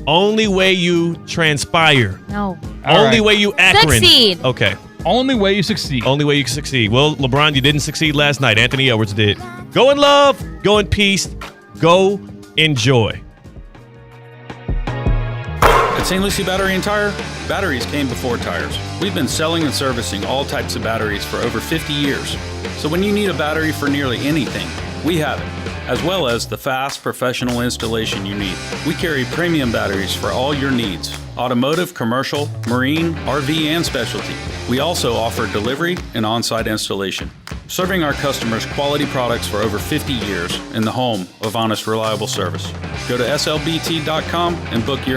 Only way you transpire. No. Only way you acronym. Succeed. Okay. Only way you succeed. Only way you succeed. Well, LeBron, you didn't succeed last night. Anthony Edwards did. Go in love. Go in peace. Go enjoy. At St. Lucie Battery and Tire, batteries came before tires. We've been selling and servicing all types of batteries for over 50 years. So when you need a battery for nearly anything, we have it, as well as the fast, professional installation you need. We carry premium batteries for all your needs: automotive, commercial, marine, RV, and specialty. We also offer delivery and on-site installation, serving our customers quality products for over 50 years in the home of honest, reliable service. Go to slbt.com and book your